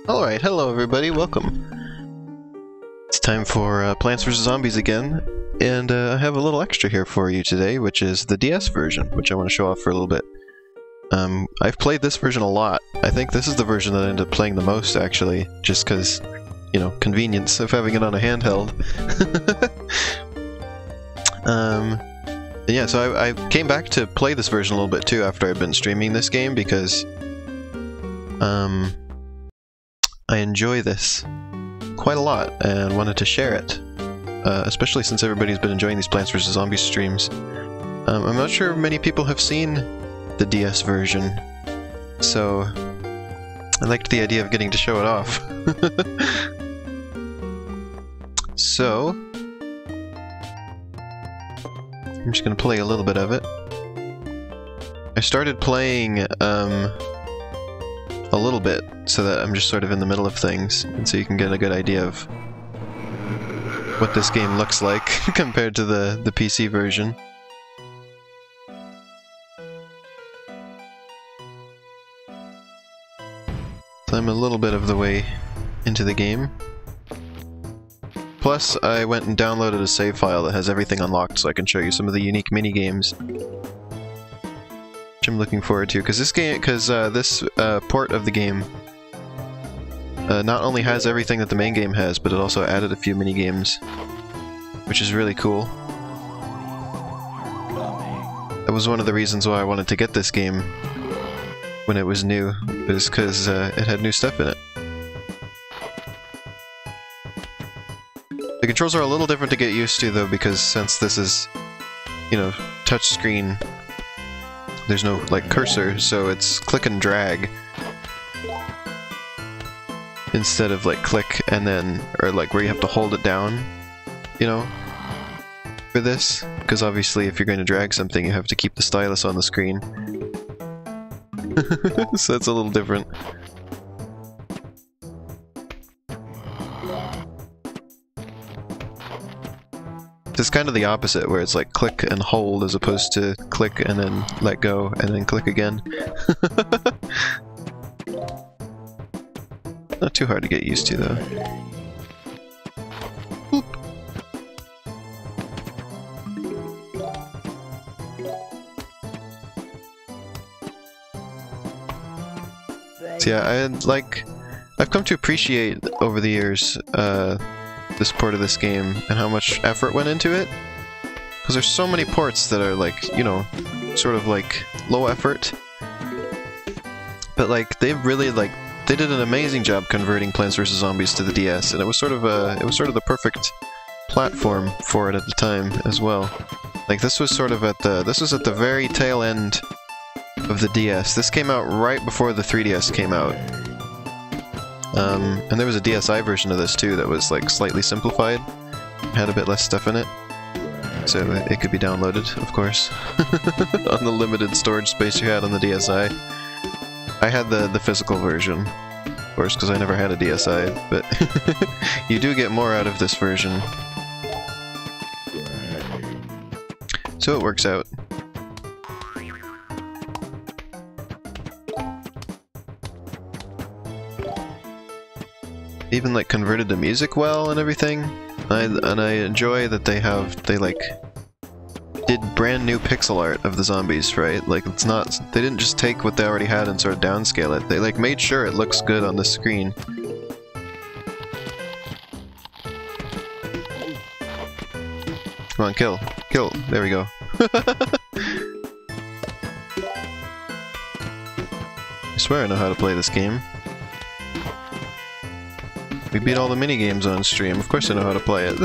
Alright, hello everybody, welcome. It's time for Plants vs. Zombies again, and I have a little extra here for you today, which is the DS version, which I want to show off for a little bit. I've played this version a lot. I think this is the version that I ended up playing the most, actually, just because, you know, convenience of having it on a handheld. Yeah, so I came back to play this version a little bit too after I've been streaming this game, because I enjoy this quite a lot and wanted to share it, especially since everybody's been enjoying these Plants vs. Zombies streams. I'm not sure many people have seen the DS version, so I liked the idea of getting to show it off. So, I'm just going to play a little bit of it. I started playing a little bit, so that I'm just sort of in the middle of things, and so you can get a good idea of what this game looks like compared to the PC version. So I'm a little bit of the way into the game. Plus, I went and downloaded a save file that has everything unlocked, so I can show you some of the unique mini-games. I'm looking forward to, because this port of the game not only has everything that the main game has, but it also added a few mini games, which is really cool. That was one of the reasons why I wanted to get this game when it was new, is because it had new stuff in it. The controls are a little different to get used to, though, because since this is, you know, touchscreen, there's no, like, cursor, so it's click and drag instead of, like, click and then, or, like, where you have to hold it down, you know, for this. Because obviously if you're going to drag something, you have to keep the stylus on the screen. So it's a little different. It's kind of the opposite, where it's like click and hold as opposed to click and then let go and then click again. Not too hard to get used to, though. Boop. So yeah, I've come to appreciate over the years this port of this game and how much effort went into it, because there's so many ports that are, like, you know, sort of like low effort, but like they really, like, they did an amazing job converting Plants vs. Zombies to the DS, and it was sort of the perfect platform for it at the time as well. Like, this was sort of at the very tail end of the DS. This came out right before the 3DS came out. And there was a DSi version of this too that was, like, slightly simplified, had a bit less stuff in it, so it could be downloaded, of course, on the limited storage space you had on the DSi. I had the physical version, of course, because I never had a DSi, but you do get more out of this version. So it works out. Even, like, converted the music well and everything, and I enjoy that they like did brand new pixel art of the zombies, right? Like, it's not, they didn't just take what they already had and sort of downscale it. They, like, made sure it looks good on the screen. Come on, kill, there we go. I swear I know how to play this game. We beat all the mini-games on stream, of course I know how to play it.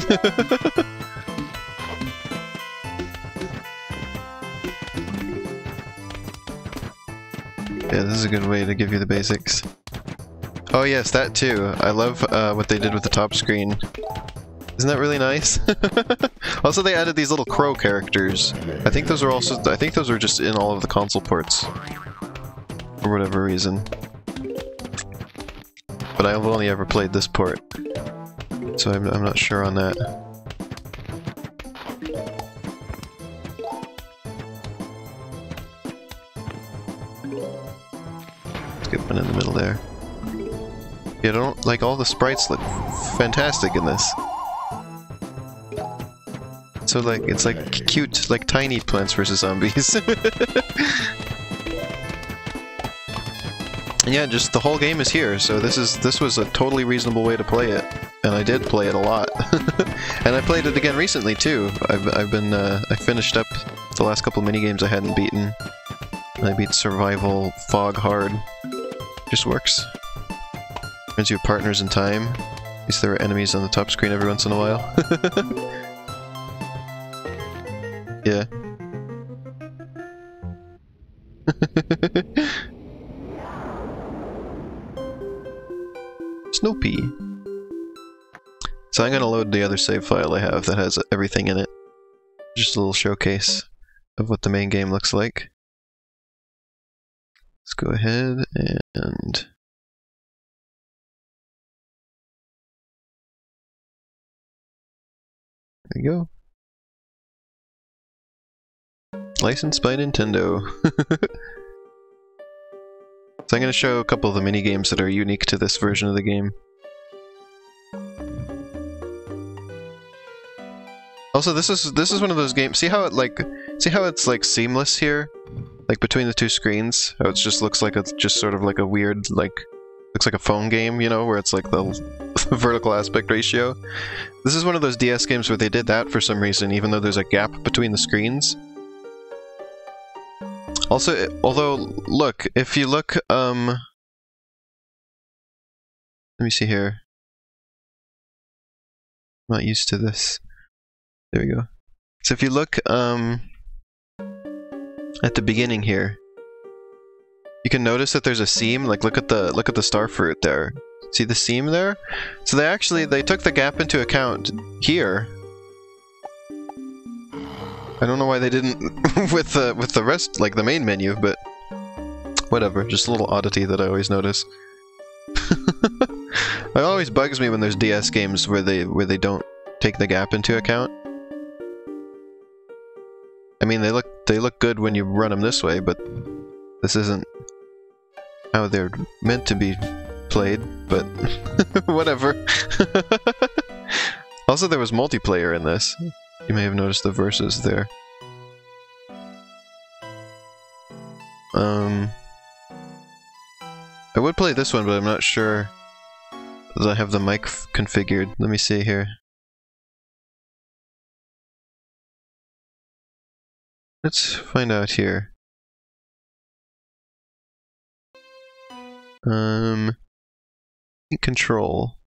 Yeah, this is a good way to give you the basics. Oh yes, that too. I love what they did with the top screen. Isn't that really nice? Also, they added these little crow characters. I think those were just in all of the console ports, for whatever reason. But I've only ever played this port, so I'm not sure on that. Let's get one in the middle there. You don't like all the sprites look fantastic in this. So like it's like cute, like tiny Plants vs Zombies. And yeah, just the whole game is here. So this was a totally reasonable way to play it, and I did play it a lot. And I played it again recently too. I finished up the last couple minigames I hadn't beaten. I beat Survival Fog Hard. Just works. Reminds you of Partners in Time. At least there are enemies on the top screen every once in a while. Yeah. Snoopy. So I'm gonna load the other save file I have that has everything in it. Just a little showcase of what the main game looks like. Let's go ahead and... There we go. Licensed by Nintendo. So I'm going to show a couple of the mini-games that are unique to this version of the game. Also, this is one of those games. See how it's like seamless here, like between the two screens. How it just looks like it's just sort of like a weird, like looks like a phone game, you know, where it's like the vertical aspect ratio. This is one of those DS games where they did that for some reason, even though there's a gap between the screens. Also, although, look, if you look, let me see here. I'm not used to this. There we go. So if you look, at the beginning here, you can notice that there's a seam. Like, look at the star fruit there. See the seam there? So they took the gap into account here. I don't know why they didn't with the rest, like the main menu, but whatever. Just a little oddity that I always notice. It always bugs me when there's DS games where they don't take the gap into account. I mean, they look good when you run them this way, but this isn't how they're meant to be played. But whatever. Also, there was multiplayer in this. You may have noticed the verses there. I would play this one, but I'm not sure that I have the mic configured. Let me see here. Let's find out here. Control.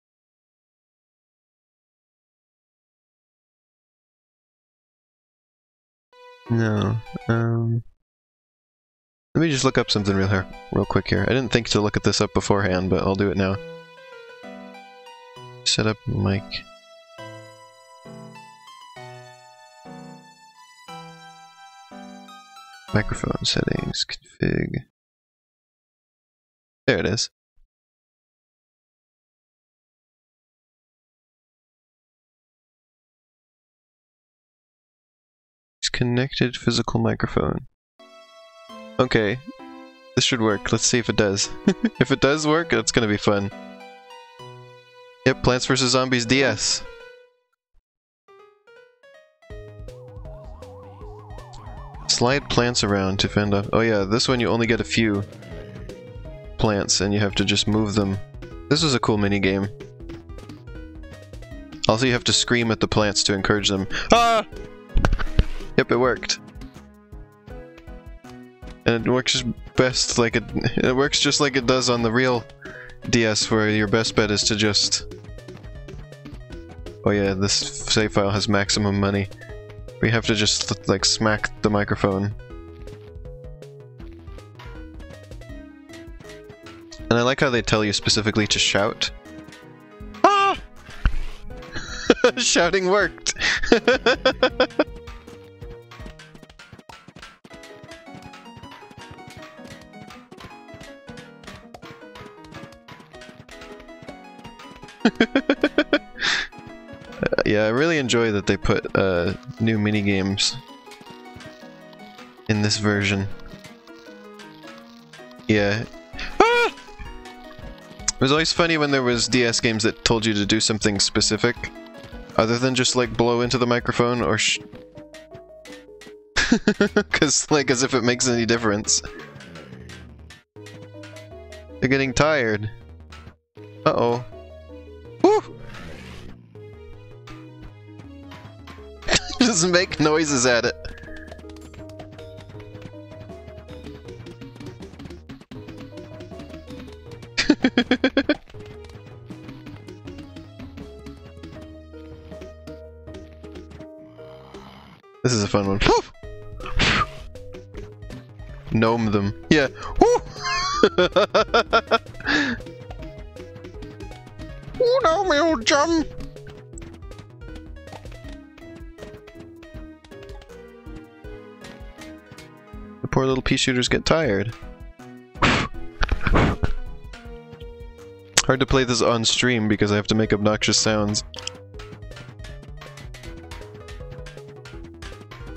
No. Let me just look up something real quick here. I didn't think to look at this up beforehand, but I'll do it now. Set up mic. Microphone settings, config. There it is. Connected physical microphone. Okay, this should work. Let's see if it does. If it does work, it's gonna be fun. Yep, Plants vs Zombies DS. Slide plants around to fend off. Oh yeah, this one you only get a few plants and you have to just move them. This was a cool mini game. Also, you have to scream at the plants to encourage them. Ah! Yep, it worked. And it works best like it works just like it does on the real DS, where your best bet is to just... Oh yeah, this save file has maximum money. We have to just like smack the microphone. And I like how they tell you specifically to shout. Ah! Shouting worked! Yeah, I really enjoy that they put new minigames in this version. Yeah. Ah! was always funny when there was DS games that told you to do something specific, other than just like blow into the microphone or cause like as if it makes any difference. They're getting tired. Uh-oh. Woo! Just make noises at it. This is a fun one. Gnome them. Yeah. Woo! Oh no, my old chum! The poor little pea shooters get tired. Hard to play this on stream because I have to make obnoxious sounds.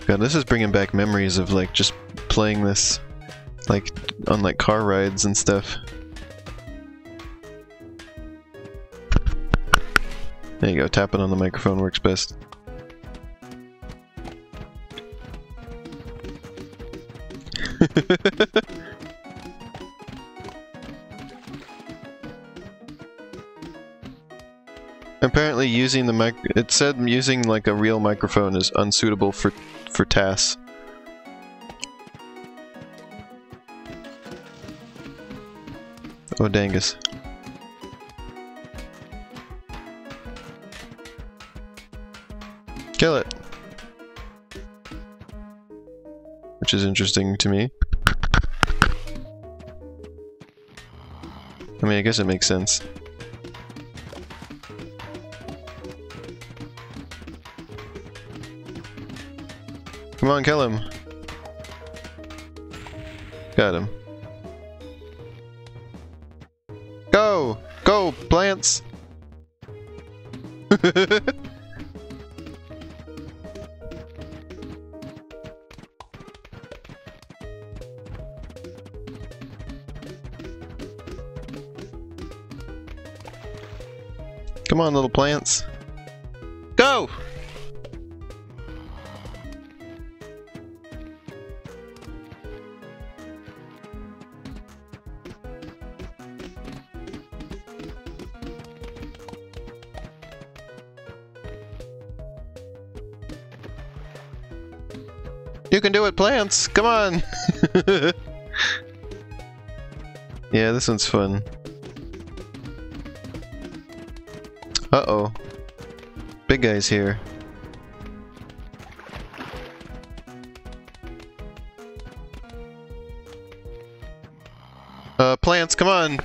God, this is bringing back memories of like just playing this like on like car rides and stuff. There you go, tapping on the microphone works best. Apparently using the it said using like a real microphone is unsuitable for tasks. Oh dangus. Kill it! Which is interesting to me. I mean, I guess it makes sense. Come on, kill him! Got him. Go! Go, plants! Come on, little plants. Go! You can do it, plants! Come on! Yeah, this one's fun. Uh-oh. Big guy's here. Plants, come on!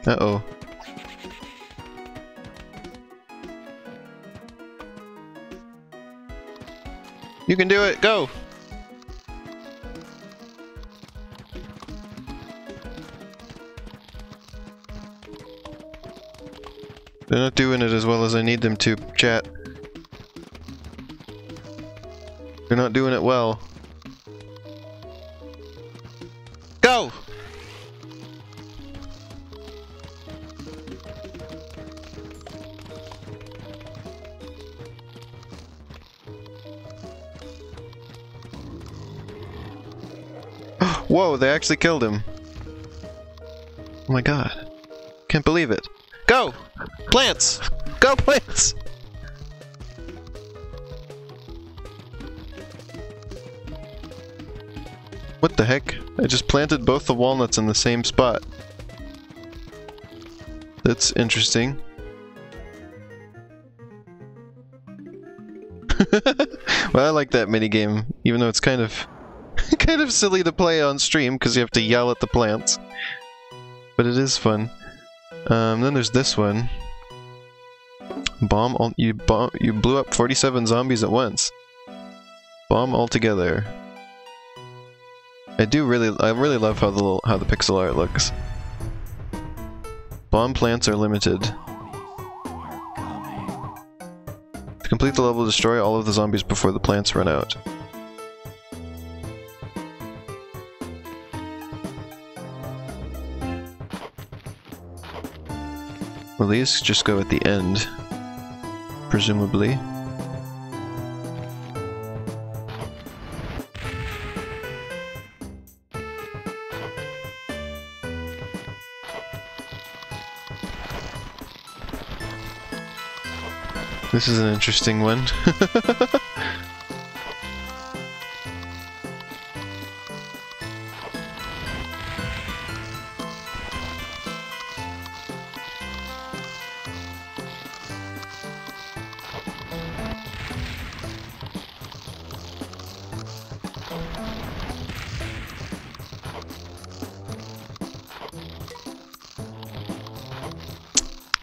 Uh-oh. You can do it, go! They're not doing it as well as I need them to, chat. They're not doing it well. Go! Whoa, they actually killed him. Oh my god. Can't believe it. Go! Plants! Go, plants! What the heck? I just planted both the walnuts in the same spot. That's interesting. Well, I like that minigame, even though it's kind of kind of silly to play on stream because you have to yell at the plants. But it is fun. Then there's this one. You blew up 47 zombies at once. Bomb all together. I really love how the pixel art looks. Bomb plants are limited. complete the level, destroy all of the zombies before the plants run out. Well, these just go at the end, presumably. This is an interesting one.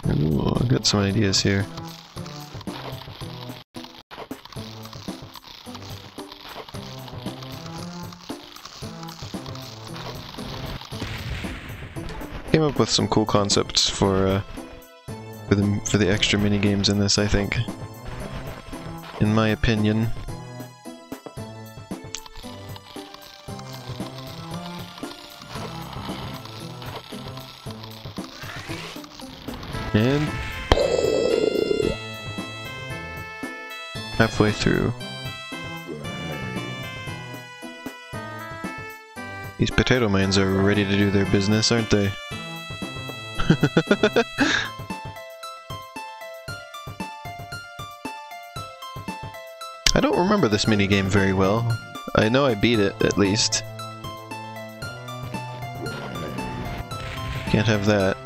Ooh, I've got some ideas here. Came up with some cool concepts for the extra mini games in this, I think. In my opinion. And halfway through. These potato mines are ready to do their business, aren't they? I don't remember this minigame very well. I know I beat it, at least. Can't have that.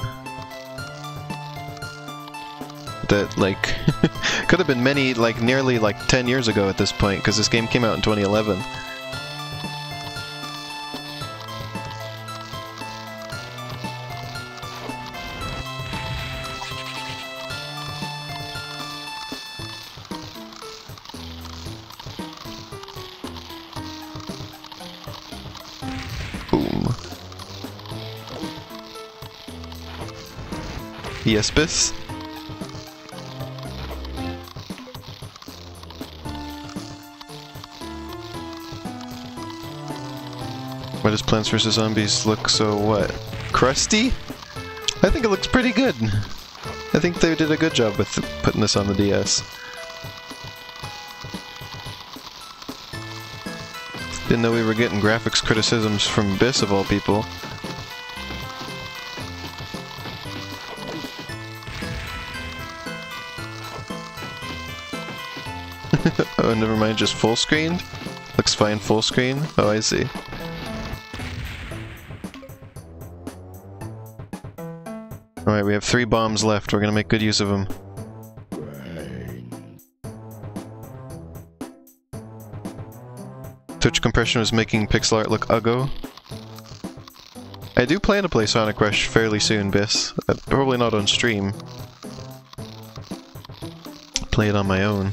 That, like, could have been many, like, nearly, like, 10 years ago at this point, because this game came out in 2011. Boom. Yespis? Why does Plants vs. Zombies look so, what, crusty? I think it looks pretty good. I think they did a good job with putting this on the DS. Didn't know we were getting graphics criticisms from Biss of all people. Oh, never mind, just full screened? Looks fine full screen? Oh, I see. Alright, we have 3 bombs left. We're gonna make good use of them. Twitch compression was making pixel art look uggo. I do plan to play Sonic Rush fairly soon, Biss. Probably not on stream. Play it on my own.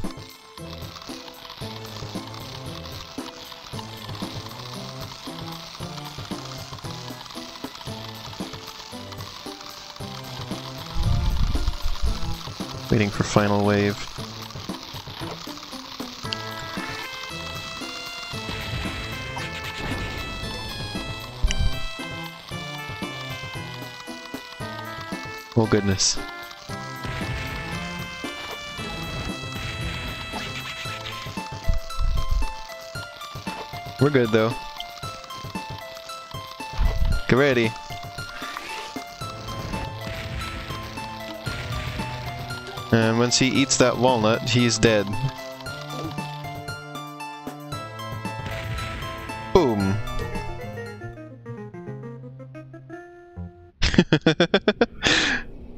Waiting for final wave. Oh goodness. We're good though. Get ready. And once he eats that walnut, he's dead. Boom.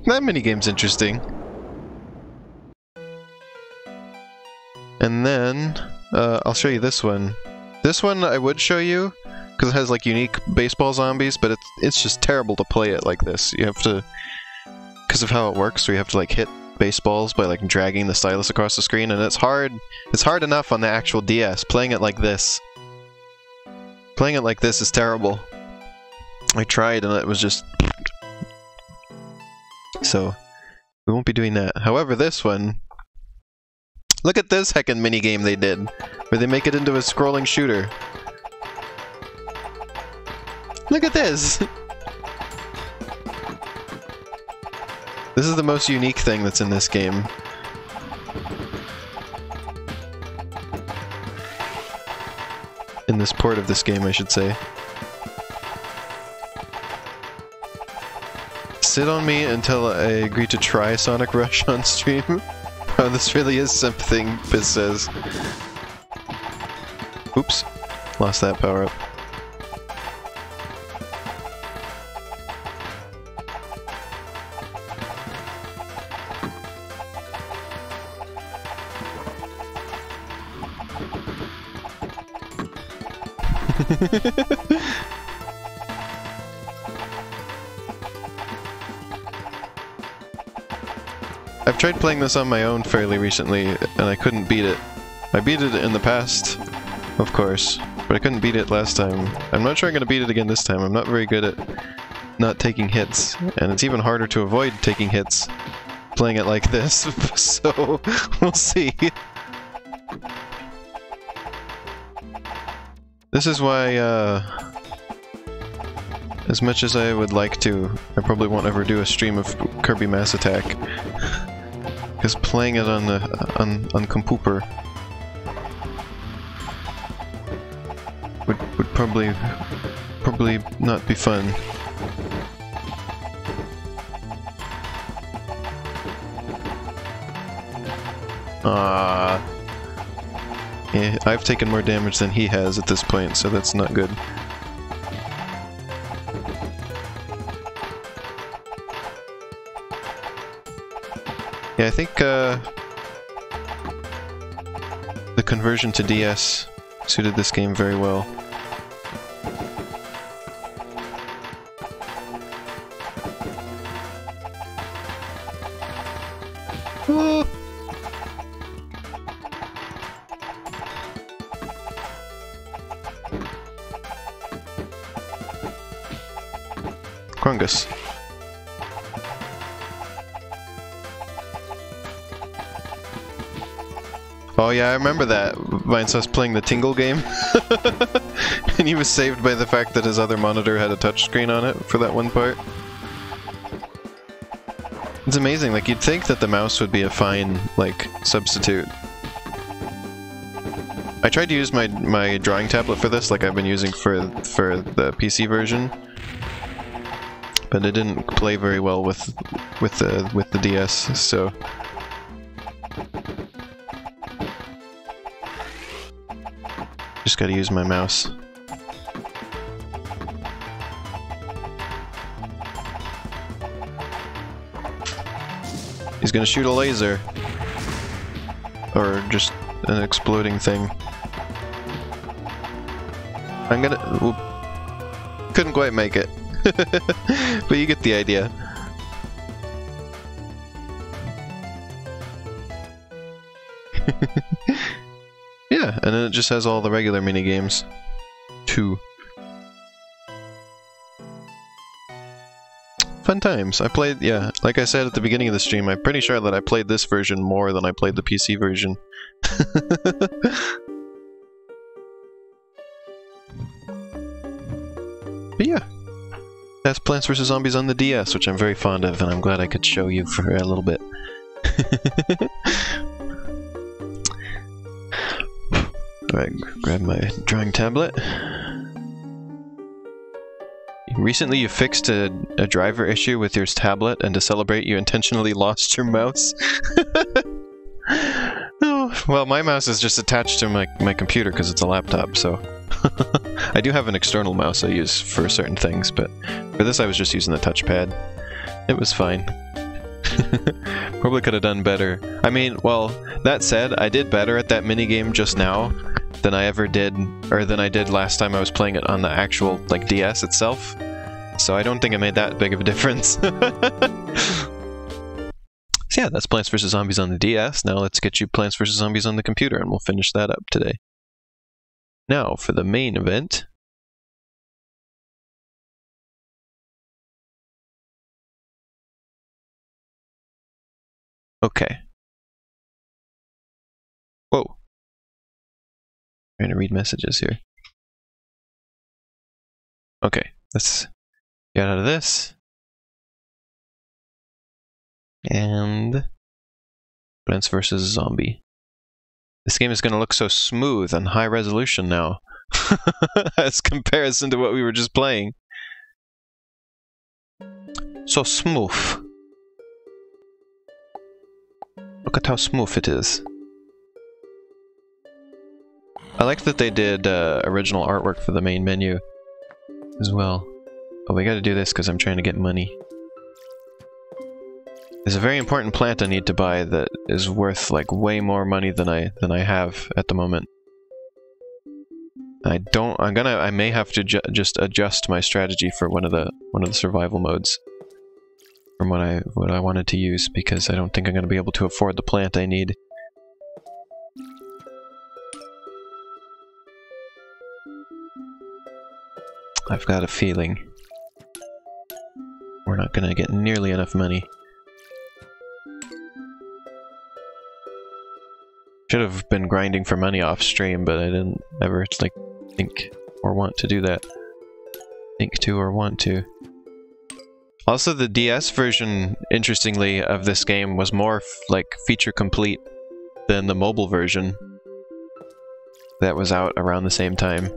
That minigame's interesting. And then, I'll show you this one. This one I would show you, because it has like unique baseball zombies, but it's just terrible to play it like this. You have to, because of how it works, we have to like hit baseballs by like dragging the stylus across the screen, and it's hard enough on the actual DS. Playing it like this is terrible. I tried and it was just... So, we won't be doing that. However, this one Look at this heckin' minigame they did, where they make it into a scrolling shooter. Look at this! This is the most unique thing that's in this game. In this port of this game, I should say. Sit on me until I agree to try Sonic Rush on stream. Oh, this really is something, Biz says. Oops. Lost that power up. I've tried playing this on my own fairly recently, and I couldn't beat it. I beat it in the past, of course, but I couldn't beat it last time. I'm not sure I'm going to beat it again this time. I'm not very good at not taking hits, and it's even harder to avoid taking hits playing it like this, so we'll see. This is why, as much as I would like to, I probably won't ever do a stream of Kirby Mass Attack. Because playing it on Computer would probably not be fun. Yeah, I've taken more damage than he has at this point, so that's not good. Yeah, I think the conversion to DS suited this game very well. Oh. Krungus. Oh yeah, I remember that. Vinesauce playing the Tingle game. And he was saved by the fact that his other monitor had a touchscreen on it for that one part. It's amazing, like you'd think that the mouse would be a fine, like, substitute. I tried to use my drawing tablet for this, like I've been using for the PC version. But it didn't play very well with the DS, so... Just gotta use my mouse. He's gonna shoot a laser. Or just an exploding thing. I'm gonna... Whoop. Couldn't quite make it. But you get the idea. Yeah, and then it just has all the regular minigames. 2. Fun times. I played, yeah, like I said at the beginning of the stream, I'm pretty sure that I played this version more than I played the PC version. But yeah. That's Plants vs. Zombies on the DS, which I'm very fond of, and I'm glad I could show you for a little bit. Alright, grab my drawing tablet. Recently you fixed a driver issue with your tablet, and to celebrate you intentionally lost your mouse. Oh, well, my mouse is just attached to my computer because it's a laptop, so... I do have an external mouse I use for certain things, but for this I was just using the touchpad. It was fine. Probably could have done better. I mean, well, that said, I did better at that minigame just now than I ever did, or than I did last time I was playing it on the actual, like, DS itself. So I don't think it made that big of a difference. So yeah, that's Plants vs. Zombies on the DS. Now let's get you Plants vs. Zombies on the computer, and we'll finish that up today. Now, for the main event... Okay. Trying to read messages here. Okay, let's get out of this. And Plants vs. Zombie. This game is going to look so smooth and high resolution now, as comparison to what we were just playing. So smooth. Look at how smooth it is. I like that they did original artwork for the main menu as well. Oh, we gotta do this because I'm trying to get money. There's a very important plant I need to buy that is worth like way more money than I have at the moment. I may have to just adjust my strategy for one of the survival modes from what I wanted to use, because I don't think I'm going to be able to afford the plant I need. I've got a feeling we're not going to get nearly enough money. Should have been grinding for money off stream, but I didn't ever like think or want to do that. Think to or want to. Also, the DS version, interestingly, of this game was more like feature complete than the mobile version that was out around the same time.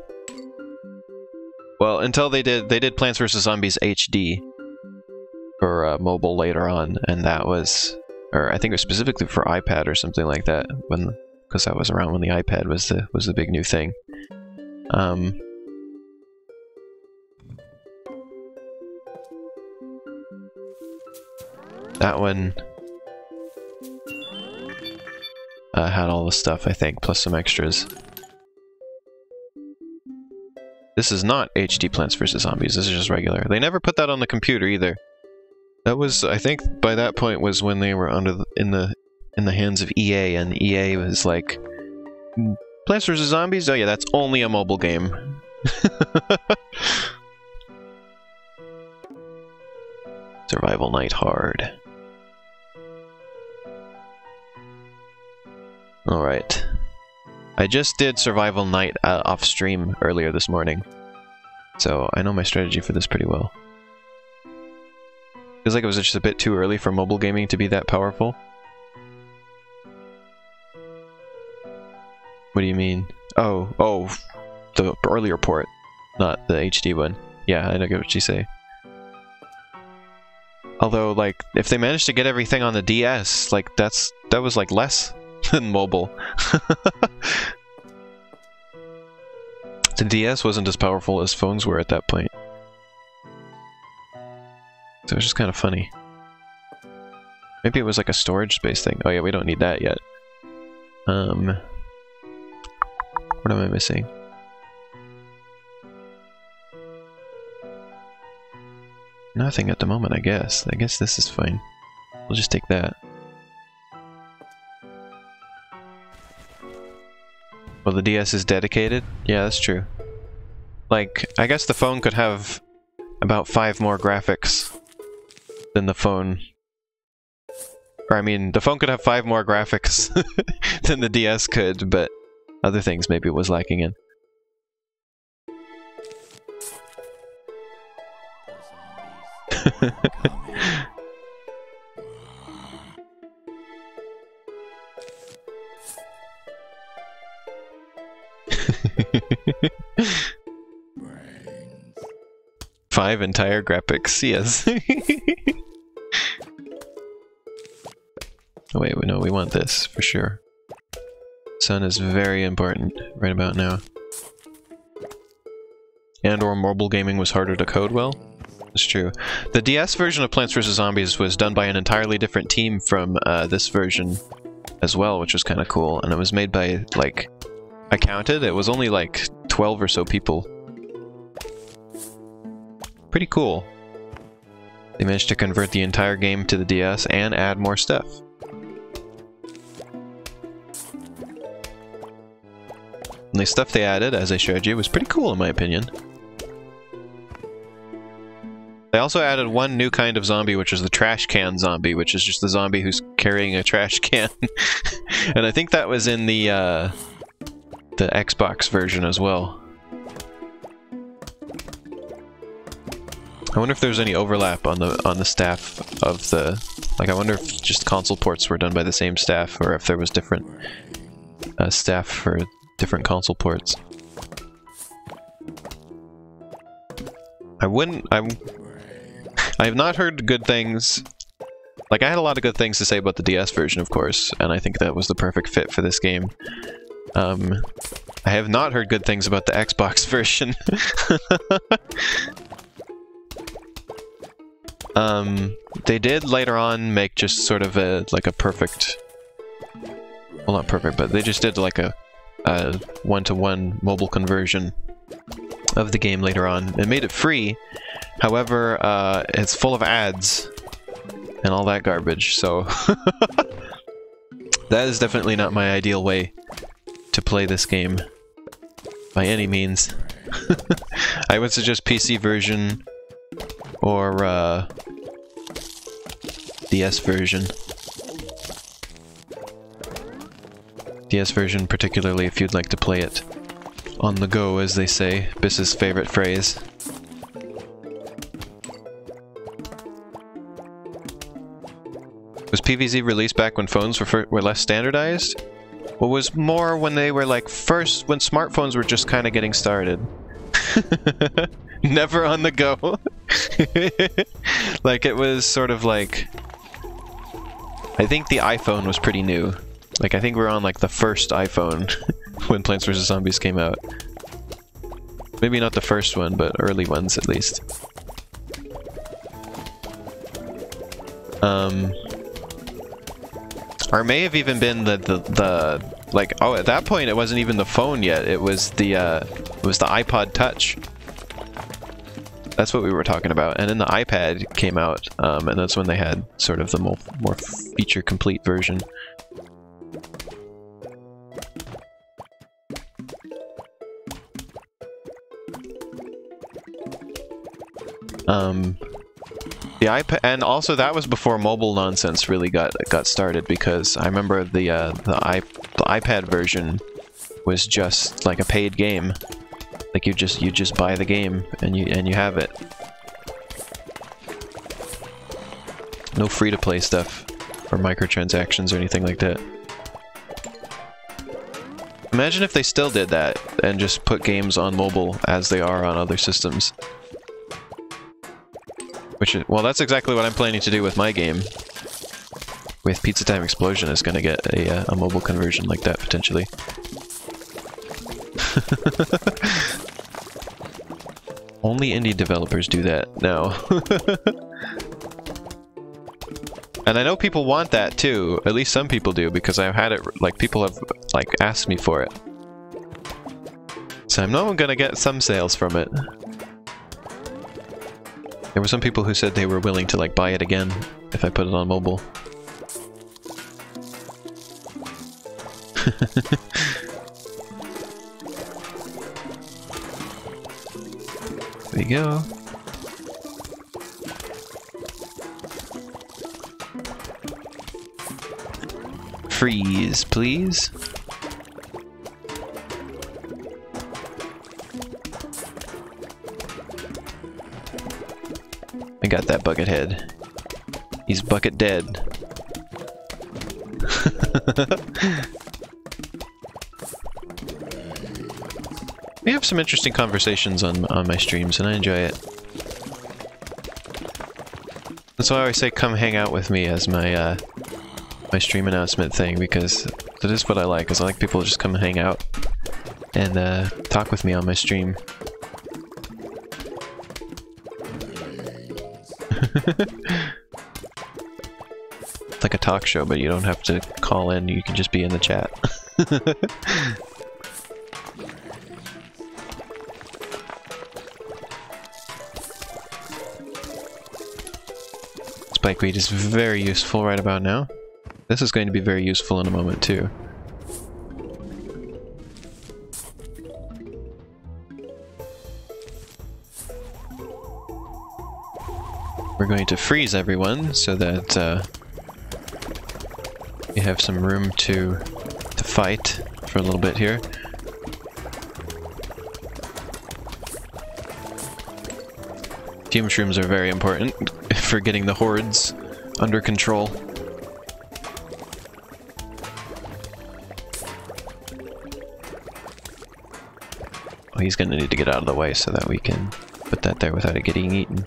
Well, until they did Plants vs. Zombies HD for mobile later on, and that was, or I think it was specifically for iPad or something like that, because that was around when the iPad was the big new thing. That one had all the stuff, I think, plus some extras. This is not HD Plants vs. Zombies, this is just regular. They never put that on the computer either. That was, I think, by that point was when they were in the hands of EA, and EA was like, Plants vs. Zombies? Oh yeah, that's only a mobile game. Survival Night Hard. Alright. I just did Survival Night off stream earlier this morning, so I know my strategy for this pretty well. Feels like it was just a bit too early for mobile gaming to be that powerful. What do you mean? Oh, the earlier port, not the HD one. Yeah, I don't get what you say. Although, like, if they managed to get everything on the DS, like, that was, like, less than mobile. The DS wasn't as powerful as phones were at that point. So it was just kind of funny. Maybe it was like a storage space thing. Oh yeah, we don't need that yet. What am I missing? Nothing at the moment, I guess. I guess this is fine. We'll just take that. Well, the DS is dedicated? Yeah, that's true. Like, I guess the phone could have about 5 more graphics than the phone. Or, I mean, the phone could have 5 more graphics than the DS could, but other things maybe it was lacking in. Five entire graphics, yes. Oh wait, no, we want this for sure. Sun is very important right about now. And or mobile gaming was harder to code well. That's true. The DS version of Plants vs. Zombies was done by an entirely different team from this version as well, which was kind of cool. And it was made by, like, I counted, it was only like 12 or so people. Pretty cool. They managed to convert the entire game to the DS and add more stuff. And the stuff they added, as I showed you, was pretty cool in my opinion. They also added one new kind of zombie, which is the trash can zombie, which is just the zombie who's carrying a trash can. And I think that was in the the Xbox version as well. I wonder if there's any overlap on the staff of the... Like, I wonder if just console ports were done by the same staff, or if there was different staff for different console ports. I have not heard good things. Like, I had a lot of good things to say about the DS version, of course, and I think that was the perfect fit for this game. I have not heard good things about the Xbox version. They did later on make just sort of like a perfect... Well, not perfect, but they just did like a one-to-one mobile conversion of the game later on. It made it free, however, it's full of ads and all that garbage, so... That is definitely not my ideal way to play this game, by any means. I would suggest PC version, or DS version. DS version particularly if you'd like to play it on the go, as they say. Biss's favorite phrase. Was PVZ released back when phones were less standardized? Well, it was more when they were like when smartphones were just kind of getting started. Never on the go. Like, it was sort of like... I think the iPhone was pretty new. Like, I think we were on like the first iPhone when Plants vs. Zombies came out. Maybe not the first one, but early ones at least. Or it may have even been the like, oh, at that point it wasn't even the phone yet. It was the iPod Touch. That's what we were talking about. And then the iPad came out, and that's when they had sort of the more feature complete version. The iPad, and also that was before mobile nonsense really got started, because I remember the iPad version was just like a paid game. Like, you just buy the game and you have it. No free-to-play stuff or microtransactions or anything like that. Imagine if they still did that and just put games on mobile as they are on other systems. Which is, well, that's exactly what I'm planning to do with my game. With Pizza Time Explosion is going to get a mobile conversion like that, potentially. Only indie developers do that now. And I know people want that too. At least some people do, because I've had it, like, people have like asked me for it. So I know I'm gonna get some sales from it. There were some people who said they were willing to like buy it again if I put it on mobile. There you go. Freeze, please. I got that bucket head. He's bucket dead. We have some interesting conversations on my streams, and I enjoy it. That's why I always say come hang out with me as my my stream announcement thing, because that is what I like, is I like people to just come and hang out and talk with me on my stream. It's like a talk show, but you don't have to call in, you can just be in the chat. Spikeweed is very useful right about now. This is going to be very useful in a moment too. We're going to freeze everyone so that we have some room to fight for a little bit here. Fume shrooms are very important for getting the hordes under control. Oh, he's gonna need to get out of the way so that we can put that there without it getting eaten.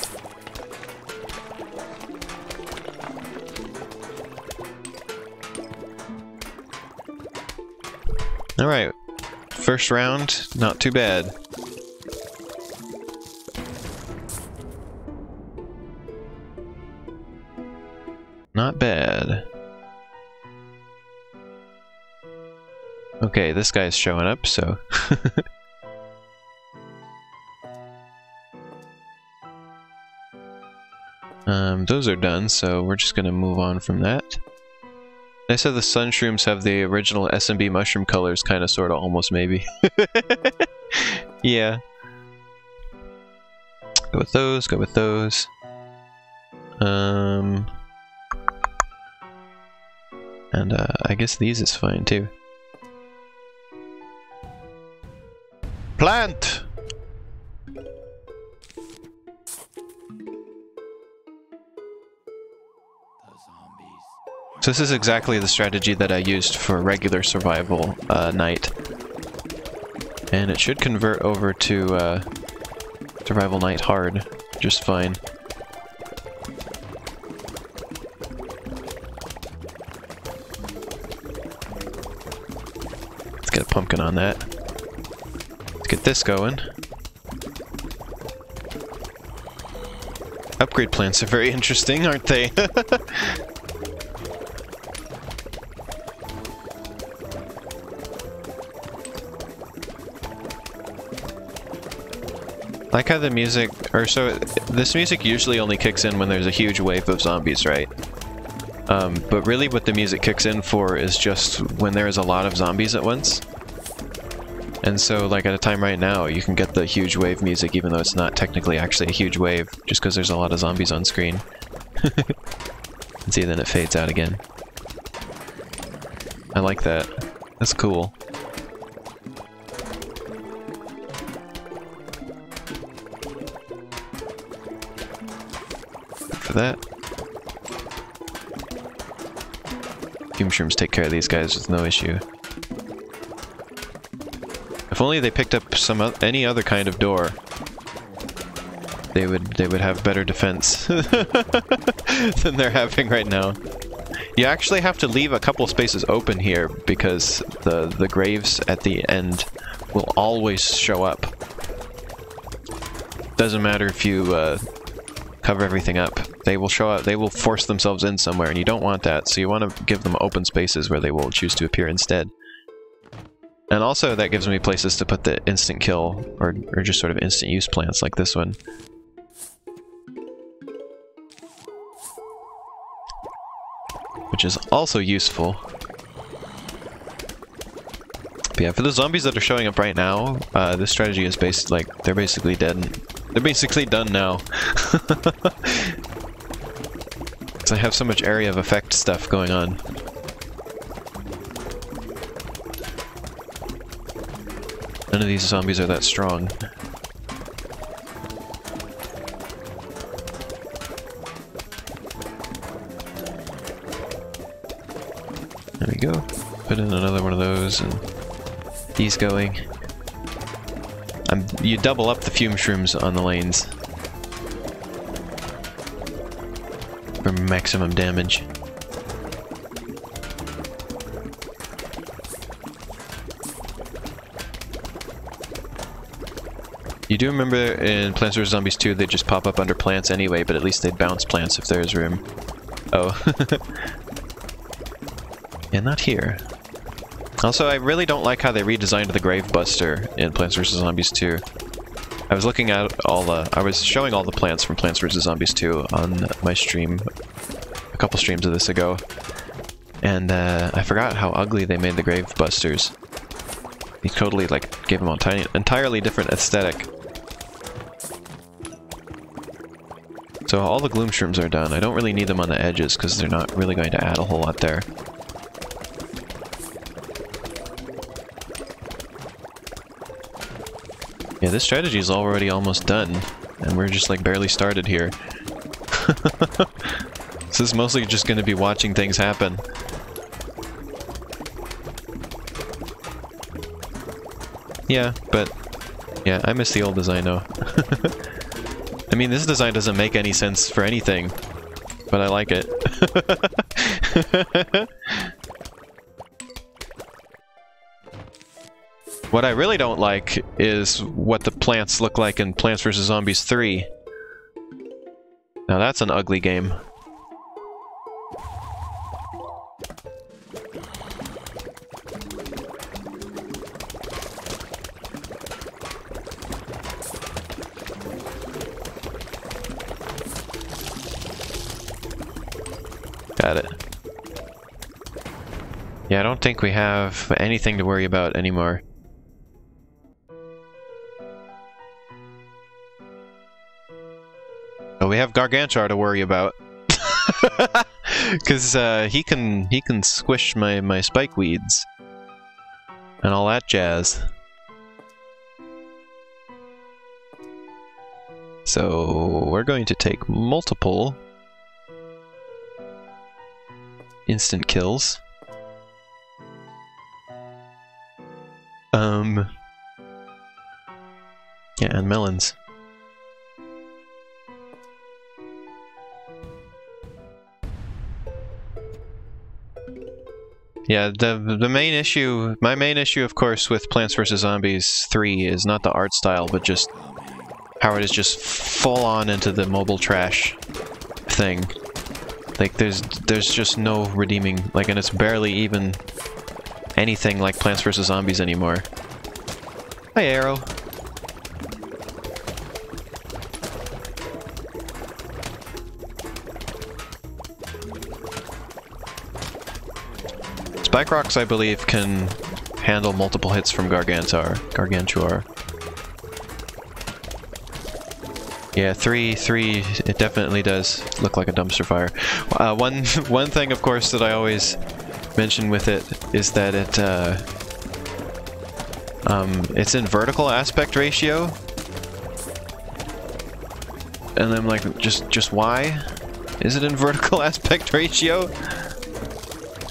Alright, first round, not too bad. Not bad. Okay, this guy's showing up, so... those are done, so we're just gonna move on from that. I said the sun shrooms have the original SMB mushroom colors, kinda, sorta, almost, maybe. Yeah. Go with those, go with those. And I guess these is fine too. Plant! So this is exactly the strategy that I used for regular survival night. And it should convert over to survival night hard just fine. Let's get a pumpkin on that. Let's get this going. Upgrade plants are very interesting, aren't they? I like how the music, this music usually only kicks in when there's a huge wave of zombies, right? But really what the music kicks in for is just when there is a lot of zombies at once. And so, like, at a time right now, you can get the huge wave music even though it's not technically actually a huge wave, just because there's a lot of zombies on screen. And see, then it fades out again. I like that. That's cool. For that. Fume shrooms take care of these guys with no issue. If only they picked up any other kind of door, they would have better defense than they're having right now. You actually have to leave a couple spaces open here because the graves at the end will always show up. Doesn't matter if you cover everything up. They will show up, they will force themselves in somewhere, and you don't want that, so you want to give them open spaces where they will choose to appear instead. And also that gives me places to put the instant kill, or just sort of instant use plants like this one. Which is also useful. But yeah, for the zombies that are showing up right now, this strategy is they're basically dead. They're basically done now. I have so much area of effect stuff going on. None of these zombies are that strong. There we go. Put in another one of those and these going. You double up the fume shrooms on the lanes for maximum damage. You do remember in Plants vs. Zombies 2 they just pop up under plants anyway, but at least they'd bounce plants if there's room. Oh. Yeah, not here. Also, I really don't like how they redesigned the Grave Buster in Plants vs. Zombies 2. I was looking at I was showing all the plants from Plants vs. Zombies 2 on my stream a couple streams of this ago. And I forgot how ugly they made the Grave Busters. They totally, like, gave them an entirely different aesthetic. So all the gloom shrooms are done. I don't really need them on the edges because they're not really going to add a whole lot there. Yeah, this strategy is already almost done, and we're just like barely started here. This is mostly just going to be watching things happen. Yeah, but yeah, I miss the old design though. I mean, this design doesn't make any sense for anything, but I like it. What I really don't like is what the plants look like in Plants vs. Zombies 3. Now that's an ugly game. Got it. Yeah, I don't think we have anything to worry about anymore. Oh, we have Gargantuar to worry about. Because he can squish my spike weeds. And all that jazz. So we're going to take multiple instant kills. Yeah, and melons. Yeah, the main issue, my main issue, of course, with Plants vs. Zombies 3 is not the art style, but just how it is just full on into the mobile trash thing. Like, there's just no redeeming, like, and it's barely even anything like Plants vs. Zombies anymore. Hi, Arrow. Spike Rocks, I believe, can handle multiple hits from Gargantuar. Yeah, 3, it definitely does look like a dumpster fire. One thing, of course, that I always mention with it is that it's in vertical aspect ratio. And I'm like, just why is it in vertical aspect ratio?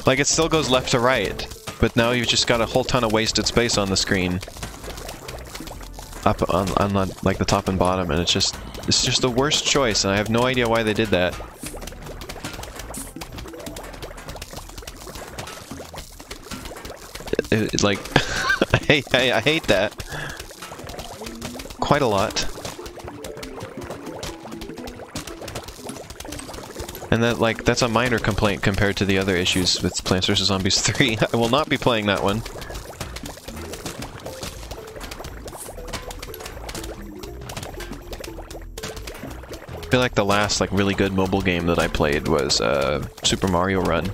Like, it still goes left to right, but now you've just got a whole ton of wasted space on the screen. Up on like the top and bottom, and it's just the worst choice, and I have no idea why they did that. Like, I hate that quite a lot. And that, like, that's a minor complaint compared to the other issues with Plants vs. Zombies 3. I will not be playing that one. I feel like the last, like, really good mobile game that I played was Super Mario Run.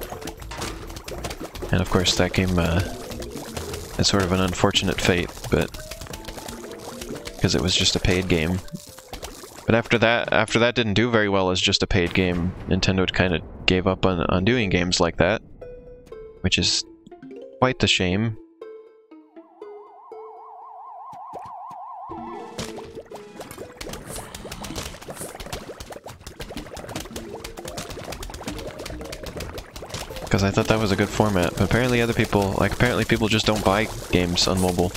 And of course that game is sort of an unfortunate fate, but because it was just a paid game. But after that didn't do very well as just a paid game, Nintendo kind of gave up on doing games like that, which is quite the shame. Because I thought that was a good format, but apparently other people, like, apparently people just don't buy games on mobile.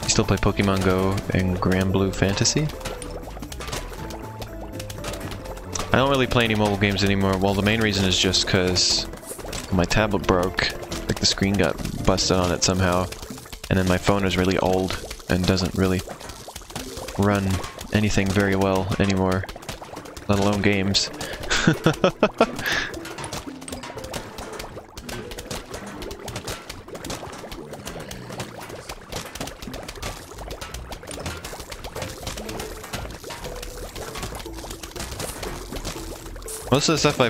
You still play Pokemon Go and Grand Blue Fantasy? I don't really play any mobile games anymore. Well, the main reason is just because my tablet broke. Like, the screen got busted on it somehow. And then my phone is really old and doesn't really run anything very well anymore. Let alone games. Most of the stuff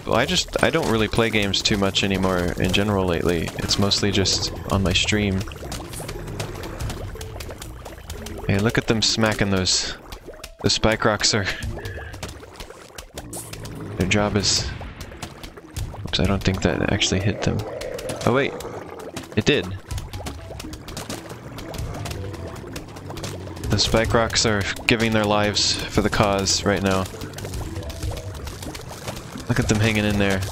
I don't really play games too much anymore in general lately. It's mostly just on my stream. Hey, look at them smacking those. The spike rocks are... Their job is... Oops, I don't think that actually hit them. Oh wait, it did. The spike rocks are giving their lives for the cause right now. Look at them hanging in there.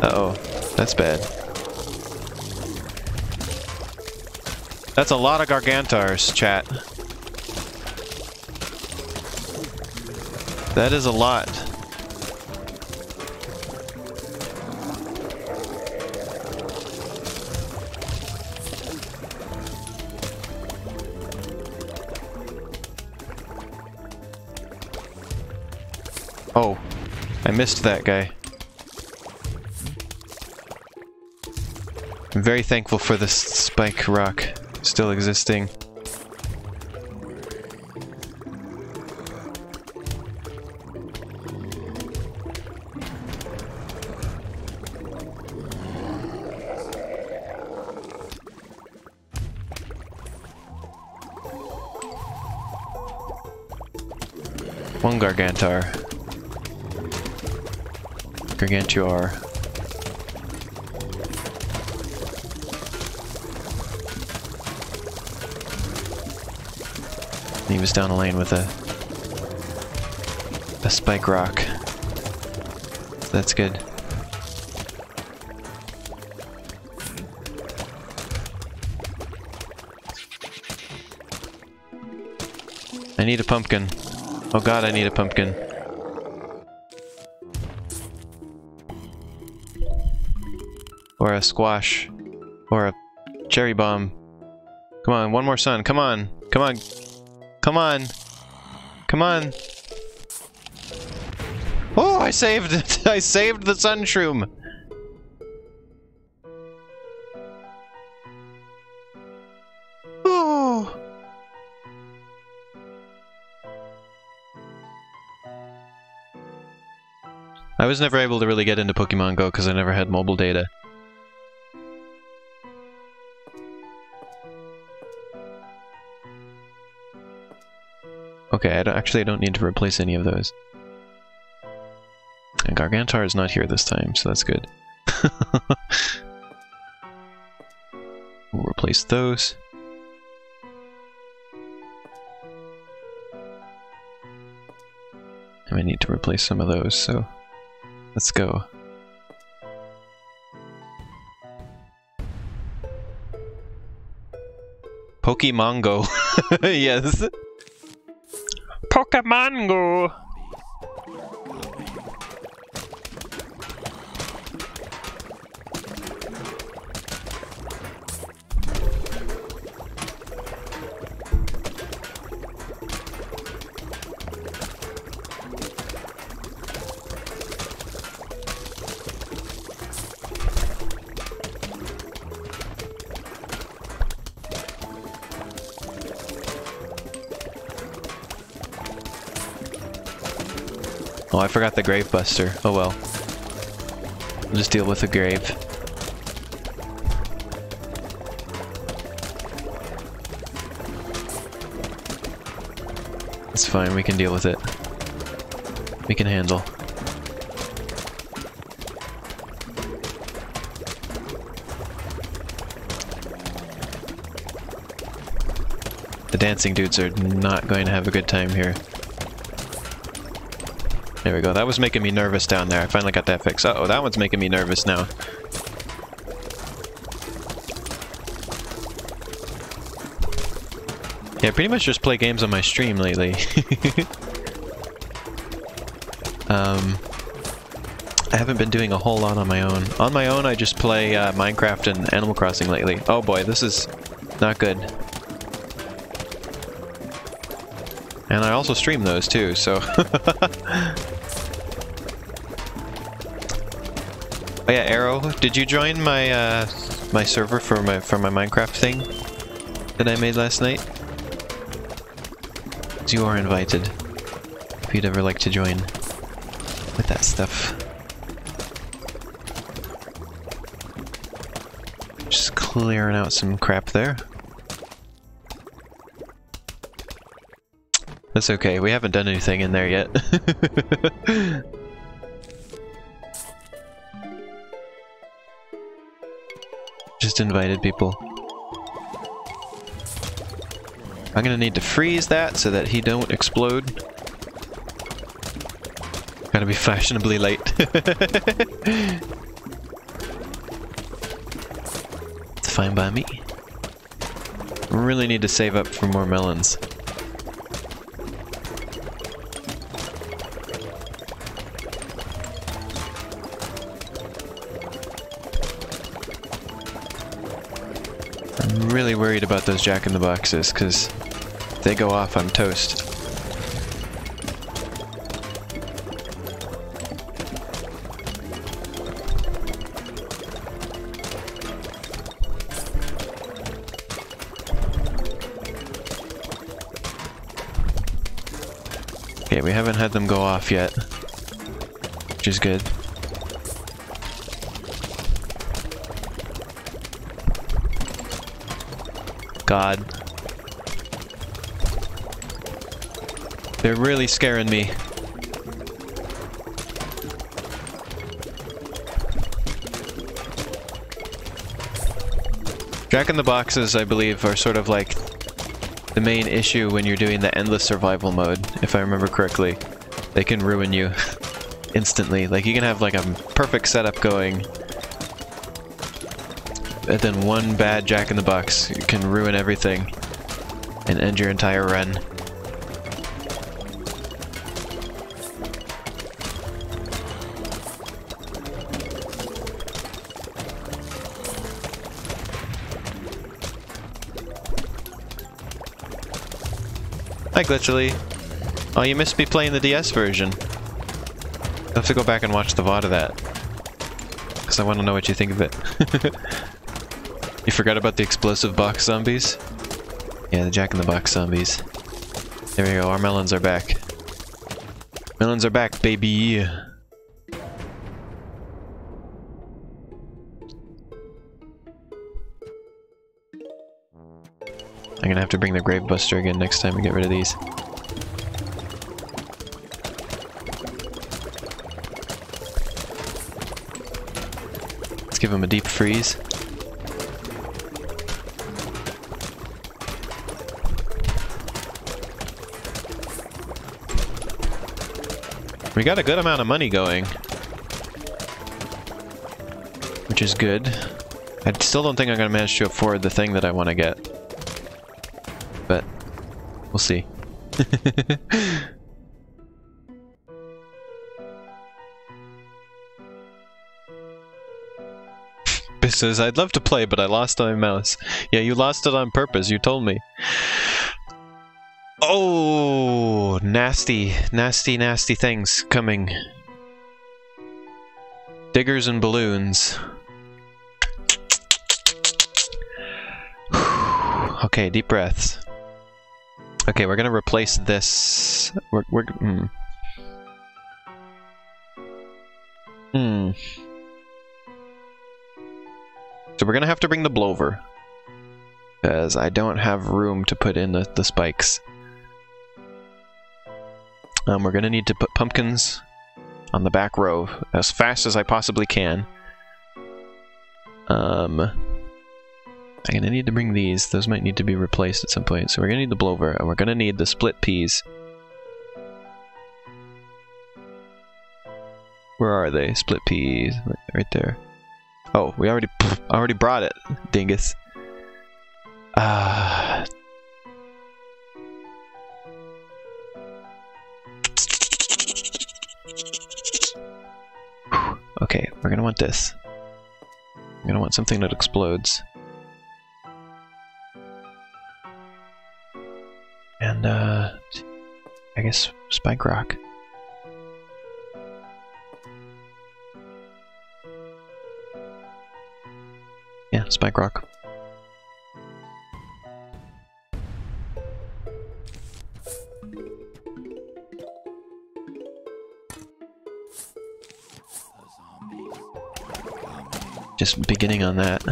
Uh-oh, that's bad. That's a lot of Gargantars, chat. That is a lot. Oh, I missed that guy. I'm very thankful for this spike rock still existing. One Gargantar. Gargantuar. He was down a lane with a spike rock. So that's good. I need a pumpkin. Oh god, I need a pumpkin. Or a squash. Or a cherry bomb. Come on, one more sun. Come on. Come on. Come on. Come on. Oh, I saved it. I saved the sun shroom. Oh. I was never able to really get into Pokemon Go because I never had mobile data. Okay, I don't need to replace any of those. And Gargantar is not here this time, so that's good. We'll replace those. And I need to replace some of those, so let's go. Pokemon Go. Yes. Pokemon Go! Oh, I forgot the Grave Buster. Oh well. We'll just deal with the grave. It's fine, we can deal with it. We can handle. The dancing dudes are not going to have a good time here. There we go. That was making me nervous down there. I finally got that fixed. Uh-oh, that one's making me nervous now. Yeah, I pretty much just play games on my stream lately. I haven't been doing a whole lot on my own. On my own, I just play Minecraft and Animal Crossing lately. Oh boy, this is not good. And I also stream those too, so... Oh yeah, Arrow, did you join my my server for my Minecraft thing that I made last night? You are invited if you'd ever like to join with that stuff. clearing out some crap there. That's okay, we haven't done anything in there yet. Just invited people. I'm gonna need to freeze that so that he don't explode. Gotta be fashionably late. It's fine by me. Really need to save up for more melons. I'm really worried about those jack-in-the-boxes, because if they go off, I'm toast. Okay, we haven't had them go off yet, which is good. God. They're really scaring me. Jack-in-the-boxes, I believe, are sort of like the main issue when you're doing the endless survival mode, if I remember correctly. They can ruin you instantly. Like, you can have like a perfect setup going, and then one bad jack-in-the-box can ruin everything and end your entire run. Hi, Glitchily. Oh, you missed me playing the DS version. I'll have to go back and watch the VOD of that, because I want to know what you think of it. You forgot about the explosive box zombies? Yeah, the jack-in-the-box zombies. There we go, our melons are back. Melons are back, baby! I'm gonna have to bring the Grave Buster again next time we get rid of these. Let's give him a deep freeze. We got a good amount of money going, which is good. I still don't think I'm gonna manage to afford the thing that I want to get, but we'll see. Biss says, I'd love to play, but I lost my mouse. Yeah, you lost it on purpose, you told me. Oh, nasty, nasty, nasty things coming. Diggers and balloons. Okay, deep breaths. Okay, we're gonna replace this. So we're gonna have to bring the blower, because I don't have room to put in the spikes. We're gonna need to put pumpkins on the back row as fast as I possibly can. I'm gonna need to bring these. Those might need to be replaced at some point. So we're gonna need the blower, and we're gonna need the split peas. Where are they? Split peas, right there. Oh, we already brought it, dingus. Okay, we're gonna want this. I'm gonna want something that explodes. And, I guess spike rock. Yeah, spike rock. Just beginning on that.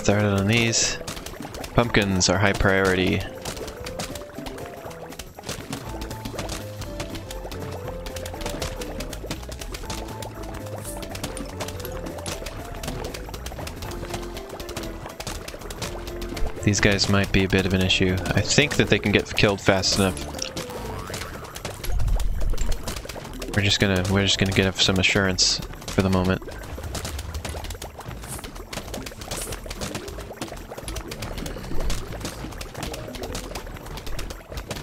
started on these. Pumpkins are high priority. These guys might be a bit of an issue. I think that they can get killed fast enough. We're just gonna get some assurance for the moment.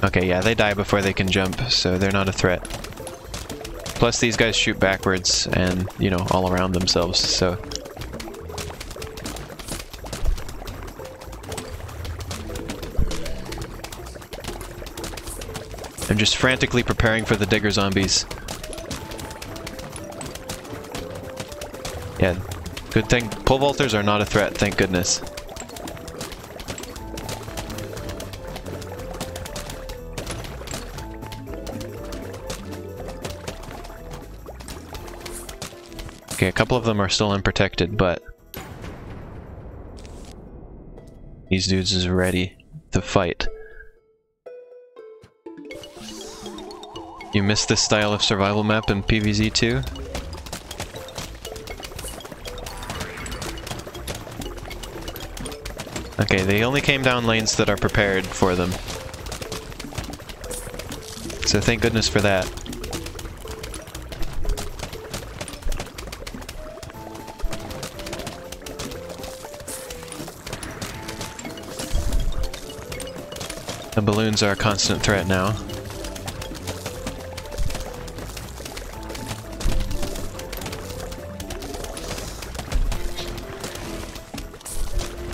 Okay, yeah, they die before they can jump, so they're not a threat. Plus these guys shoot backwards and, you know, all around themselves, so... I'm just frantically preparing for the digger zombies. Yeah, good thing pole vaulters are not a threat, thank goodness. Okay, a couple of them are still unprotected, but these dudes is ready to fight. You missed this style of survival map in PvZ 2? Okay, they only came down lanes that are prepared for them. So thank goodness for that. The balloons are a constant threat now.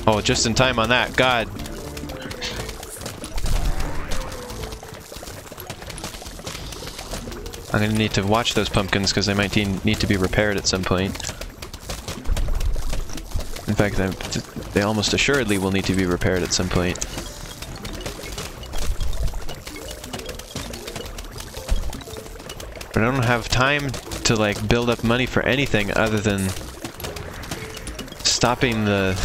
Oh, just in time on that. God. I'm gonna need to watch those pumpkins because they might need to be repaired at some point. In fact, they almost assuredly will need to be repaired at some point. But I don't have time to, like, build up money for anything other than stopping the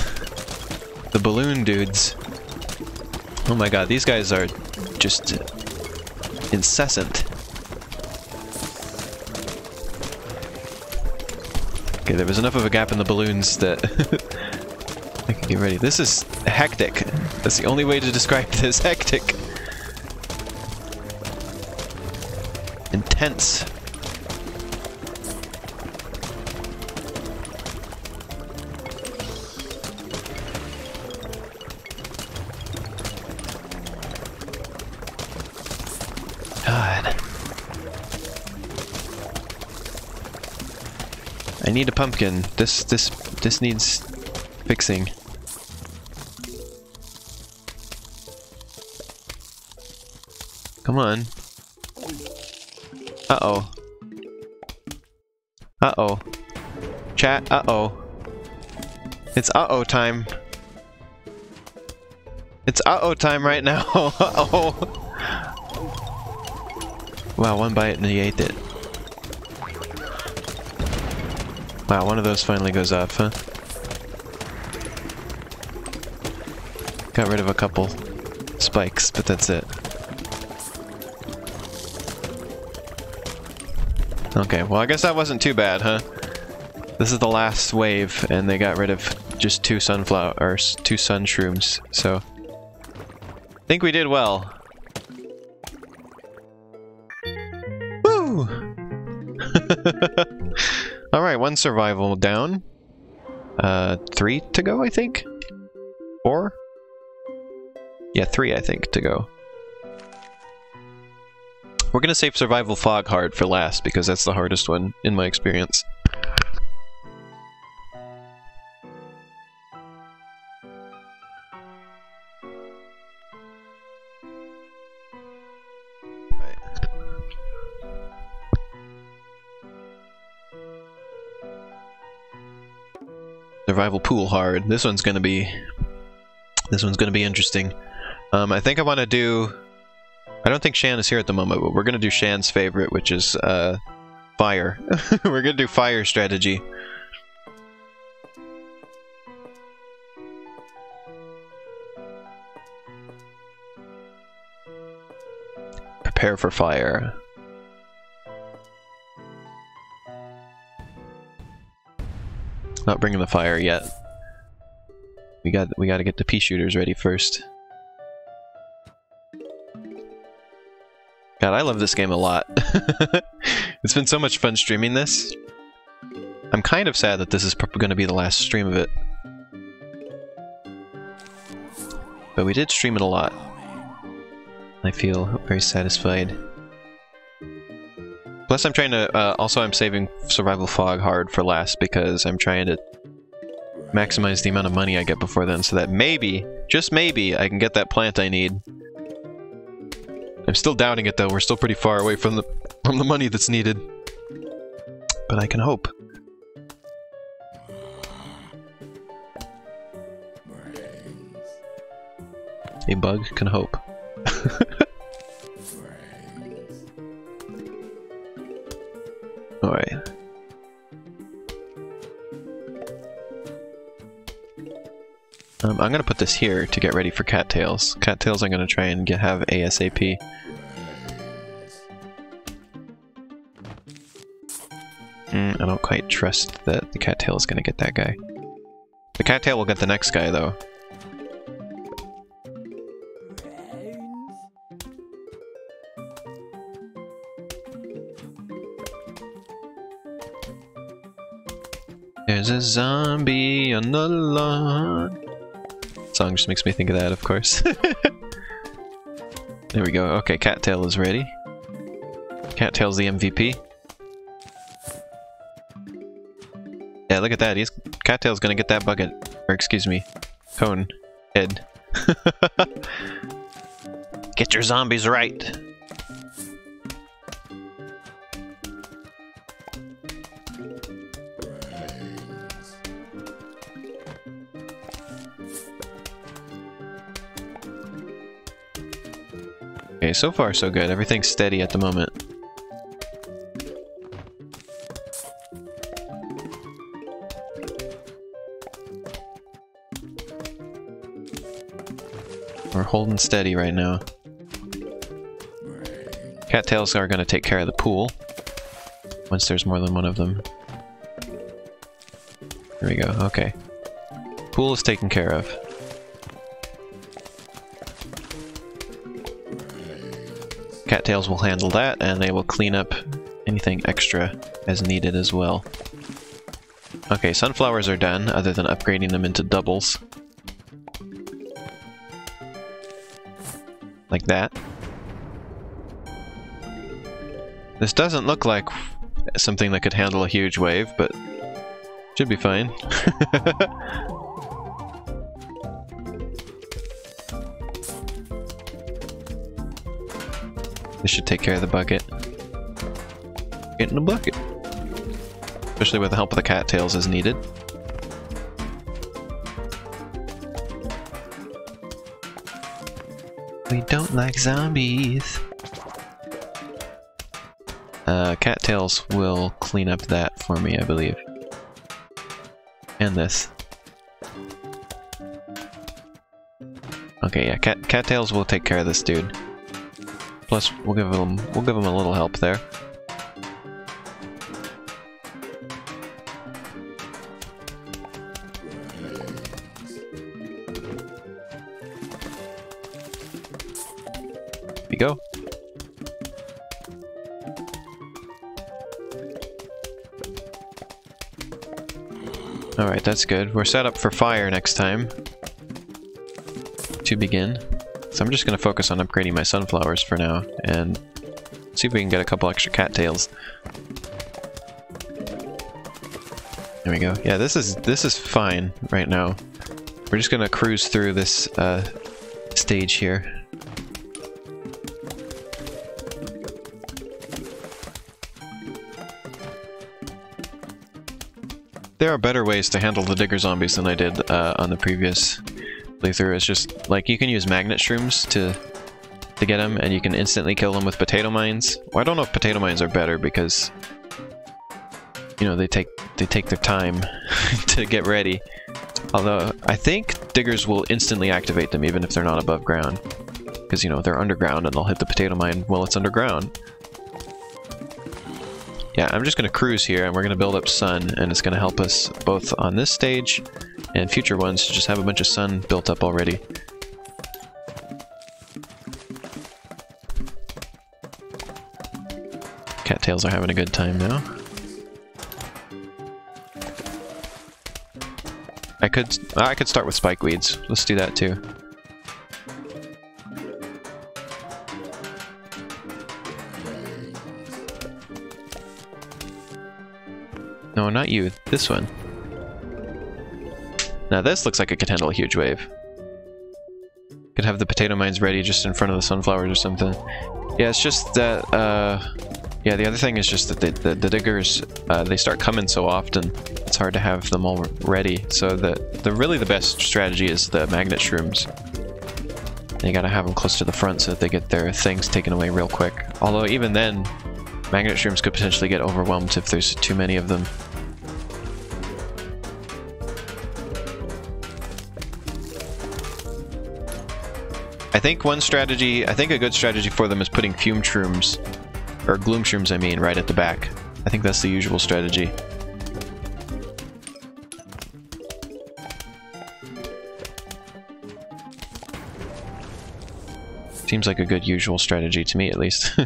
balloon dudes. Oh my god, these guys are just incessant. Okay, there was enough of a gap in the balloons that I can get ready. This is hectic. That's the only way to describe this. Hectic. Intense. God. I need a pumpkin. This needs fixing. Come on. Uh-oh. Uh-oh. Chat, uh-oh. It's uh-oh time. It's uh-oh time right now. Uh-oh. Wow, one bite and he ate it. Wow, one of those finally goes off, huh? Got rid of a couple spikes, but that's it. Okay, well I guess that wasn't too bad, huh? This is the last wave, and they got rid of just two sun shrooms, so... I think we did well. Woo! Alright, one survival down. 3 to go, I think? 4? Yeah, 3 I think to go. We're gonna save Survival Fog hard for last, because that's the hardest one, in my experience. Survival Pool hard. This one's gonna be interesting. I think I want to do... I don't think Shan is here at the moment, but we're gonna do Shan's favorite, which is fire. We're gonna do fire strategy. prepare for fire. Not bringing the fire yet. We got to get the pea shooters ready first. God, I love this game a lot. It's been so much fun streaming this. I'm kind of sad that this is probably going to be the last stream of it. But we did stream it a lot. I feel very satisfied. Plus I'm trying to, also I'm saving Survival Fog hard for last because I'm trying to maximize the amount of money I get before then so that maybe, just maybe, I can get that plant I need. I'm still doubting it though, we're still pretty far away from the money that's needed. But I can hope. A bug can hope. Alright. I'm gonna put this here to get ready for cattails. Cattails I'm gonna try and have ASAP. I don't quite trust that the cattail is gonna get that guy. The cattail will get the next guy though. There's a zombie on the lawn. Song just makes me think of that, of course. There we go. Okay, cattail is ready. Cattail's the MVP. Yeah, look at that. Cattail's gonna get that bucket. Or excuse me, cone head. Get your zombies right. Okay, so far so good. Everything's steady at the moment. We're holding steady right now. Cattails are going to take care of the pool once there's more than one of them. There we go, okay. Pool is taken care of. Cattails will handle that, and they will clean up anything extra as needed as well. Okay, sunflowers are done, other than upgrading them into doubles. Like that. This doesn't look like something that could handle a huge wave, but should be fine. This should take care of the bucket. Get in the bucket. Especially with the help of the cattails as needed. We don't like zombies. Cattails will clean up that for me, I believe. And this. Okay, yeah, cattails will take care of this dude. Plus, we'll give him a little help there. There we go. Alright, that's good. We're set up for fire next time. To begin. So I'm just going to focus on upgrading my sunflowers for now, and see if we can get a couple extra cattails. There we go. Yeah, this is fine right now. We're just going to cruise through this stage here. There are better ways to handle the digger zombies than I did on the previous playthrough. It's just like you can use magnet shrooms to get them, and you can instantly kill them with potato mines. Well, I don't know if potato mines are better because, you know, they take their time to get ready. Although I think diggers will instantly activate them even if they're not above ground. Because, you know, they're underground and they'll hit the potato mine while it's underground. Yeah, I'm just going to cruise here and we're going to build up sun, and it's going to help us both on this stage and future ones to just have a bunch of sun built up already. Cattails are having a good time now. I could start with spikeweeds. Let's do that too. No, not you. This one. Now this looks like it could handle a huge wave. Could have the potato mines ready just in front of the sunflowers or something. Yeah, it's just that, yeah, the other thing is just that the diggers, they start coming so often, it's hard to have them all ready. So really the best strategy is the magnet shrooms. You gotta have them close to the front so that they get their things taken away real quick. Although even then, magnet shrooms could potentially get overwhelmed if there's too many of them. I think a good strategy for them is putting fume shrooms, or gloom shrooms I mean, right at the back. I think that's the usual strategy. Seems like a good usual strategy to me, at least.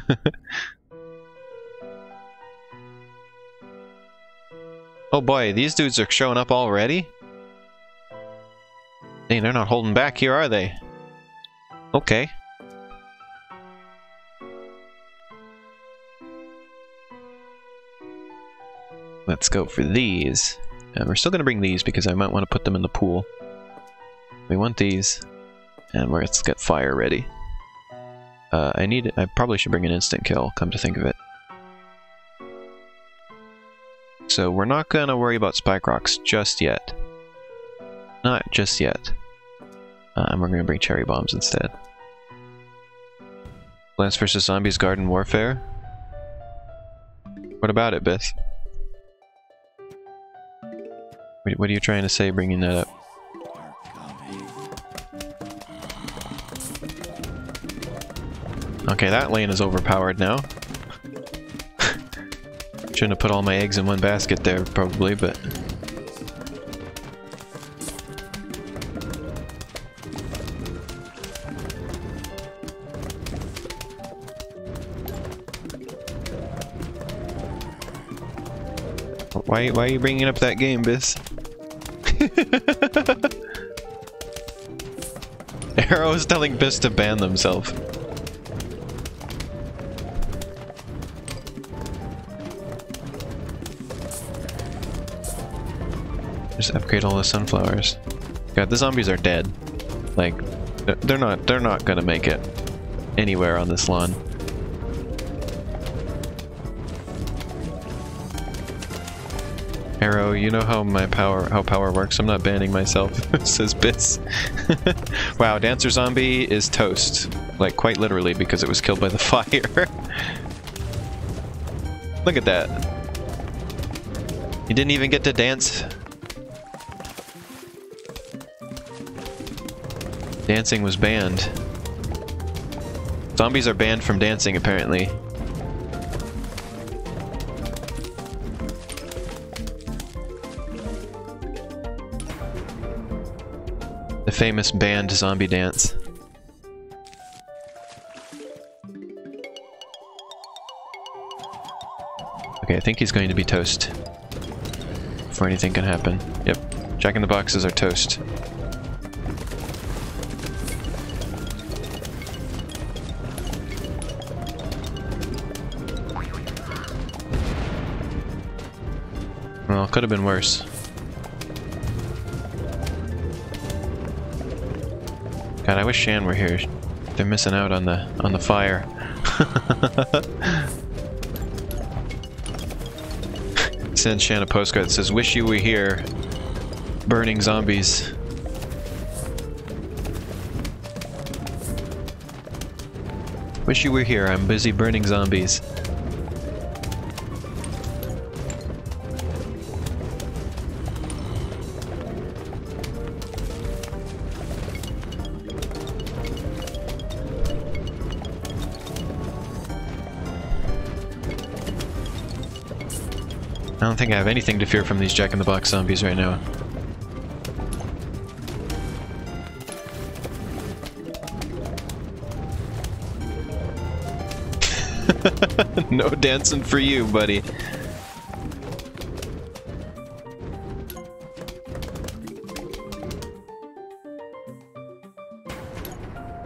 Oh boy, these dudes are showing up already? Hey, they're not holding back here, are they? Okay. Let's go for these. And we're still going to bring these because I might want to put them in the pool. We want these. And let's get fire ready. I probably should bring an instant kill, come to think of it. So we're not going to worry about spike rocks just yet. Not just yet. And we're going to bring cherry bombs instead. Plants vs. Zombies Garden Warfare? What about it, Biff? What are you trying to say bringing that up? Okay, that lane is overpowered now. Shouldn't have put all my eggs in one basket there, probably, but... Why are you bringing up that game, Biss? Arrow is telling Biss to ban themselves. Just upgrade all the sunflowers. God, the zombies are dead. Like, they're not gonna make it anywhere on this lawn. Arrow, you know how power works. I'm not banning myself, says Biss. Wow, Dancer Zombie is toast. Like, quite literally, because it was killed by the fire. Look at that. You didn't even get to dance. Dancing was banned. Zombies are banned from dancing, apparently. The famous banned zombie dance. Okay, I think he's going to be toast. Before anything can happen. Yep, Jack in the Boxes are toast. Well, could have been worse. God, I wish Shan were here. They're missing out on the fire. Send Shan a postcard that says, "Wish you were here, burning zombies." Wish you were here, I'm busy burning zombies. I don't think I have anything to fear from these Jack-in-the-Box zombies right now. No dancing for you, buddy.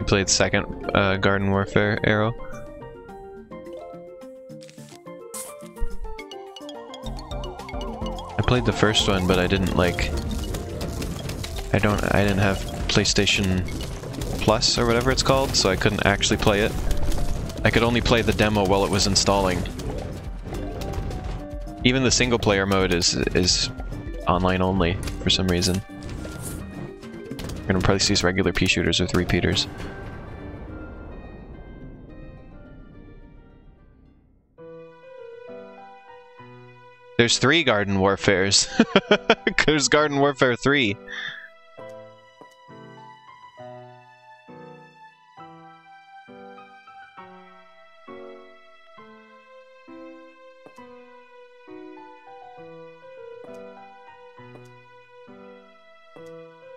You played second Garden Warfare arrow. I played the first one, but I didn't like. I didn't have PlayStation Plus or whatever it's called, so I couldn't actually play it. I could only play the demo while it was installing. Even the single player mode is online only for some reason. You're gonna probably see regular pea shooters with repeaters. There's 3 Garden Warfares. There's Garden Warfare 3.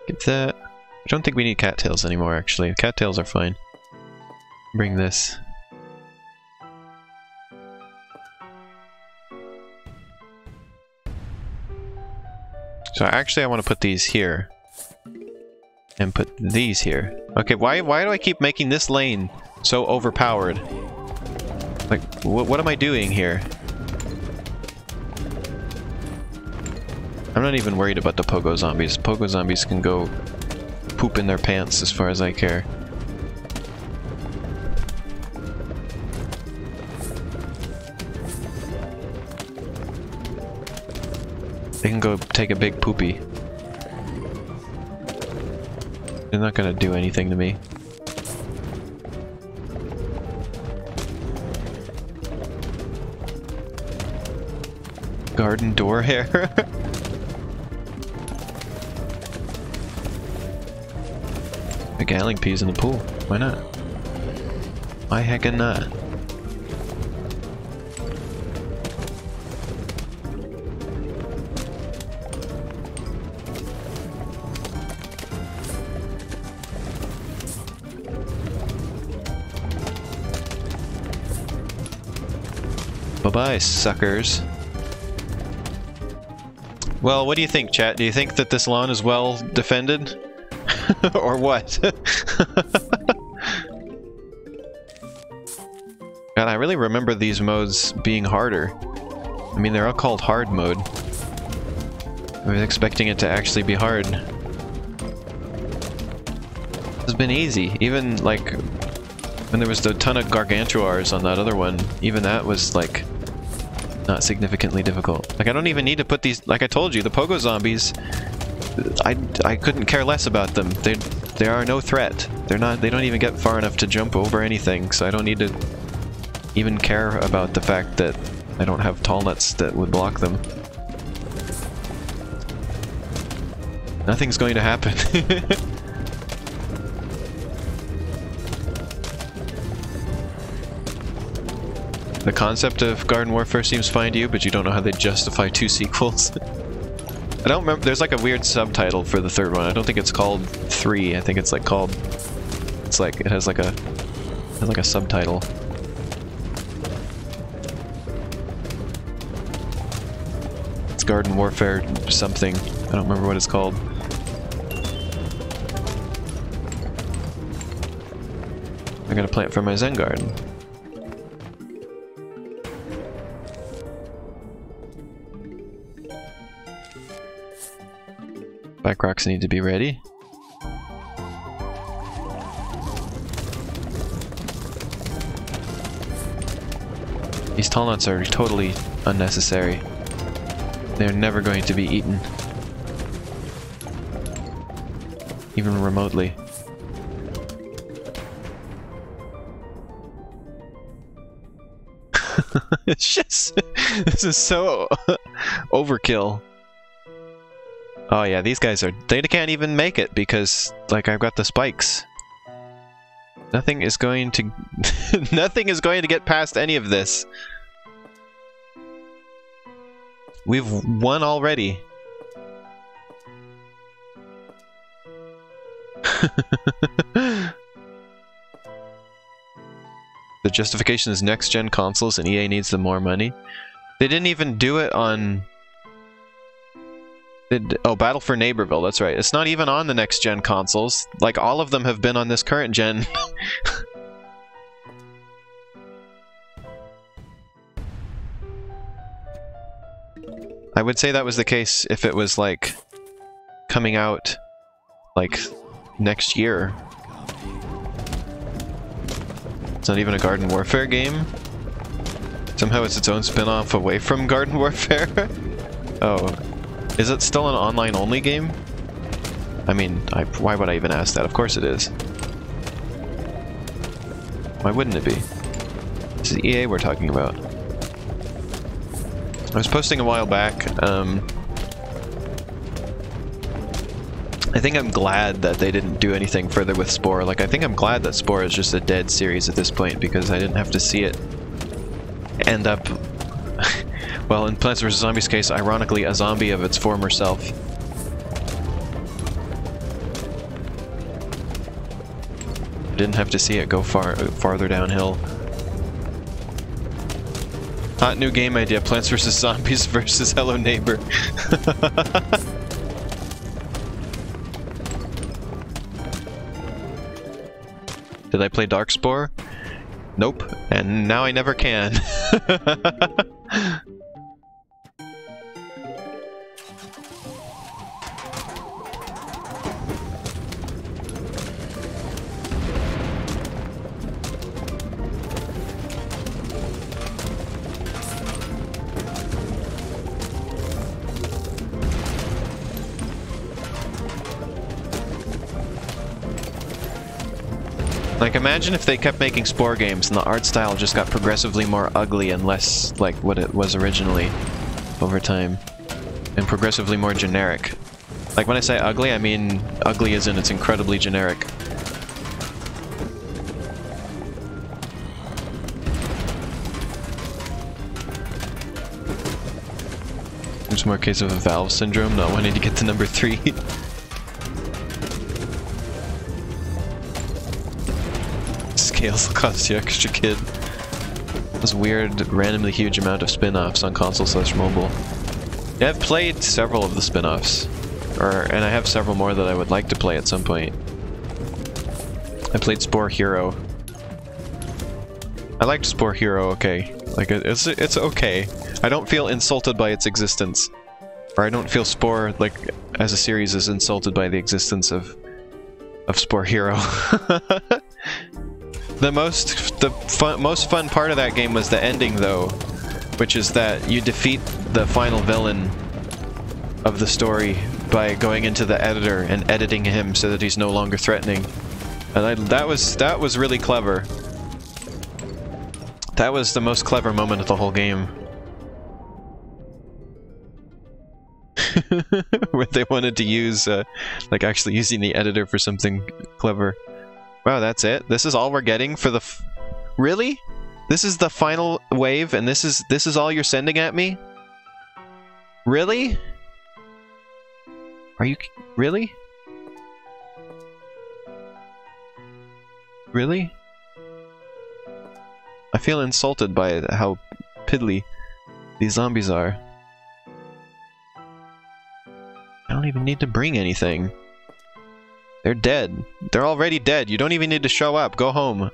Get that. I don't think we need cattails anymore, actually. Cattails are fine. Bring this. So actually I want to put these here. And put these here. Okay, why do I keep making this lane so overpowered? Like, what am I doing here? I'm not even worried about the pogo zombies. Pogo zombies can go poop in their pants as far as I care. They can go take a big poopy. They're not gonna do anything to me. Garden door hair? A galling peas in the pool. Why not? Why heckin' not? Bye-bye, suckers. Well, what do you think, chat? Do you think that this lawn is well defended? Or what? God, I really remember these modes being harder. I mean, they're all called hard mode. I was expecting it to actually be hard. It's been easy. Even, like, when there was the ton of gargantuars on that other one, even that was, like, not significantly difficult. Like, I don't even need to put these... Like I told you, the pogo zombies... I couldn't care less about them. They are no threat. They don't even get far enough to jump over anything, so I don't need to even care about the fact that I don't have tall nuts that would block them. Nothing's going to happen. The concept of Garden Warfare seems fine to you, but you don't know how they justify 2 sequels. I don't remember. There's like a weird subtitle for the third one. I don't think it's called 3. I think it's like called. It's like it has like a subtitle. It's Garden Warfare something. I don't remember what it's called. I gotta plant for my Zen garden. Black rocks need to be ready. These tall nuts are totally unnecessary. They're never going to be eaten. Even remotely. It's just... This is so overkill. Oh yeah, these guys are... They can't even make it because, like, I've got the spikes. Nothing is going to... Nothing is going to get past any of this. We've won already. The justification is next-gen consoles and EA needs them more money. They didn't even do it on... Oh, Battle for Neighborville, that's right. It's not even on the next-gen consoles. Like, all of them have been on this current gen. I would say that was the case if it was, like, coming out, like, next year. It's not even a Garden Warfare game? Somehow it's its own spin-off away from Garden Warfare? Oh. Is it still an online-only game? I mean, why would I even ask that? Of course it is. Why wouldn't it be? This is EA we're talking about. I was posting a while back, I think I'm glad that they didn't do anything further with Spore. Like, I think I'm glad that Spore is just a dead series at this point, because I didn't have to see it end up... well, in Plants vs. Zombies' case, ironically, a zombie of its former self. I didn't have to see it go farther downhill. Hot new game idea, Plants vs. Zombies versus Hello Neighbor. Did I play Darkspore? Nope, and now I never can. Like, imagine if they kept making Spore games and the art style just got progressively more ugly and less like what it was originally over time. And progressively more generic. Like, when I say ugly, I mean ugly as in it's incredibly generic. There's more case of a Valve syndrome, not wanting to get to number 3. Scales will cost you extra, kid. This weird, randomly huge amount of spin-offs on console/mobile. Yeah, I've played several of the spin-offs. And I have several more that I would like to play at some point. I played Spore Hero. I liked Spore Hero, okay. Like, it's okay. I don't feel insulted by its existence. Or I don't feel Spore, like, as a series is insulted by the existence of Spore Hero. The most fun part of that game was the ending, though, which is that you defeat the final villain of the story by going into the editor and editing him so that he's no longer threatening. And that was really clever. That was the most clever moment of the whole game. Where they wanted to use, like, actually using the editor for something clever. Wow, that's it? This is all we're getting for the Really? This is the final wave and this is all you're sending at me? Really? Are you... really? Really? I feel insulted by how piddly these zombies are. I don't even need to bring anything. They're dead. They're already dead. You don't even need to show up. Go home.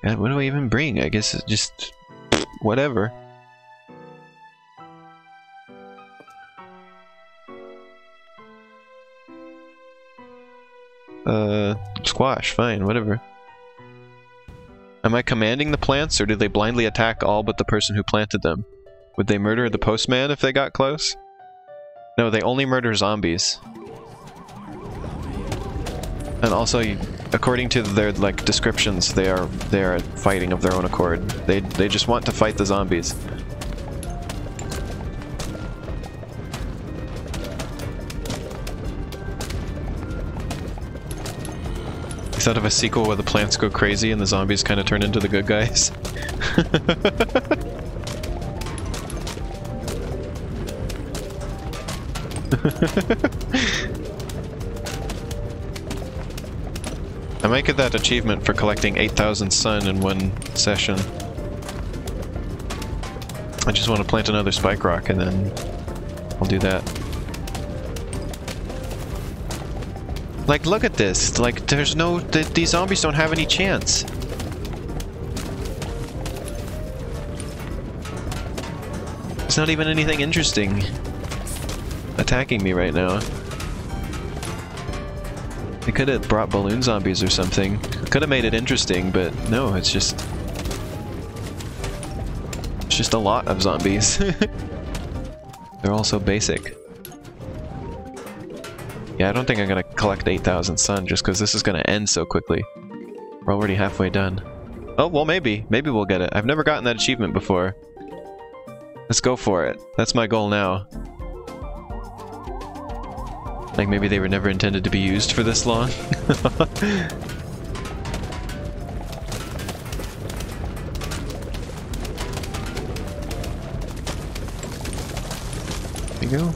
God, what do I even bring? I guess it's just... whatever. Squash. Fine, whatever. Am I commanding the plants, or do they blindly attack all but the person who planted them? Would they murder the postman if they got close? No, they only murder zombies. And also, according to their like descriptions, they are fighting of their own accord. They just want to fight the zombies. thought of a sequel where the plants go crazy and the zombies kind of turn into the good guys. I might get that achievement for collecting 8,000 sun in one session. I just want to plant another spike rock and then I'll do that. Like, look at this. Like, there's no... these zombies don't have any chance. There's not even anything interesting attacking me right now. They could have brought balloon zombies or something. Could have made it interesting, but no, it's just... it's just a lot of zombies. They're all so basic. Yeah, I don't think I'm gonna collect 8,000 sun just because this is gonna end so quickly. We're already halfway done. Oh, well maybe. Maybe we'll get it. I've never gotten that achievement before. Let's go for it. That's my goal now. Like maybe they were never intended to be used for this long. There you go.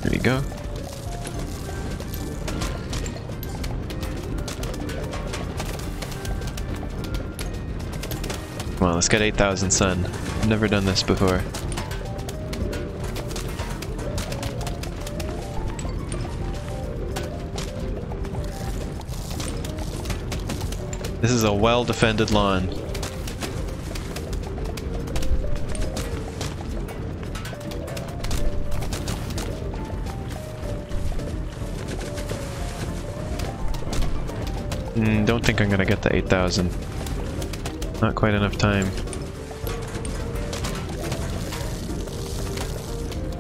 There you go. Come on, let's get 8,000 sun. I've never done this before. This is a well-defended lawn. Don't think I'm gonna get the 8,000. Not quite enough time.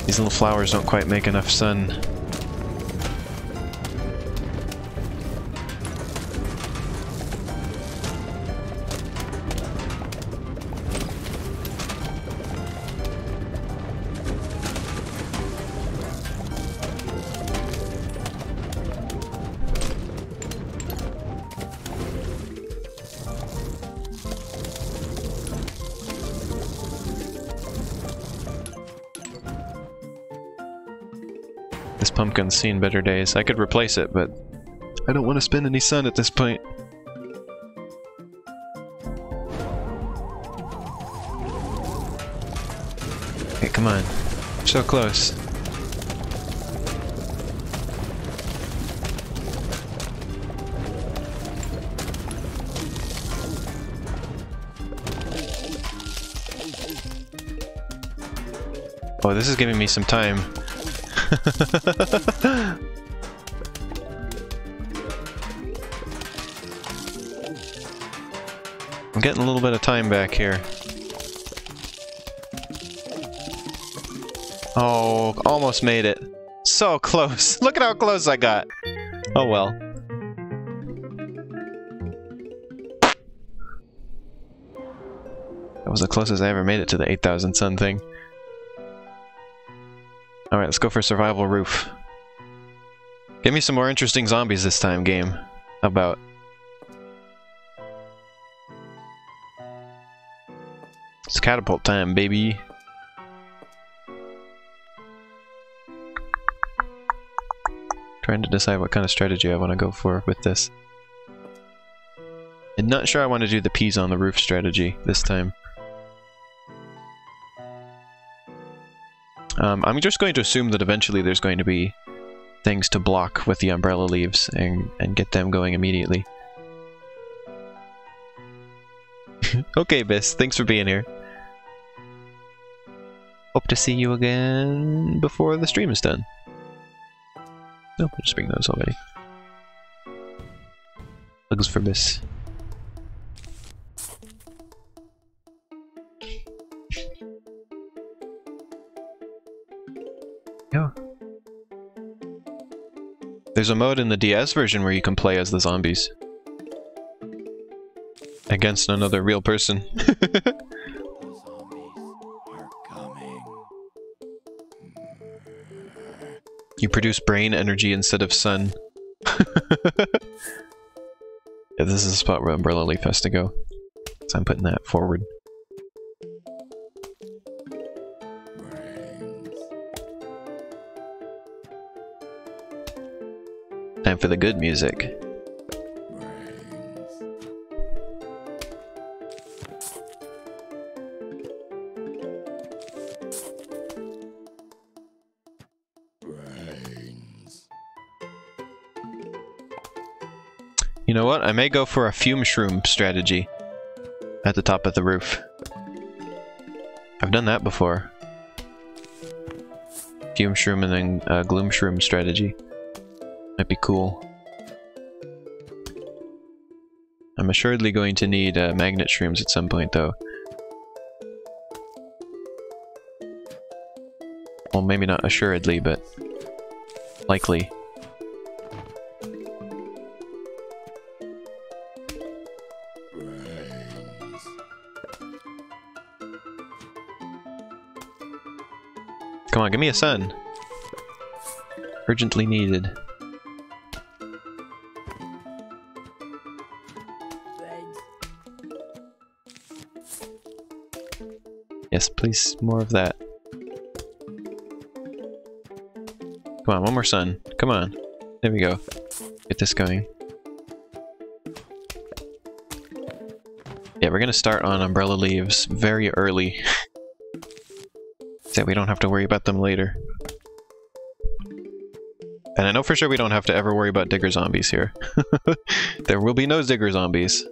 These little flowers don't quite make enough sun. This pumpkin's seen better days. I could replace it, but I don't want to spend any sun at this point. Okay, come on. So close. Oh, this is giving me some time. I'm getting a little bit of time back here. Oh, almost made it. So close. Look at how close I got. Oh well. That was the closest I ever made it to the 8,000 sun thing. Alright, let's go for survival roof. Give me some more interesting zombies this time, game. How about? It's catapult time, baby. Trying to decide what kind of strategy I want to go for with this. I'm not sure I want to do the peas on the roof strategy this time. I'm just going to assume that eventually there's going to be things to block with the umbrella leaves and get them going immediately. Okay, Biss, thanks for being here. Hope to see you again before the stream is done. No, I'll just bring those already. Plugs for Biss. Yeah. There's a mode in the DS version where you can play as the zombies. Against another real person. The zombies are coming. You produce brain energy instead of sun. Yeah, this is the spot where Umbrella Leaf has to go. So I'm putting that forward. Time for the good music. You know what? I may go for a fume shroom strategy at the top of the roof. I've done that before. Fume shroom and then gloom shroom strategy. Might be cool. I'm assuredly going to need magnet shrooms at some point though. Well, maybe not assuredly, but likely. Come on, give me a sun. Urgently needed. Yes, please, more of that. Come on, one more sun. Come on. There we go. Get this going. Yeah, we're gonna start on Umbrella Leaves very early. So we don't have to worry about them later. And I know for sure we don't have to ever worry about digger zombies here. There will be no digger zombies.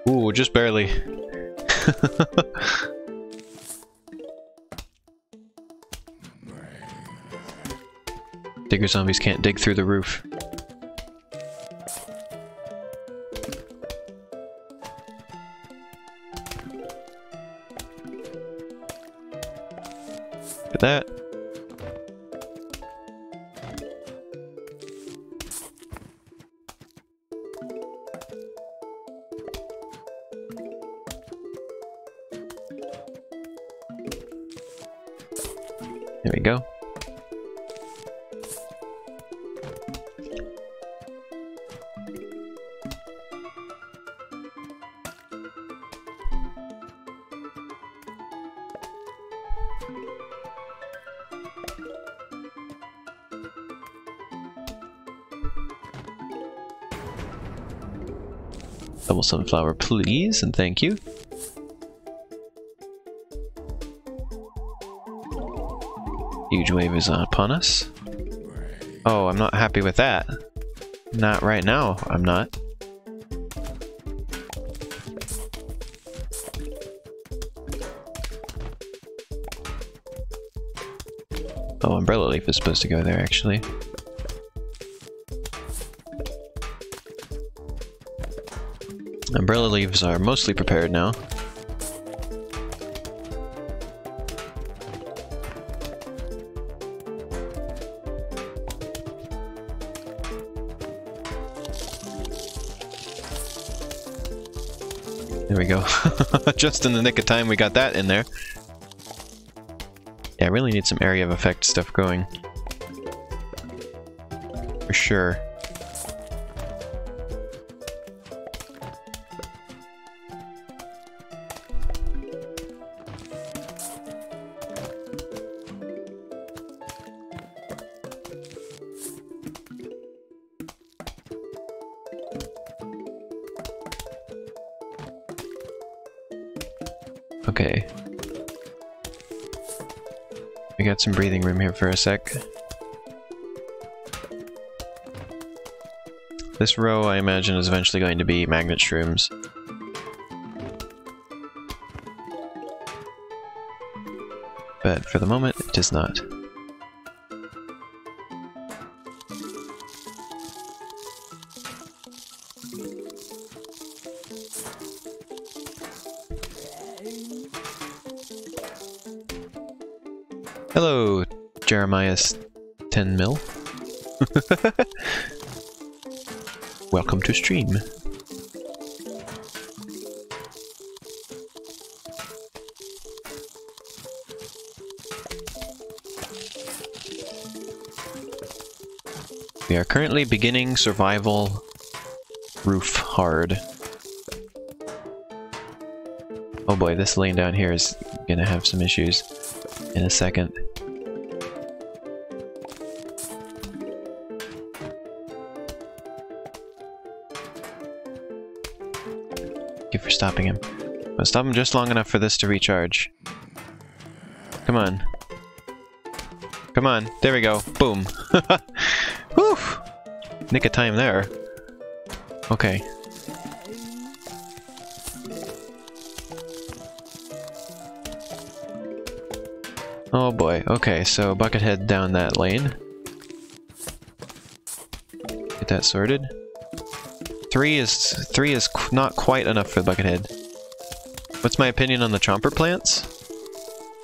Ooh, just barely. Digger zombies can't dig through the roof. Look at that. There we go. Double sunflower, please, and thank you. Huge wave is upon us. Oh, I'm not happy with that. Not right now, I'm not. Oh, Umbrella Leaf is supposed to go there, actually. Umbrella Leaves are mostly prepared now. There we go. Just in the nick of time we got that in there. Yeah, I really need some area of effect stuff going. For sure. Okay. We got some breathing room here for a sec. This row, I imagine, is eventually going to be magnet shrooms. But for the moment, it is not. Hello, Jeremiah's 10 mil. Welcome to stream. We are currently beginning survival roof hard. Oh boy, this lane down here is gonna have some issues in a second. Thank you for stopping him. But stop him just long enough for this to recharge. Come on. Come on, there we go. Boom. Whew! Nick of time there. Okay. Oh boy, okay, so Buckethead down that lane. Get that sorted. Three is not quite enough for the Buckethead. What's my opinion on the Chomper plants?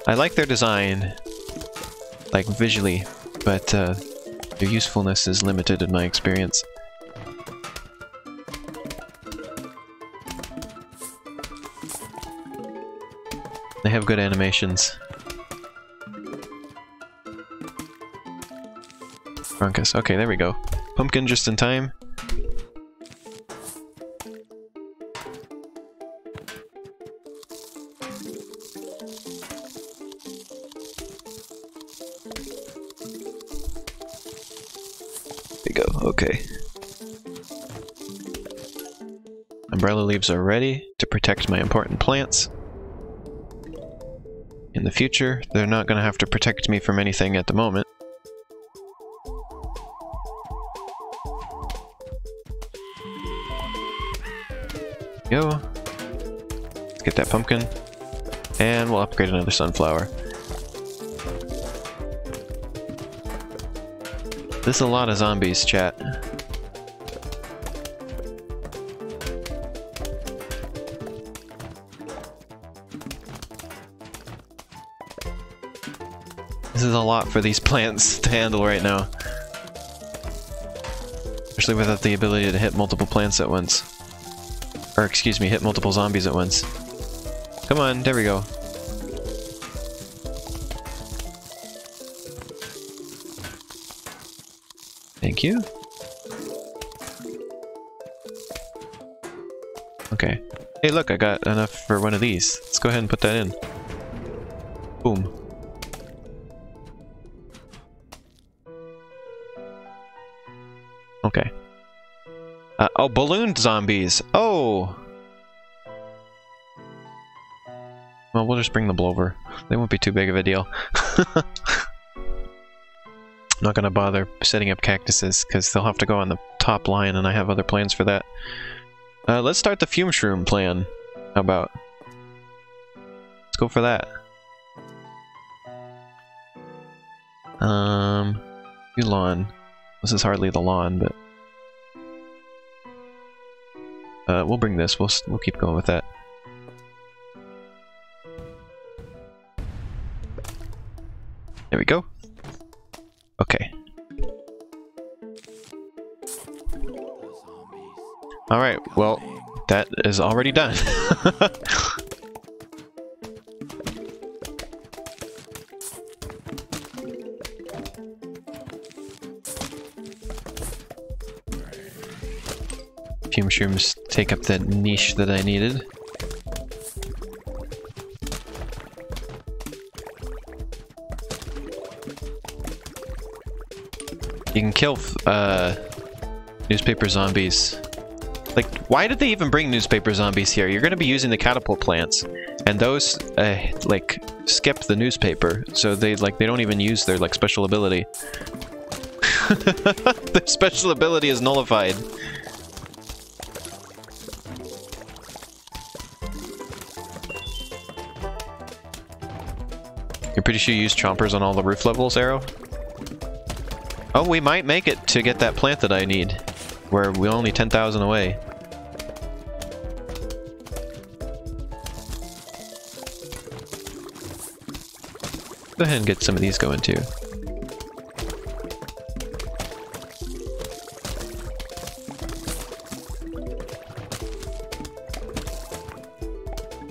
I like their design, like visually, but their usefulness is limited in my experience. They have good animations. Bronchus. Okay, there we go. Pumpkin just in time. There we go. Okay. Umbrella leaves are ready to protect my important plants. In the future, they're not going to have to protect me from anything at the moment. Go. Let's get that pumpkin. And we'll upgrade another sunflower. This is a lot of zombies, chat. This is a lot for these plants to handle right now. Especially without the ability to hit multiple plants at once. Or excuse me, hit multiple zombies at once. Come on, there we go. Thank you. Okay. Hey look, I got enough for one of these. Let's go ahead and put that in. Boom. Okay. Oh, balloon zombies! Oh! Well, we'll just bring the blower. They won't be too big of a deal. I'm not gonna bother setting up cactuses, because they'll have to go on the top line, and I have other plans for that. Let's start the fume shroom plan. How about? Let's go for that. New lawn. This is hardly the lawn, but... we'll bring this. We'll keep going with that. There we go. Okay. Alright, well, that is already done. Fume shrooms take up that niche that I needed. You can kill newspaper zombies. Like, why did they even bring newspaper zombies here? You're going to be using the catapult plants, and those like skip the newspaper, so they don't even use their like special ability. Their special ability is nullified. You're pretty sure you use chompers on all the roof levels, Arrow? Oh, we might make it to get that plant that I need. We're only 10,000 away. Go ahead and get some of these going too.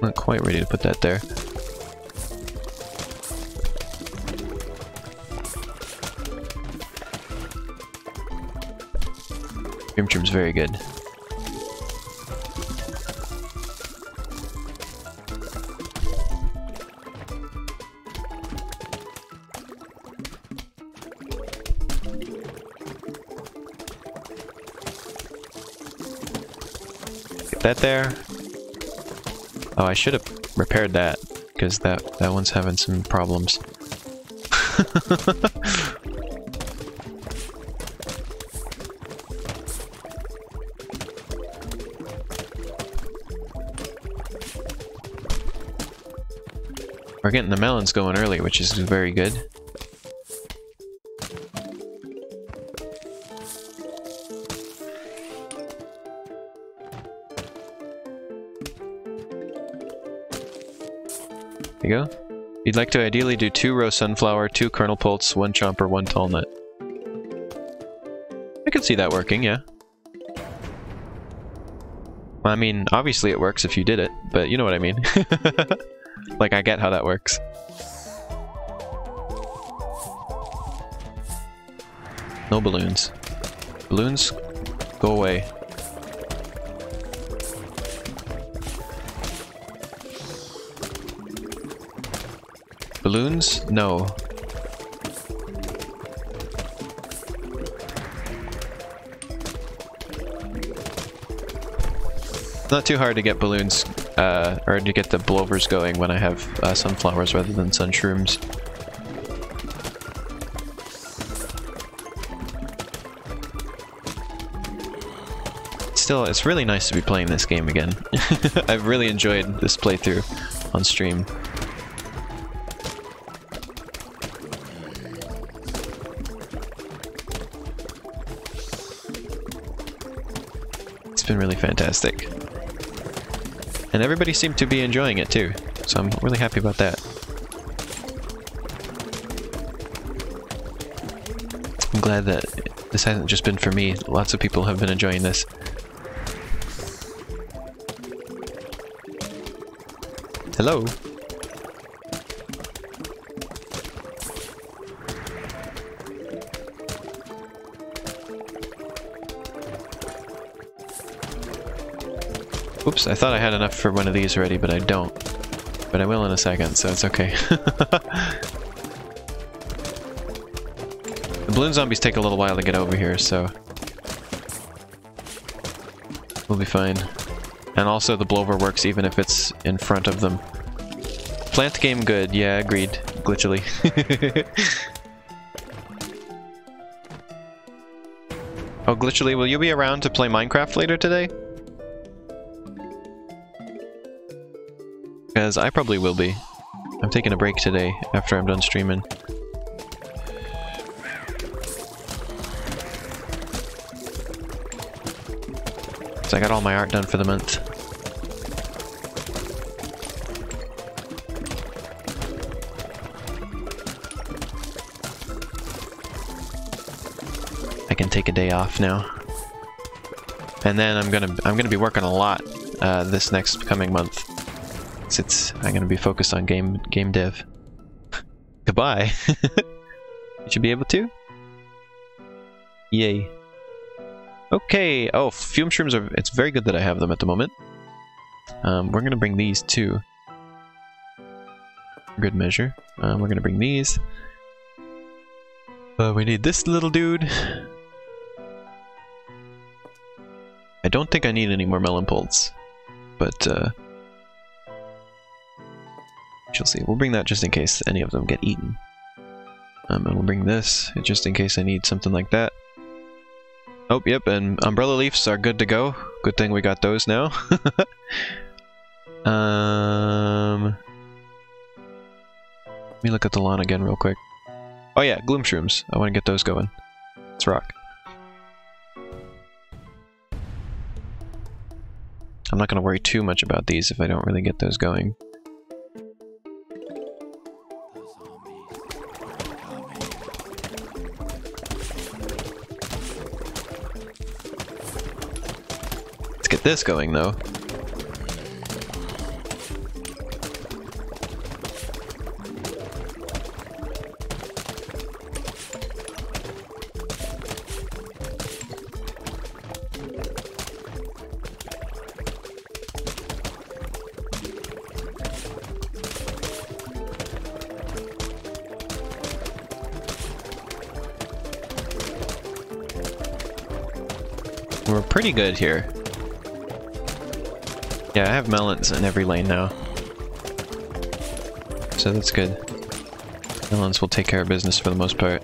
Not quite ready to put that there. Dream Trim's very good. Get that there. Oh, I should have repaired that, because that one's having some problems. We're getting the melons going early, which is very good. There you go. You'd like to ideally do 2 row sunflower, 2 kernel pulse, 1 chomper, 1 tall nut. I could see that working, yeah. Well, I mean, obviously it works if you did it, but you know what I mean. Like, I get how that works. No balloons. Balloons, go away. Balloons? No. Not too hard to get balloons, or to get the blowers going when I have sunflowers rather than sun shrooms. Still, it's really nice to be playing this game again. I've really enjoyed this playthrough on stream. It's been really fantastic. And everybody seemed to be enjoying it too, so I'm really happy about that. I'm glad that this hasn't just been for me. Lots of people have been enjoying this. Hello? Oops, I thought I had enough for one of these already, but I don't. But I will in a second, so it's okay. The balloon zombies take a little while to get over here, so we'll be fine. And also the blower works even if it's in front of them. Plant game good, yeah, agreed. Glitchily. Oh, Glitchily, will you be around to play Minecraft later today? Because I probably will be. I'm taking a break today after I'm done streaming. So I got all my art done for the month. I can take a day off now. And then I'm gonna be working a lot this next coming month. I'm gonna be focused on game dev. Goodbye. You should be able to. Yay. Okay. Oh, fume shrooms are. It's very good that I have them at the moment. We're gonna bring these too. Good measure. We're gonna bring these. We need this little dude. I don't think I need any more melon pults, but we'll see. We'll bring that just in case any of them get eaten. And we'll bring this just in case I need something like that. Oh, yep, and umbrella leaves are good to go. Good thing we got those now. Let me look at the lawn again real quick. Oh yeah, gloom shrooms. I want to get those going. Let's rock. I'm not going to worry too much about these if I don't really get those going. Let's get this going though. We're pretty good here. Yeah, I have melons in every lane now. So that's good. Melons will take care of business for the most part.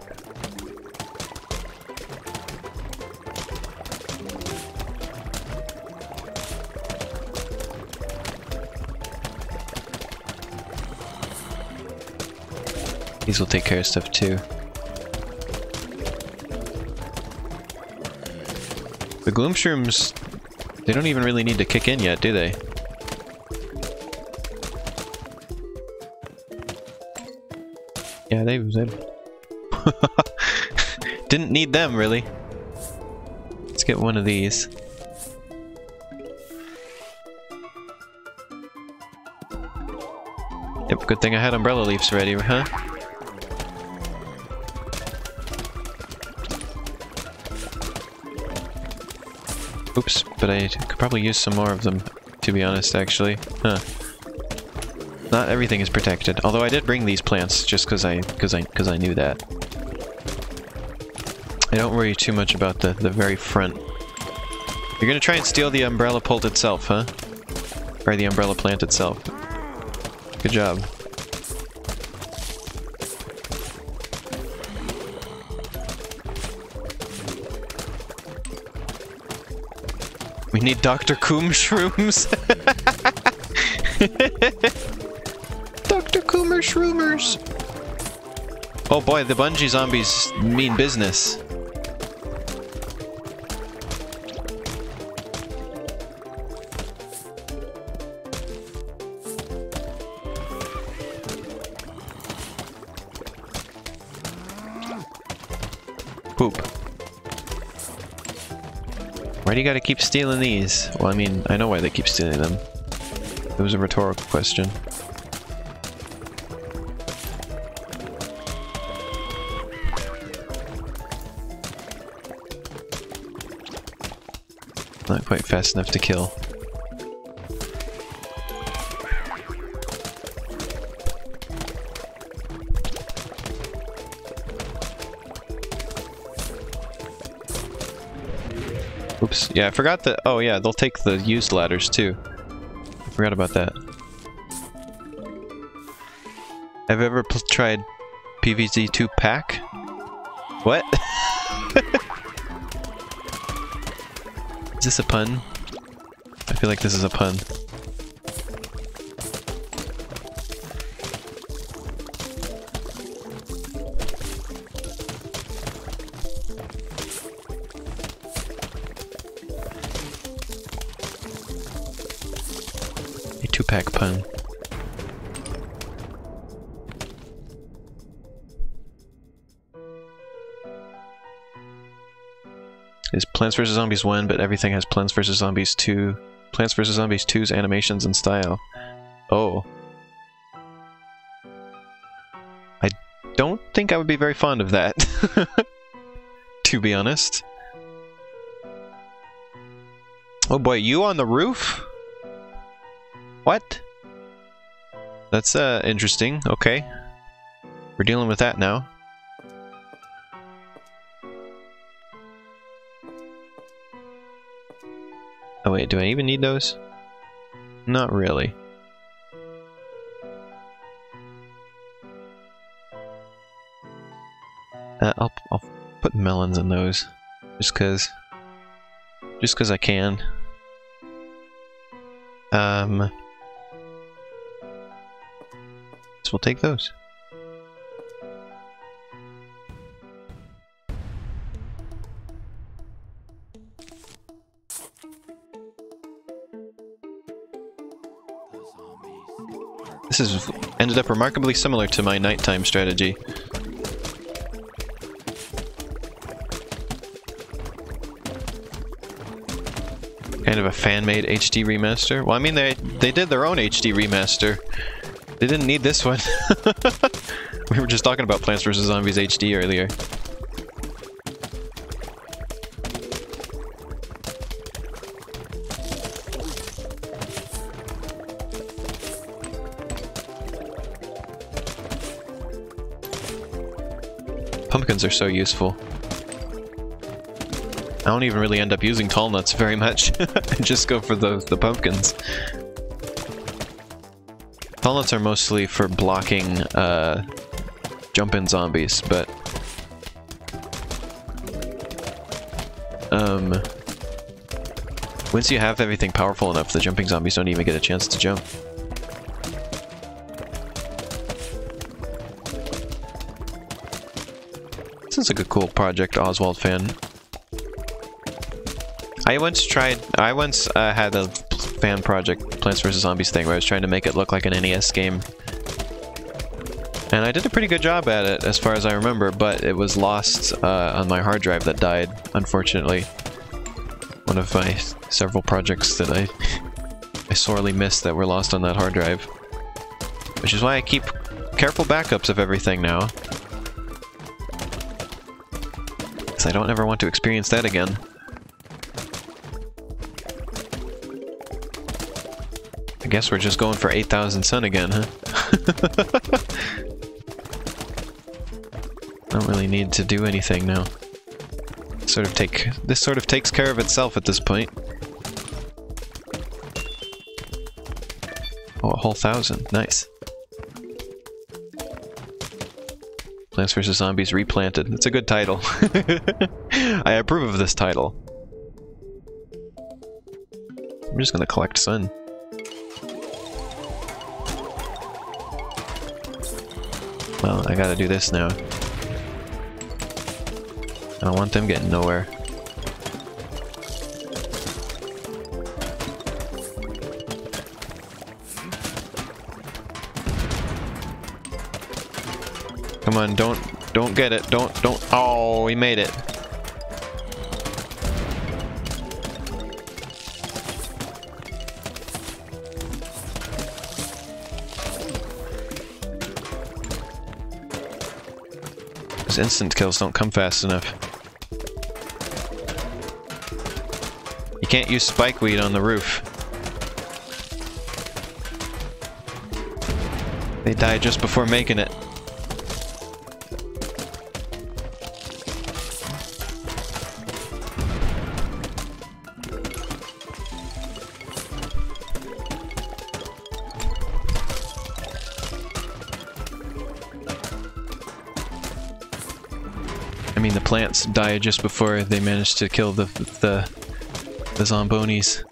These will take care of stuff too. The gloom shrooms, they don't even really need to kick in yet, do they? Yeah, they didn't need them really. Let's get one of these. Yep, good thing I had umbrella leaves ready, huh? Oops, but I could probably use some more of them, to be honest, actually. Huh. Not everything is protected, although I did bring these plants just because I knew that. I don't worry too much about the very front. You're gonna try and steal the umbrella pult itself, huh? Or the umbrella plant itself. Good job. We need Dr. Coom shrooms. Dr. Coomer shroomers. Oh boy, the bungee zombies mean business. Poop. Why do you gotta keep stealing these? Well, I mean, I know why they keep stealing them. It was a rhetorical question. Not quite fast enough to kill. Oops. Yeah, I forgot that. Oh yeah, they'll take the used ladders too. I forgot about that. Have you ever tried PVZ2 pack? What? Is this a pun? I feel like this is a pun. A two-pack pun. Is Plants vs. Zombies 1, but everything has Plants vs. Zombies 2. Plants vs. Zombies 2's animations and style. Oh. I don't think I would be very fond of that. To be honest. Oh boy, you on the roof? What? That's interesting. Okay. We're dealing with that now. Oh wait, do I even need those? Not really. I'll put melons in those, just cause I can. So we'll take those. This has ended up remarkably similar to my nighttime strategy. Kind of a fan-made HD remaster. Well, I mean, they did their own HD remaster. They didn't need this one. We were just talking about Plants vs. Zombies HD earlier. Pumpkins are so useful. I don't even really end up using tall nuts very much. I just go for the pumpkins. Tall nuts are mostly for blocking jump-in zombies, but once you have everything powerful enough, the jumping zombies don't even get a chance to jump. Sounds like a cool project, Oswald fan. I once had a fan project, Plants vs. Zombies thing, where I was trying to make it look like an NES game. And I did a pretty good job at it, as far as I remember, but it was lost on my hard drive that died, unfortunately. One of my several projects that I sorely missed that were lost on that hard drive. Which is why I keep careful backups of everything now. Because I don't ever want to experience that again. I guess we're just going for 8,000 sun again, huh? Don't really need to do anything now. This sort of takes care of itself at this point. Oh, a whole 1,000. Nice. Plants vs. Zombies Replanted. It's a good title. I approve of this title. I'm just gonna collect sun. Well, I gotta do this now. I don't want them getting nowhere. Come on, don't get it. Don't. Oh, we made it. Those instant kills don't come fast enough. You can't use spikeweed on the roof. They die just before making it. I mean, the plants die just before they manage to kill the zombonis.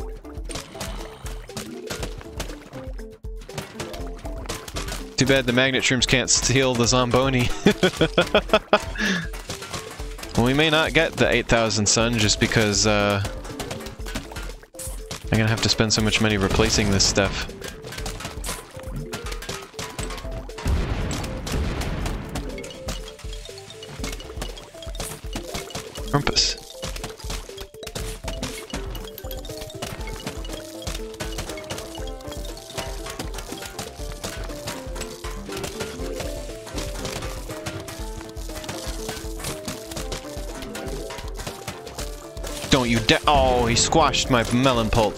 Too bad the magnet shrooms can't steal the zomboni. Well, we may not get the 8,000 sun just because I'm gonna have to spend so much money replacing this stuff. Rumpus. Don't you dare— oh, he squashed my melon pult.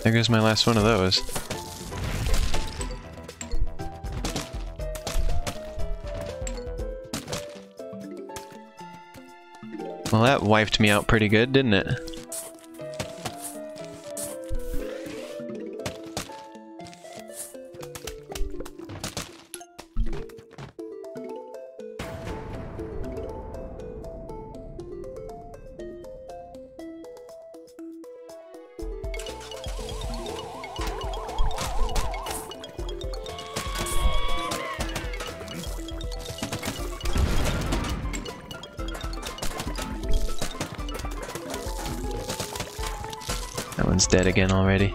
There goes my last one of those. Well, that wiped me out pretty good, didn't it? That one's dead again already.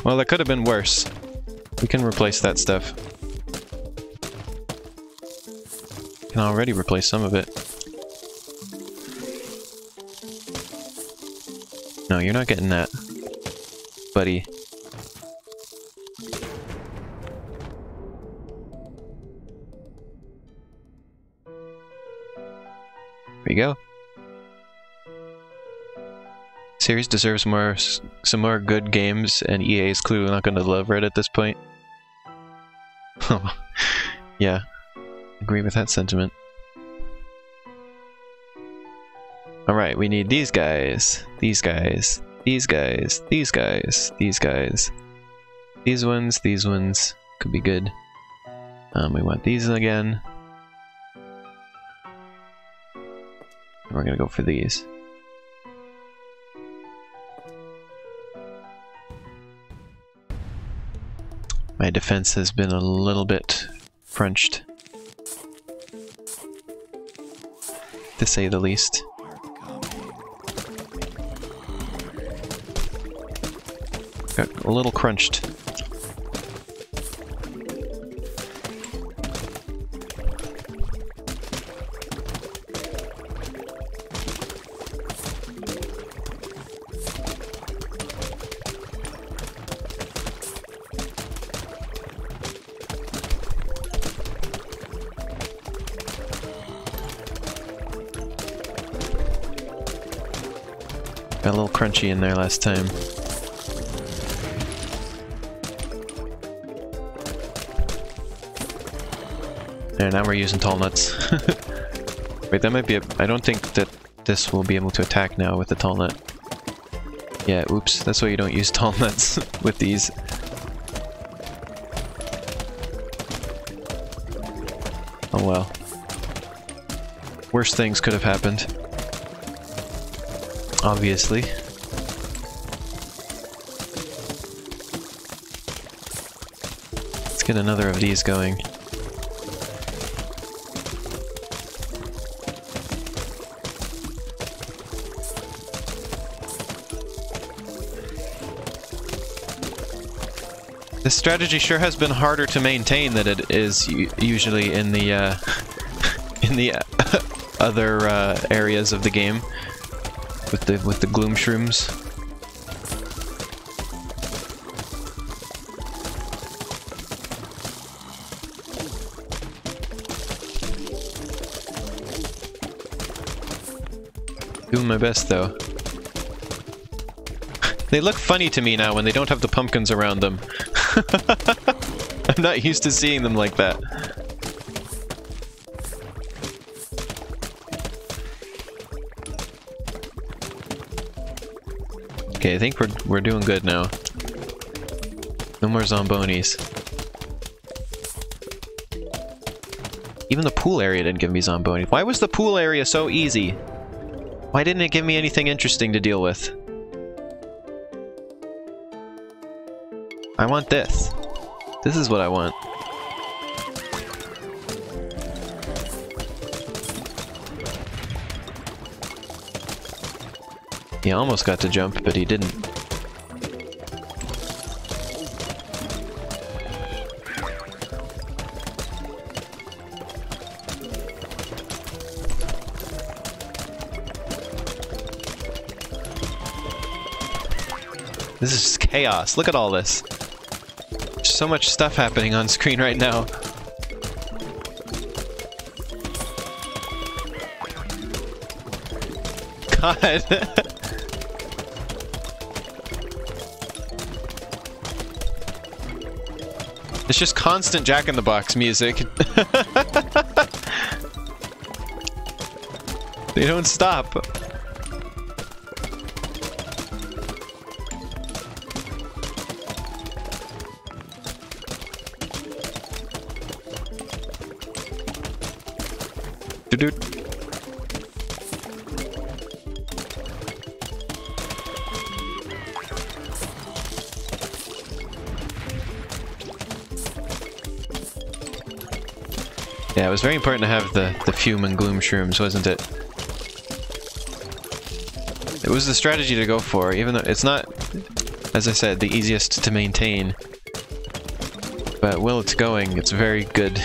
Well, that could have been worse. We can replace that stuff. Can already replace some of it. No, you're not getting that, buddy. There you go. See series deserves some more good games, and EA is clearly not going to deliver it at this point. Yeah, agree with that sentiment. Alright, we need these guys, these guys, these guys, these guys, these guys. These ones could be good. We want these again. And we're gonna go for these. My defense has been a little bit crunched, to say the least. Got a little crunched. Got a little crunchy in there last time. There, now we're using tall nuts. Wait, that might be a... I don't think that this will be able to attack now with the tall nut. Yeah, oops. That's why you don't use tall nuts with these. Oh well. Worse things could have happened. Obviously. Let's get another of these going. This strategy sure has been harder to maintain than it is usually in the other areas of the game with the gloom shrooms. Doing my best though. They look funny to me now when they don't have the pumpkins around them. I'm not used to seeing them like that. Okay, I think we're doing good now. No more zombonis. Even the pool area didn't give me zomboni. Why was the pool area so easy? Why didn't it give me anything interesting to deal with? I want this. This is what I want. He almost got to jump, but he didn't. This is just chaos. Look at all this. There's so much stuff happening on screen right now. God. It's just constant Jack-in-the-Box music. They don't stop. Doo-doo. Yeah, it was very important to have the fume and gloom shrooms, wasn't it? It was the strategy to go for, even though it's not, as I said, the easiest to maintain. But while it's going, it's very good.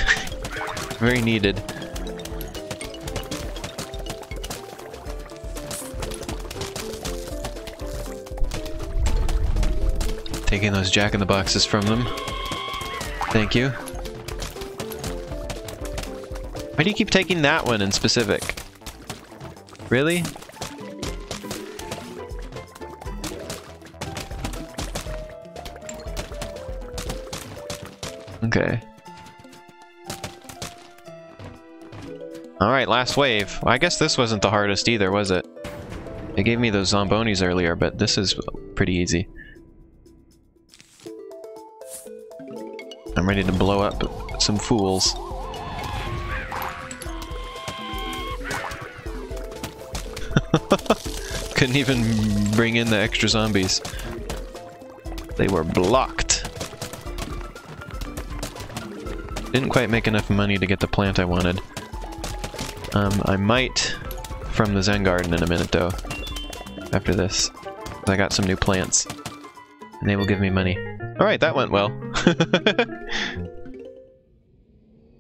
Very needed. Taking those jack-in-the-boxes from them. Thank you. Why do you keep taking that one in specific? Really? Okay. Alright, last wave. Well, I guess this wasn't the hardest either, was it? It gave me those zombonis earlier, but this is pretty easy. I'm ready to blow up some fools. Couldn't even bring in the extra zombies. They were blocked. Didn't quite make enough money to get the plant I wanted. I might from the Zen Garden in a minute though. After this. I got some new plants. And they will give me money. Alright, that went well.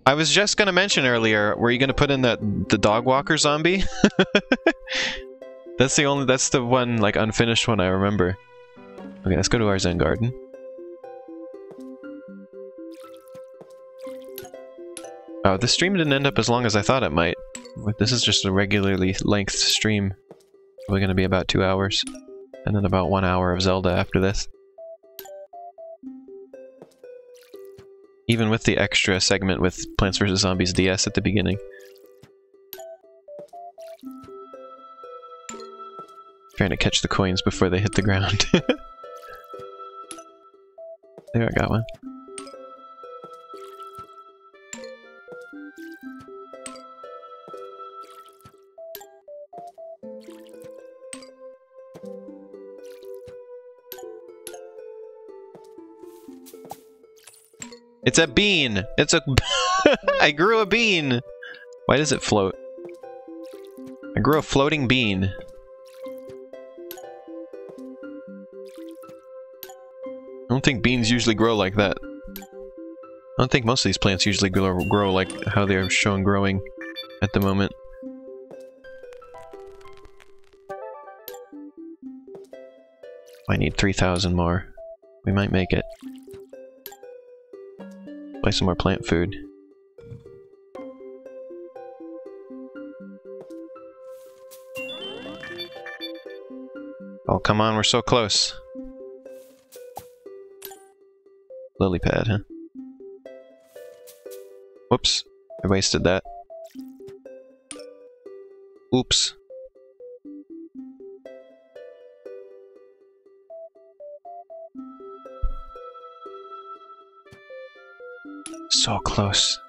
I was just gonna mention earlier, were you gonna put in the dog walker zombie? That's the one, like, unfinished one I remember. Okay, let's go to our Zen Garden. Oh, the stream didn't end up as long as I thought it might. This is just a regularly length stream. Probably gonna be about 2 hours. And then about 1 hour of Zelda after this. Even with the extra segment with Plants vs. Zombies DS at the beginning. Trying to catch the coins before they hit the ground. There, I got one. It's a bean! It's a... I grew a bean! Why does it float? I grew a floating bean. I don't think beans usually grow like that. I don't think most of these plants usually grow like how they're shown growing at the moment. I need 3,000 more. We might make it. Buy some more plant food. Oh, come on, we're so close. Lily pad, huh? Whoops. I wasted that. Oops. So close.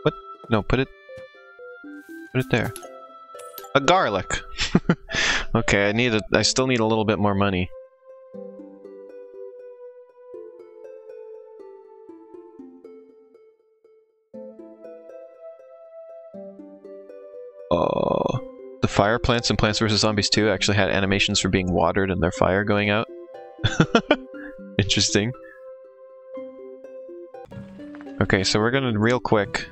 What? No, put it there. A garlic! Okay, I still need a little bit more money. Oh. The fire plants in Plants vs. Zombies 2 actually had animations for being watered and their fire going out. Interesting. Okay, so we're gonna, real quick,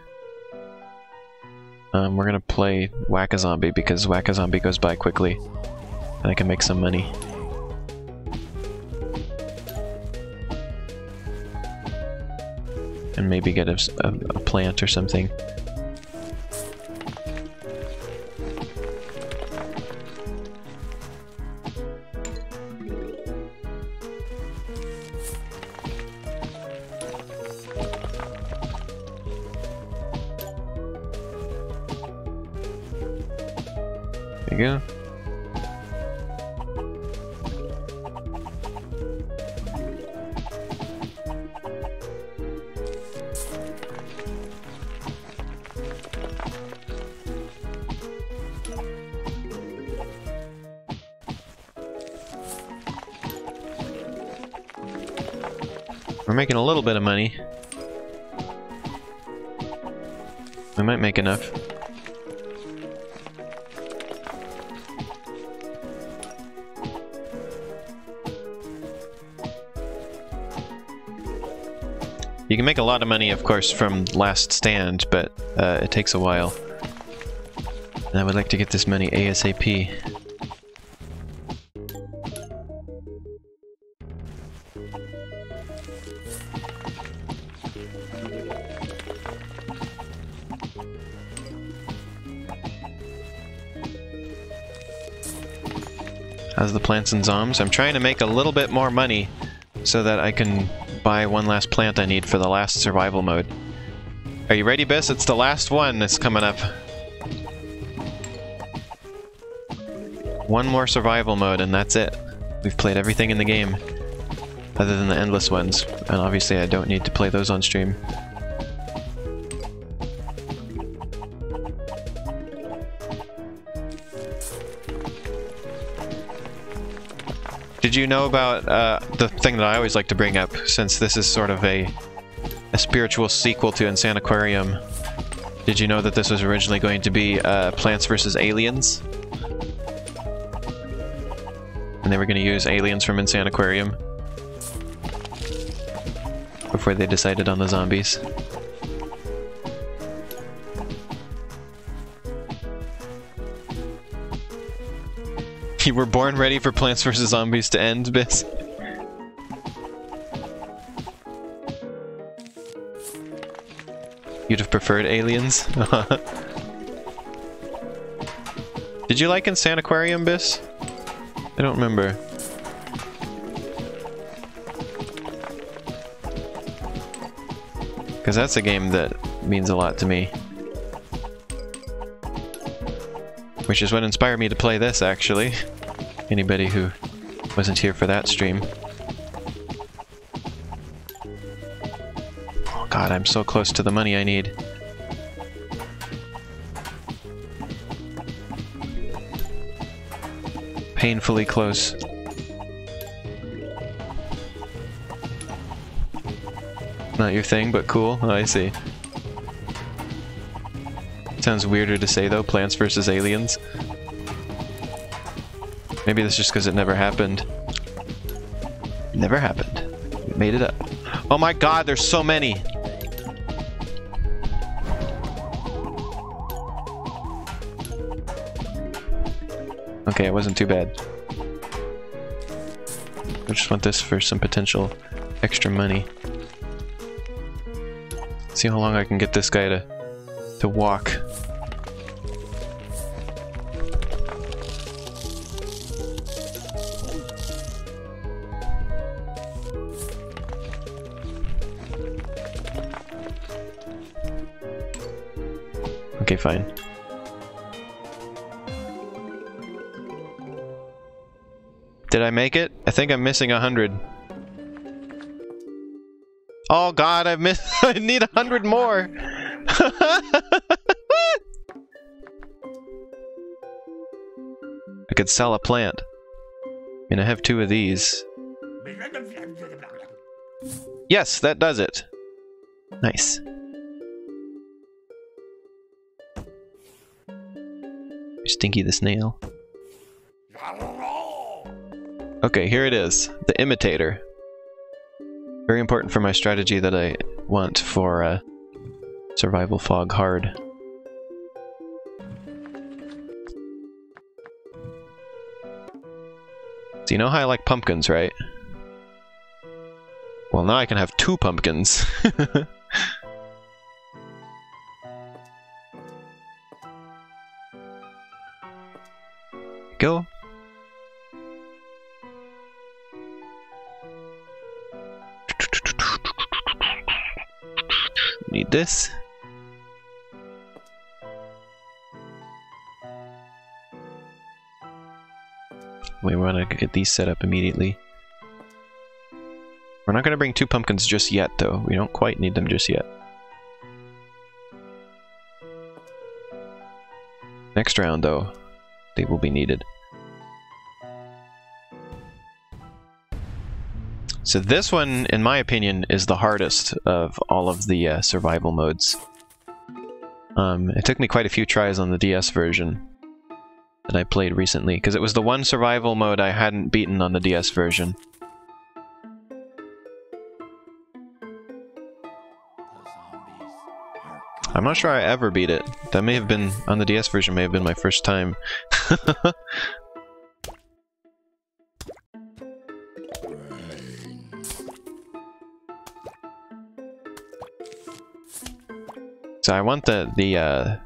we're gonna play Whack-A-Zombie because Whack-A-Zombie goes by quickly and I can make some money. And maybe get a plant or something. There you go. We're making a little bit of money. We might make enough. You can make a lot of money, of course, from Last Stand, but it takes a while. And I would like to get this money ASAP. How's the plants and zombies? I'm trying to make a little bit more money so that I can buy one last plant I need for the last survival mode. Are you ready, Biss? It's the last one that's coming up. One more survival mode and that's it. We've played everything in the game. Other than the endless ones. And obviously I don't need to play those on stream. Did you know about the thing that I always like to bring up, since this is sort of a spiritual sequel to Insaniquarium? Did you know that this was originally going to be Plants vs. Aliens? And they were going to use aliens from Insaniquarium before they decided on the zombies. You were born ready for Plants vs. Zombies to end, Biss? You'd have preferred aliens? Did you like Insaniquarium, Biss? I don't remember. Because that's a game that means a lot to me. Which is what inspired me to play this, actually. Anybody who wasn't here for that stream. Oh god, I'm so close to the money I need. Painfully close. Not your thing, but cool. Oh, I see. Sounds weirder to say though, Plants vs. Aliens. Maybe that's just because it never happened. Never happened. We made it up. Oh my god, there's so many! Okay, it wasn't too bad. I just want this for some potential extra money. See how long I can get this guy to walk. Okay, fine. Did I make it? I think I'm missing 100. Oh god, I've missed. I need 100 more. I could sell a plant. I mean, I have 2 of these. Yes, that does it. Nice. Stinky the snail. Okay, here it is. The imitator. Very important for my strategy that I want for Survival Fog Hard. So you know how I like pumpkins, right? Well, now I can have 2 pumpkins. Go. Need this. We want to get these set up immediately. We're not going to bring 2 pumpkins just yet, though. We don't quite need them just yet. Next round, though, they will be needed. So this one, in my opinion, is the hardest of all of the survival modes. It took me quite a few tries on the DS version that I played recently, because it was the one survival mode I hadn't beaten on the DS version. I'm not sure I ever beat it. That may have been, on the DS version, may have been my first time. So I want the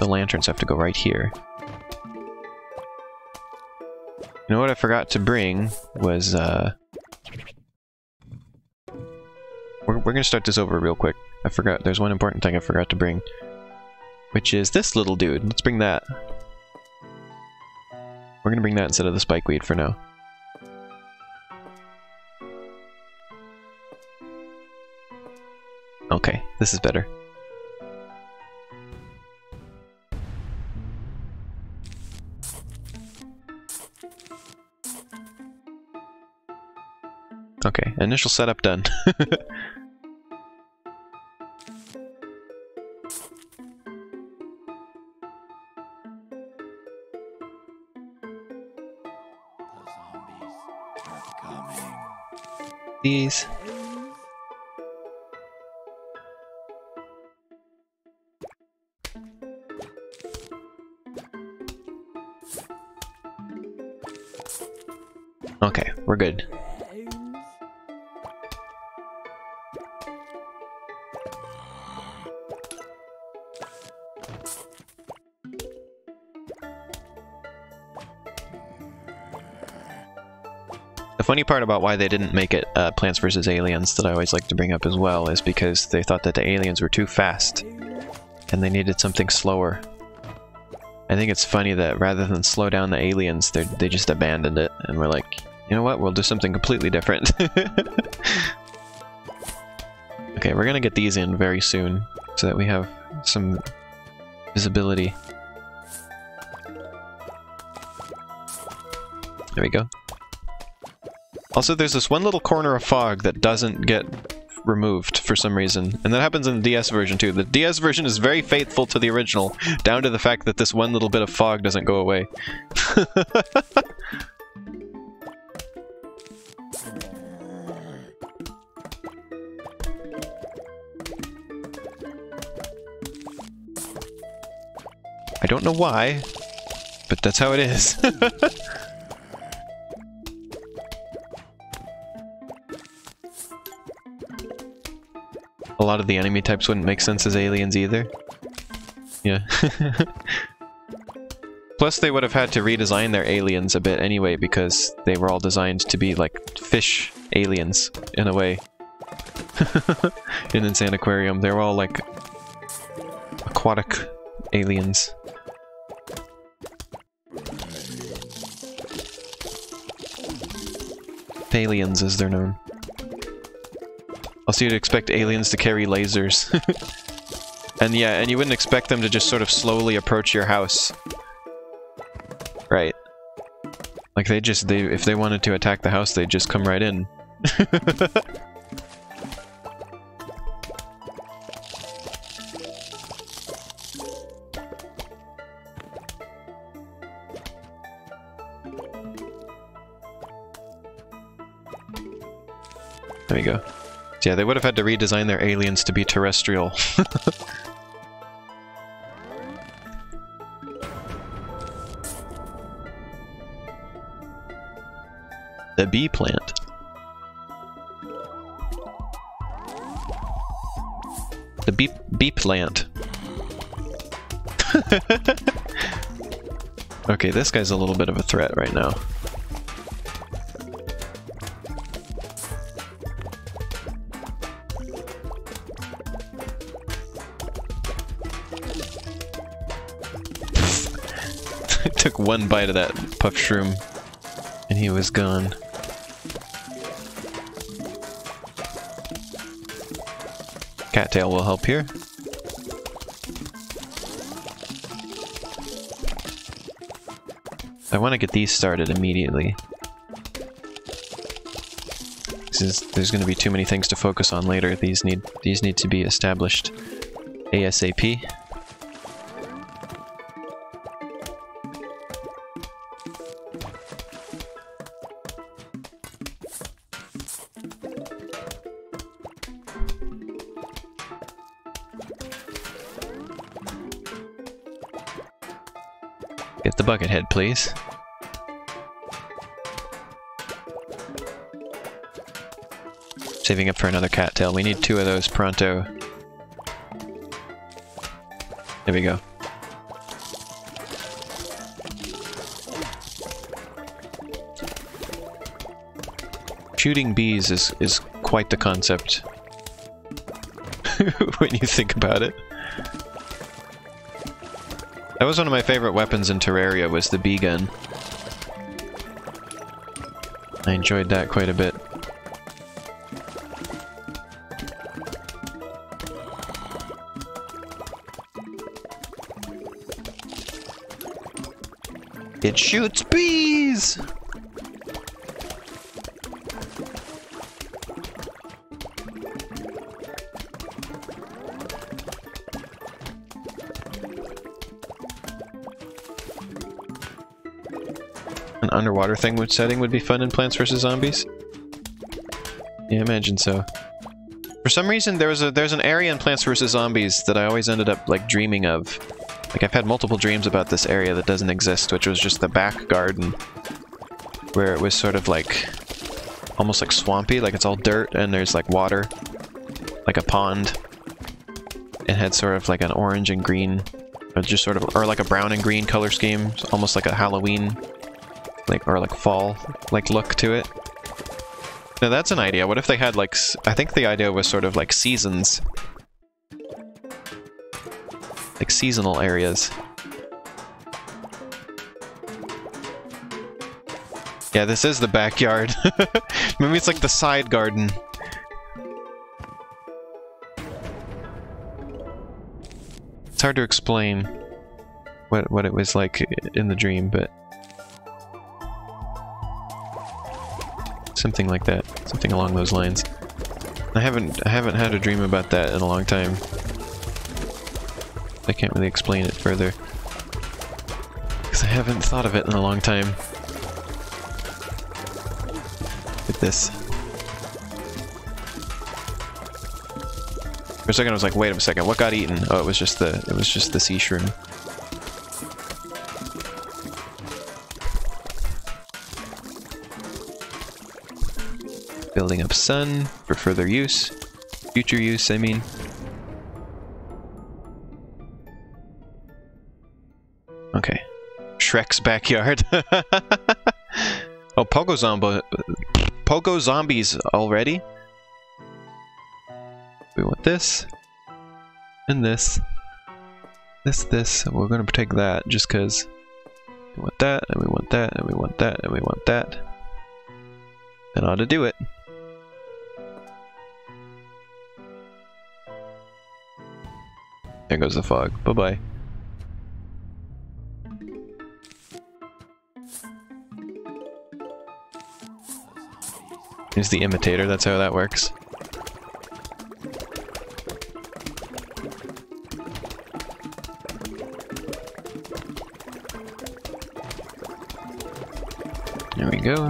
lanterns have to go right here. You know what I forgot to bring was, We're gonna start this over real quick. I forgot, there's one important thing I forgot to bring. Which is this little dude. Let's bring that. We're gonna bring that instead of the spikeweed for now. Okay, this is better. Okay, initial setup done. These. Okay, we're good. The funny part about why they didn't make it Plants vs. Aliens that I always like to bring up as well is because they thought that the aliens were too fast and they needed something slower. I think it's funny that rather than slow down the aliens, they just abandoned it and were like, you know what, we'll do something completely different. Okay, we're gonna get these in very soon so that we have some visibility. There we go. Also, there's this one little corner of fog that doesn't get removed for some reason, and that happens in the DS version too. The DS version is very faithful to the original, down to the fact that this one little bit of fog doesn't go away. I don't know why, but that's how it is. A lot of the enemy types wouldn't make sense as aliens either. Yeah. Plus they would have had to redesign their aliens a bit anyway because they were all designed to be like fish aliens, in a way. In Insane Aquarium, they were all like aquatic aliens. Aliens as they're known. Also, you'd expect aliens to carry lasers. And yeah, and you wouldn't expect them to just sort of slowly approach your house. Right. Like if they wanted to attack the house, they'd just come right in. There we go. So yeah, they would have had to redesign their aliens to be terrestrial. The bee plant. The bee plant. Okay, this guy's a little bit of a threat right now. Took one bite of that puff shroom, and he was gone. Cattail will help here. I want to get these started immediately. There's going to be too many things to focus on later. These need to be established ASAP. Get the bucket head, please. Saving up for another cattail. We need 2 of those pronto. There we go. shooting bees is quite the concept. When you think about it. That was one of my favorite weapons in Terraria, was the bee gun. I enjoyed that quite a bit. It shoots bees! An underwater setting would be fun in Plants vs. Zombies? Yeah, I imagine so. For some reason, there's an area in Plants vs. Zombies that I always ended up, like, dreaming of. Like, I've had multiple dreams about this area that doesn't exist, which was just the back garden. Where it was sort of like... almost like swampy, like it's all dirt and there's like water. Like a pond. It had sort of like an orange and green, or just sort of, or like a brown and green color scheme, almost like a Halloween, like, or like fall, like look to it. Now that's an idea. What if they had like, I think the idea was sort of like seasons. Like seasonal areas. Yeah, this is the backyard. Maybe it's like the side garden. It's hard to explain what it was like in the dream, but something like that, something along those lines. I haven't had a dream about that in a long time. I can't really explain it further because I haven't thought of it in a long time. With this. For a second I was like, wait a second, what got eaten? Oh, it was just the sea shroom. Building up sun for further use. Future use, I mean. Okay. Shrek's backyard. Oh, Pogo Zombies already? We want this. And this. This. We're gonna take that just because we want that, and we want that, and we want that, and we want that. And ought to do it. There goes the fog. Bye-bye. Here's the imitator, that's how that works. There we go.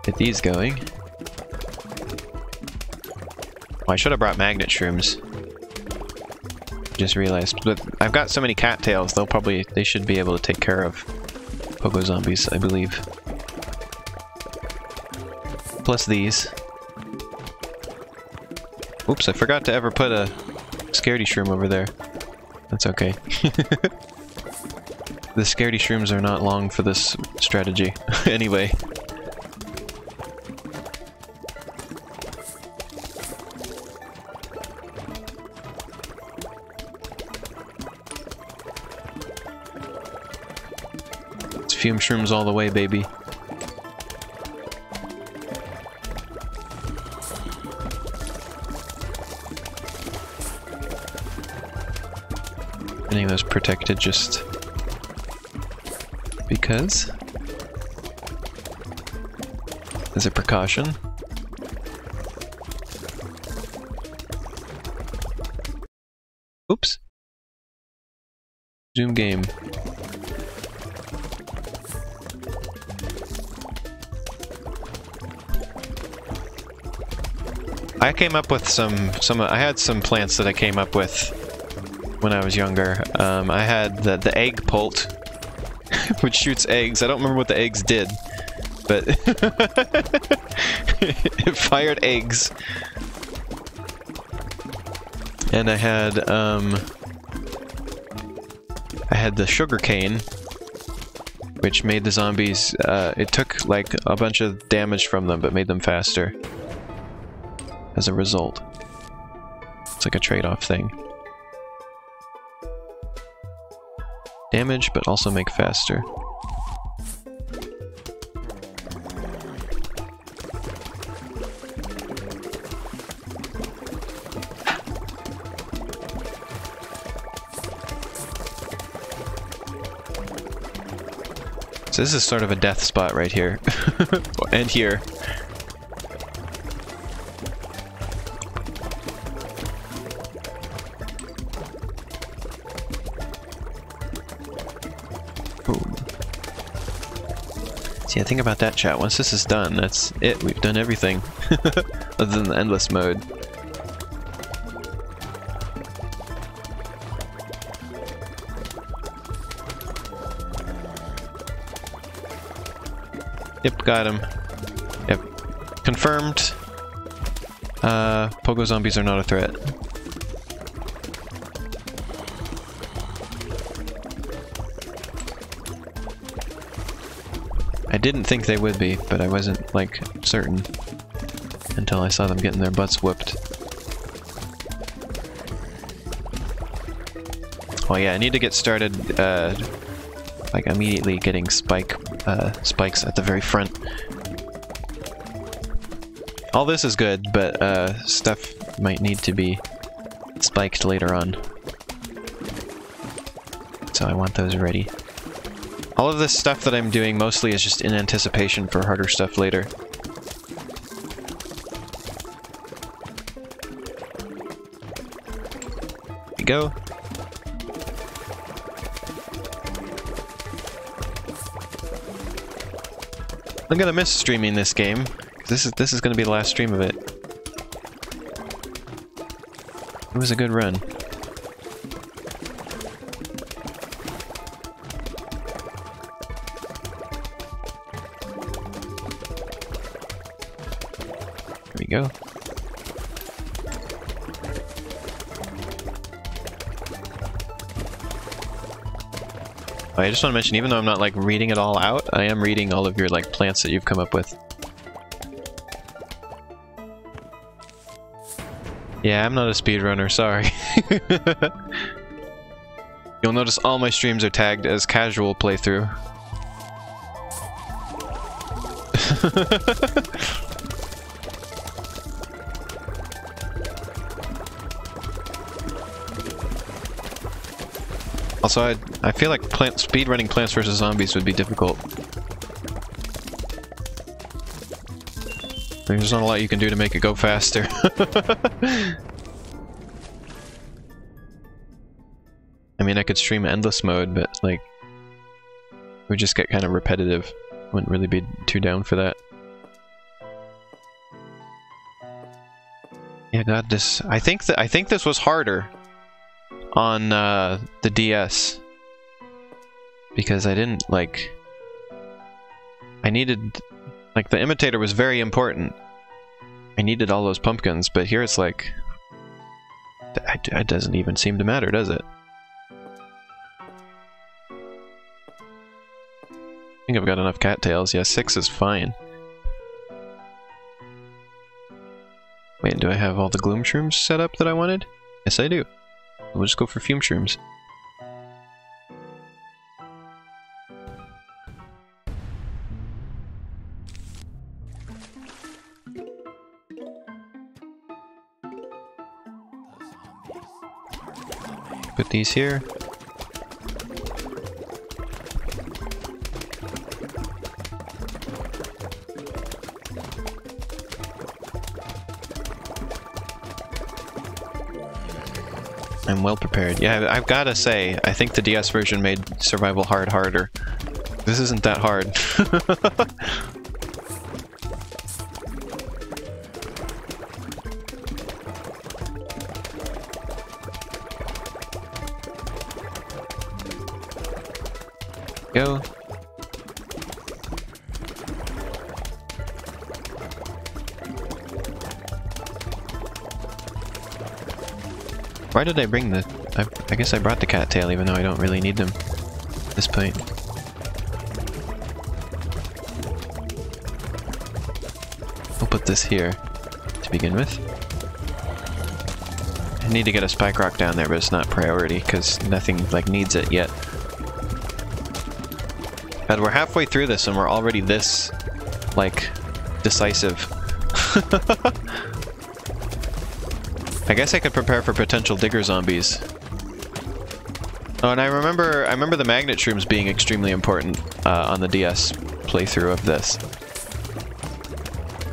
Get these going. Oh, I should have brought magnet shrooms. Just realized. But I've got so many cattails, they should be able to take care of Pogo Zombies, I believe. Plus these. Oops, I forgot to ever put a scaredy shroom over there. That's okay. The scaredy shrooms are not long for this strategy. Anyway. It's fume shrooms all the way, baby. Getting those protected just because, as a precaution. Oops. Zoom game. I came up with I had some plants that I came up with when I was younger. I had the egg pult, which shoots eggs. I don't remember what the eggs did, but it fired eggs. And I had the sugar cane, which made the zombies, it took like a bunch of damage from them, but made them faster as a result. It's like a trade-off thing. Damage, but also make faster. So this is sort of a death spot right here. And here. Boom. See, the thing about that, chat, once this is done, that's it. We've done everything. Other than the endless mode. Yep, got him. Yep. Confirmed. Pogo zombies are not a threat. I didn't think they would be, but I wasn't, like, certain until I saw them getting their butts whooped. Oh yeah, I need to get started, like, immediately getting spikes at the very front. All this is good, but stuff might need to be spiked later on. So I want those ready. All of this stuff that I'm doing mostly is just in anticipation for harder stuff later. There we go. I'm gonna miss streaming this game. This is gonna be the last stream of it. It was a good run. There we go. I just want to mention, even though I'm not like reading it all out, I am reading all of your like plants that you've come up with. Yeah, I'm not a speedrunner, sorry. You'll notice all my streams are tagged as casual playthrough. Also, I feel like speedrunning Plants vs. Zombies would be difficult. There's not a lot you can do to make it go faster. I mean, I could stream endless mode, but, like, it would just get kind of repetitive. Wouldn't really be too down for that. Yeah, God, this... I think this was harder on the DS, because I didn't, like... I needed... Like, the imitator was very important. I needed all those pumpkins, but here it's like... It doesn't even seem to matter, does it? I think I've got enough cattails. Yeah, 6 is fine. Wait, do I have all the gloom shrooms set up that I wanted? Yes, I do. We'll just go for fume shrooms. Put these here. I'm well prepared. Yeah, I've gotta say, I think the DS version made survival hard harder. This isn't that hard. Go. Why did I bring the... I guess I brought the cattail even though I don't really need them at this point. put this here to begin with. I need to get a spike rock down there, but it's not priority because nothing like needs it yet. God, we're halfway through this and we're already this like decisive. I guess I could prepare for potential digger zombies. Oh, and I remember the magnet shrooms being extremely important on the DS playthrough of this.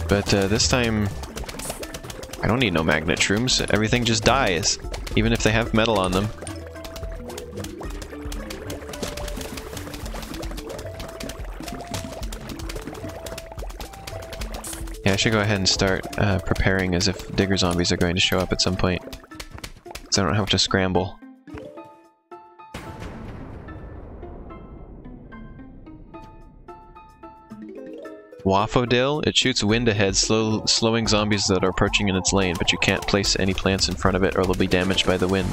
But this time, I don't need no magnet shrooms. Everything just dies, even if they have metal on them. Yeah, I should go ahead and start preparing as if digger zombies are going to show up at some point, so I don't have to scramble. Waffodil? It shoots wind ahead, slowing zombies that are approaching in its lane, but you can't place any plants in front of it or they'll be damaged by the wind.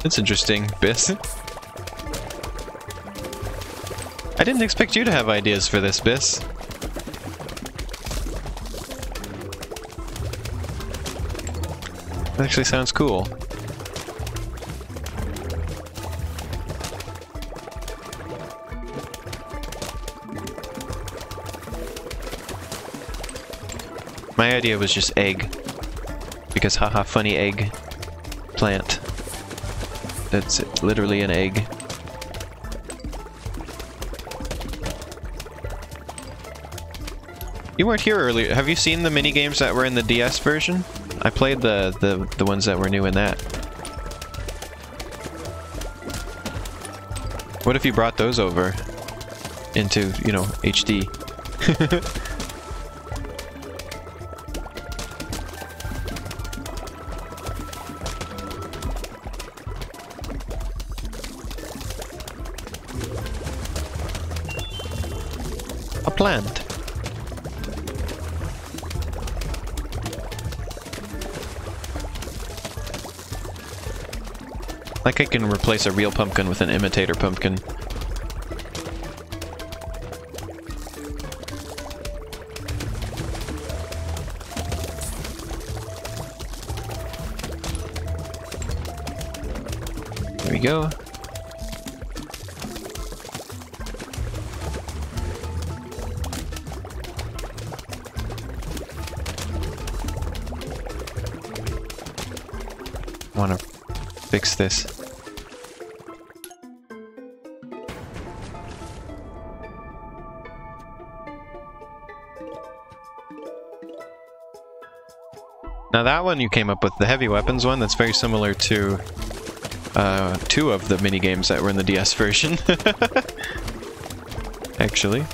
That's interesting, Biss. I didn't expect you to have ideas for this, Biss. That actually sounds cool. My idea was just egg. Because haha, funny egg plant. That's literally an egg. You weren't here earlier. Have you seen the minigames that were in the DS version? I played the ones that were new in that. What if you brought those over into, you know, HD? A plant. Like I can replace a real pumpkin with an imitator pumpkin. There we go. I want to fix this. Now that one you came up with, the heavy weapons one, that's very similar to two of the minigames that were in the DS version. Actually.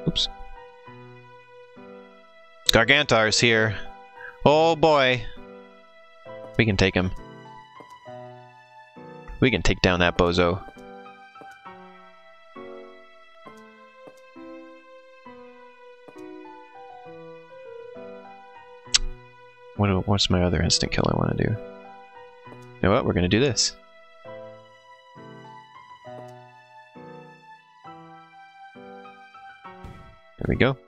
Oops. Gargantar's here. Oh boy. We can take him. We can take down that bozo. What's my other instant kill I want to do? You know what? We're going to do this. There we go.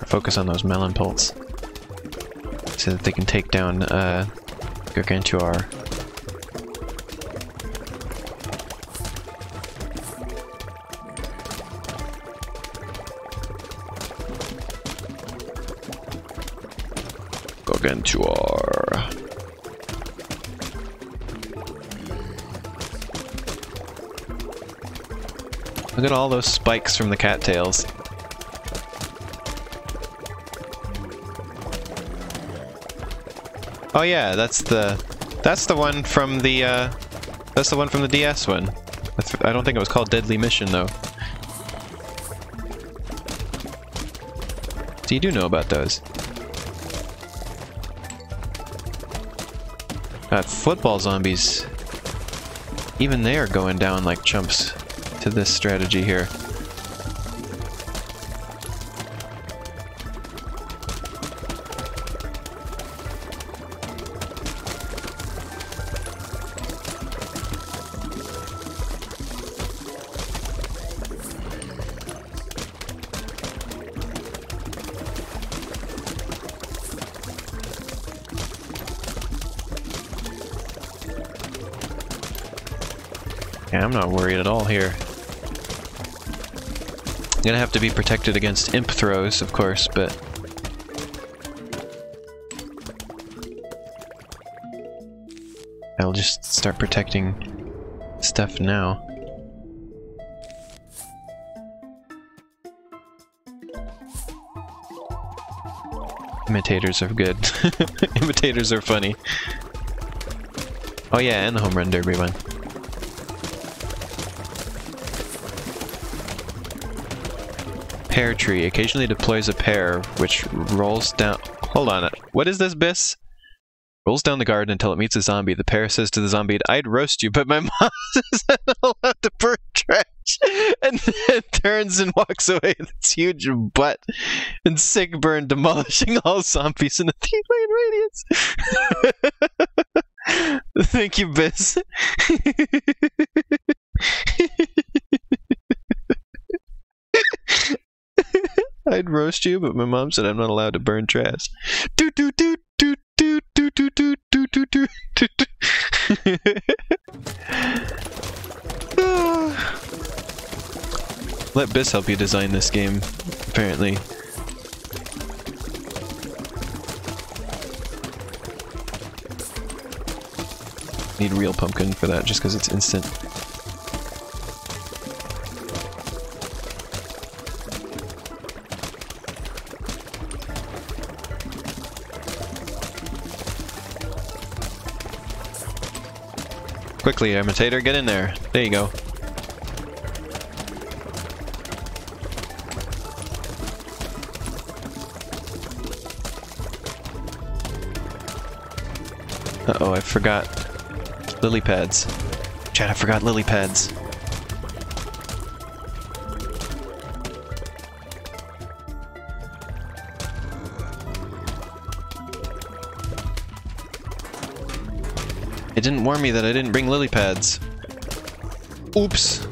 Focus on those melon pults so that they can take down Gargantuar. Gargantuar. Look at all those spikes from the cattails. Oh yeah, that's the one from the DS one. I don't think it was called Deadly Mission though. So you do know about those. God, football zombies. Even they are going down like chumps to this strategy here. Yeah, I'm not worried at all here. I'm gonna have to be protected against imp throws, of course, but... I'll just start protecting stuff now. Imitators are good. Imitators are funny. Oh yeah, and the home run derby one. Pear tree occasionally deploys a pear, which rolls down... Hold on, what is this, Biss? Rolls down the garden until it meets a zombie. The pear says to the zombie, "I'd roast you, but my mom says I'm not allowed to burn trash." And then turns and walks away with its huge butt and sick burn, demolishing all zombies in a 3-lane radius. Thank you, Biss. I'd roast you, but my mom said I'm not allowed to burn trash. Do do do do do do do do do do do. Let Biss help you design this game, apparently. Need real pumpkin for that, just because it's instant. Quickly, imitator, get in there. There you go. Uh-oh, I forgot lily pads. Chat, I forgot lily pads. It didn't warn me that I didn't bring lily pads. Oops.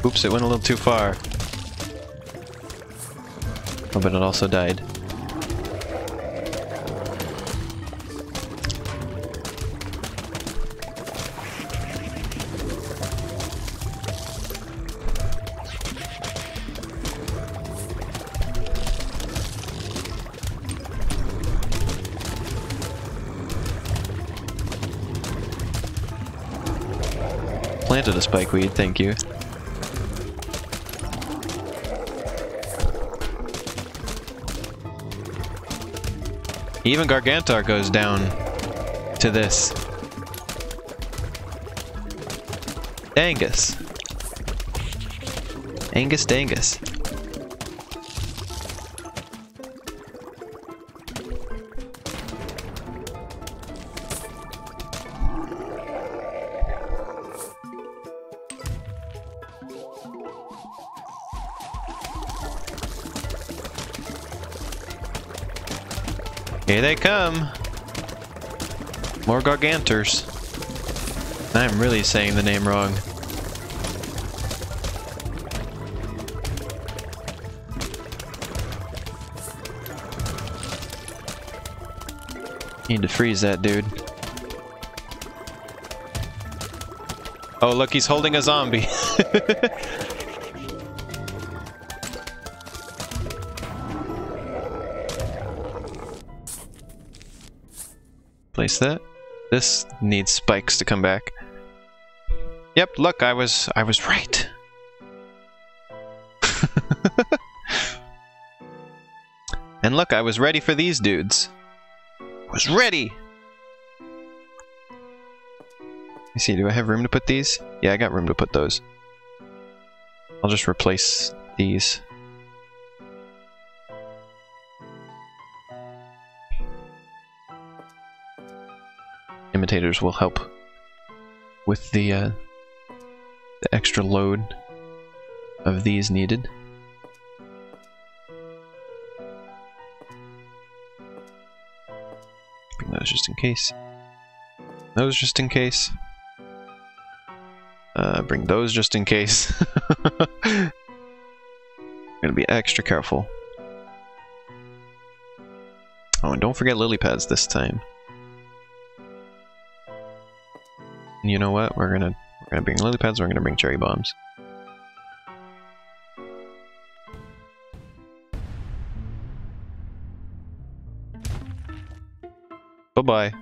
Oops, it went a little too far. Oh, but it also died. Planted a spikeweed, thank you. Even Gargantar goes down to this. Dangus. Angus Dangus. Here they come! More Garganters. I'm really saying the name wrong. Need to freeze that dude. Oh look, he's holding a zombie. Place that. This needs spikes to come back. Yep, look, I was right. And look, I was ready for these dudes. Was ready. Let me see, do I have room to put these? Yeah, I got room to put those. I'll just replace these. imitators will help with the extra load of these needed. Bring those just in case. Those just in case. Bring those just in case. Gotta be extra careful. Oh, and don't forget lily pads this time. And you know what? We're gonna bring lily pads. We're gonna bring cherry bombs. Bye bye.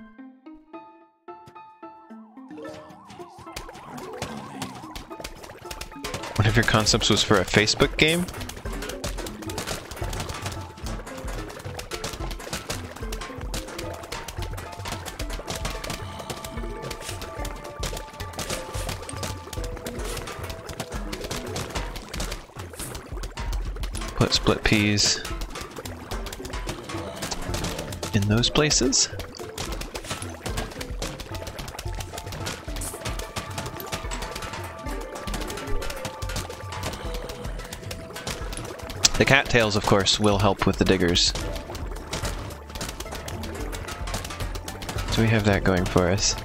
One of your concepts was for a Facebook game? Put split peas in those places. The cattails, of course, will help with the diggers. So we have that going for us.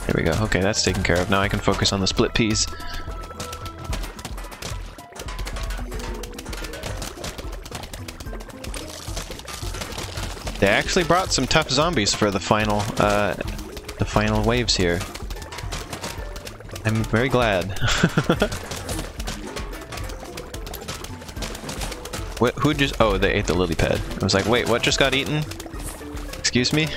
There we go. Okay, that's taken care of. Now I can focus on the split peas. They actually brought some tough zombies for the final waves here. I'm very glad. Who just... Oh, they ate the lily pad. I was like, wait, what just got eaten? Excuse me?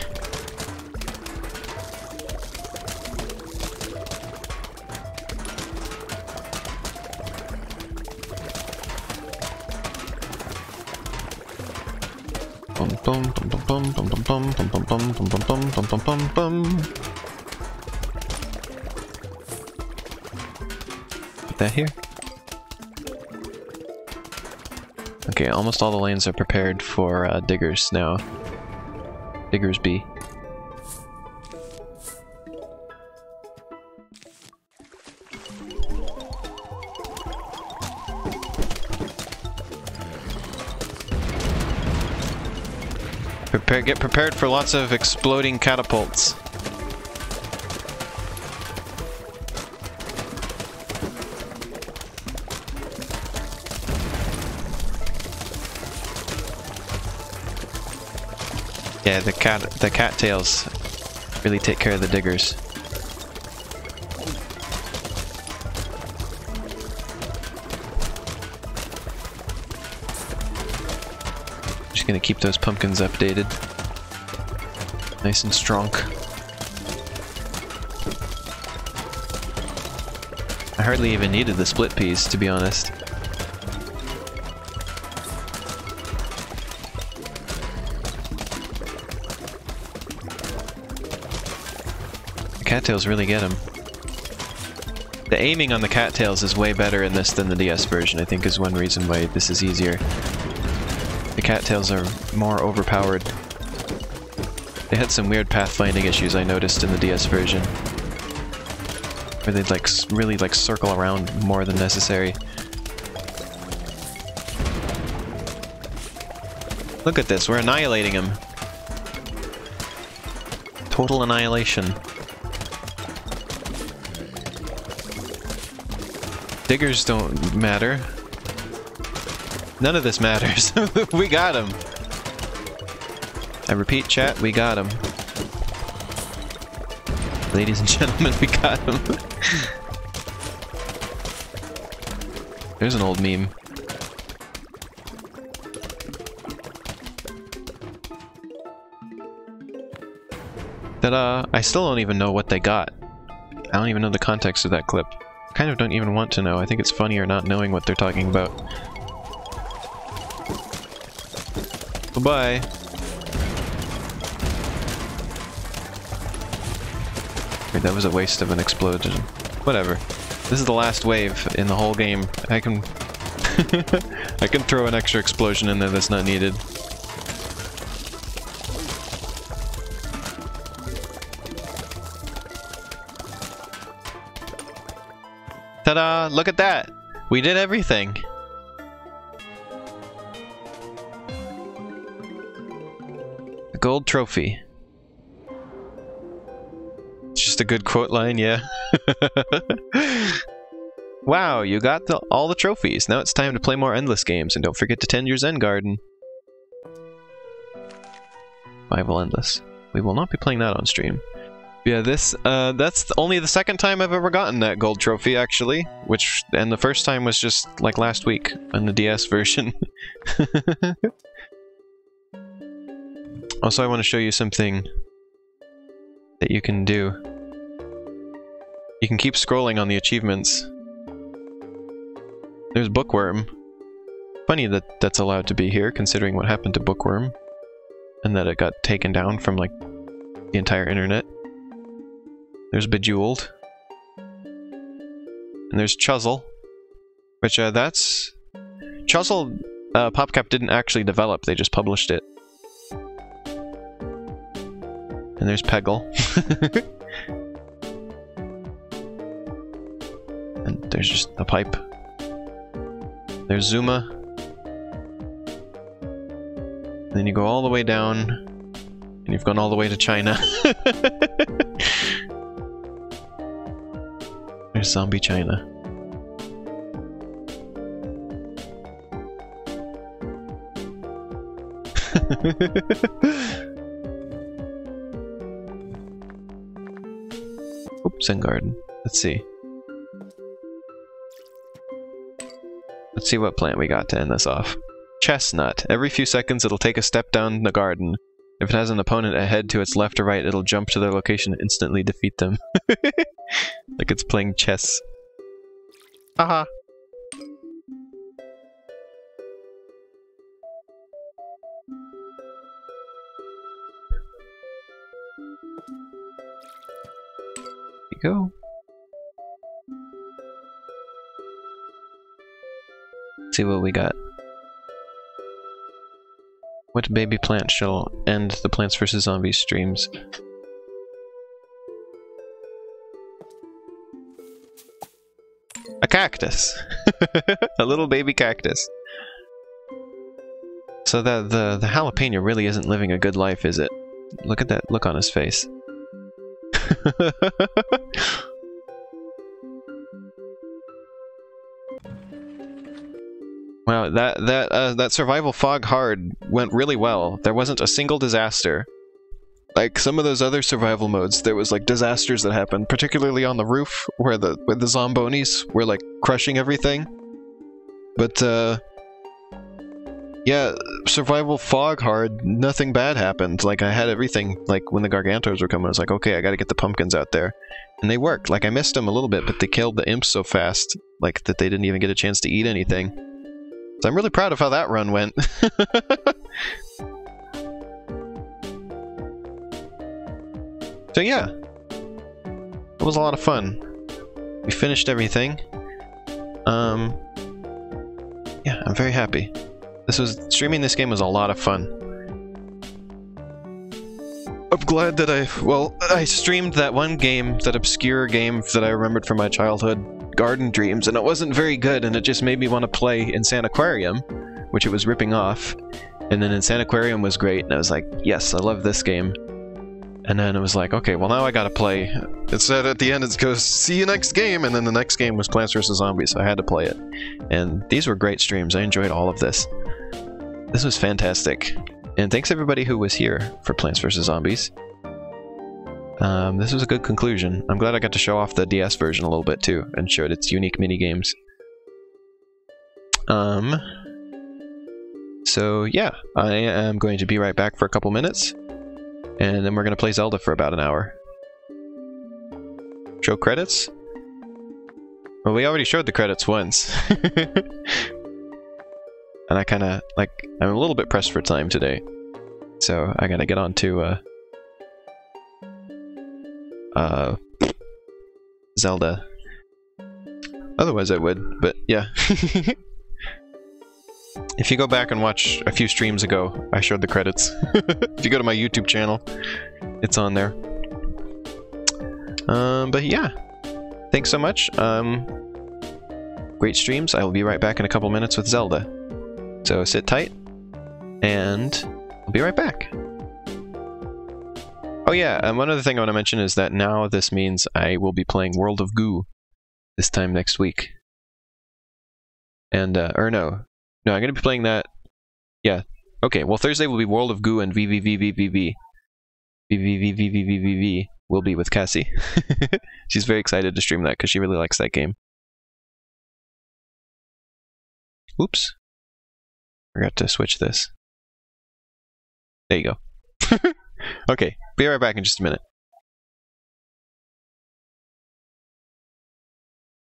Bum bum bum bum bum bum bum bum bum bum bum bum bum bum bum bum. Put that here. Okay, almost all the lanes are prepared for diggers now. Diggers B. Get prepared for lots of exploding catapults. Yeah, the cattails really take care of the diggers. Just gonna keep those pumpkins updated. Nice and strong. I hardly even needed the split peas, to be honest. The cattails really get them. The aiming on the cattails is way better in this than the DS version, I think is one reason why this is easier. The cattails are more overpowered. They had some weird pathfinding issues I noticed in the DS version, where they'd like really like circle around more than necessary. Look at this, we're annihilating him. Total annihilation. Diggers don't matter. None of this matters. We got him. I repeat, chat, we got him. Ladies and gentlemen, we got him. There's an old meme. Ta-da! I still don't even know what they got. I don't even know the context of that clip. kind of don't even want to know. I think it's funnier not knowing what they're talking about. Bye-bye. Wait, that was a waste of an explosion. Whatever. This is the last wave in the whole game. I can... I can throw an extra explosion in there that's not needed. Ta-da! Look at that! We did everything! A gold trophy. It's just a good quote line, yeah. Wow, you got all the trophies. Now it's time to play more endless games, and don't forget to tend your Zen garden. Survival Endless. We will not be playing that on stream. Yeah, that's only the second time I've ever gotten that gold trophy, actually. And the first time was just, like, last week, on the DS version. Also, I want to show you something that you can do. You can keep scrolling on the achievements. There's Bookworm. Funny that that's allowed to be here, considering what happened to Bookworm. And that it got taken down from, like, the entire internet. There's Bejeweled. And there's Chuzzle. Which, that's... Chuzzle, PopCap didn't actually develop, they just published it. And there's Peggle. And there's just a pipe. There's Zuma. And then you go all the way down, and you've gone all the way to China. There's Zombie China. Oops, Zen Garden. Let's see. Let's see what plant we got to end this off. Chestnut. Every few seconds it'll take a step down the garden. If it has an opponent ahead to its left or right, it'll jump to their location and instantly defeat them. Like it's playing chess. Haha. There you go. Let's see what we got. What baby plant shall end the Plants vs. Zombies streams? A cactus! A little baby cactus. So the jalapeno really isn't living a good life, is it? Look at that look on his face. Wow, that survival fog hard went really well. There wasn't a single disaster. Like some of those other survival modes, there was like disasters that happened, particularly on the roof where the zombonis were like crushing everything. But yeah, survival fog hard, nothing bad happened. Like I had everything. Like when the Gargantos were coming, I was like, okay, I got to get the pumpkins out there, and they worked. Like I missed them a little bit, but they killed the imps so fast, like that they didn't even get a chance to eat anything. So I'm really proud of how that run went. So yeah, it was a lot of fun. We finished everything. Yeah, I'm very happy. Streaming this game was a lot of fun. I'm glad that I streamed that one game, that obscure game that I remembered from my childhood, Garden Dreams, and it wasn't very good, and it just made me want to play Insane Aquarium, which it was ripping off. And then Insane Aquarium was great, and I was like, yes, I love this game. And then it was like, okay, well now I gotta play. It said at the end it goes, see you next game, and then the next game was Plants vs. Zombies, so I had to play it. And these were great streams, I enjoyed all of this. This was fantastic. And thanks everybody who was here for Plants vs. Zombies. This was a good conclusion. I'm glad I got to show off the DS version a little bit too, and showed its unique minigames. So yeah, I am going to be right back for a couple minutes. And then we're going to play Zelda for about an hour. Show credits. Well, we already showed the credits once. And I kinda, like, I'm a little bit pressed for time today. So I gotta get on to, Zelda. Otherwise I would, but yeah. If you go back and watch a few streams ago, I showed the credits. If you go to my YouTube channel, it's on there. But yeah. Thanks so much. Great streams. I will be right back in a couple minutes with Zelda. So sit tight, and I'll be right back. Oh yeah, one other thing I want to mention is that now this means I will be playing World of Goo this time next week. And, or no, I'm going to be playing that, yeah, okay, well Thursday will be World of Goo and VVVVVV. VVVVVVV will be with Cassie. She's very excited to stream that because she really likes that game. Oops. Forgot to switch this. There you go. Okay, be right back in just a minute.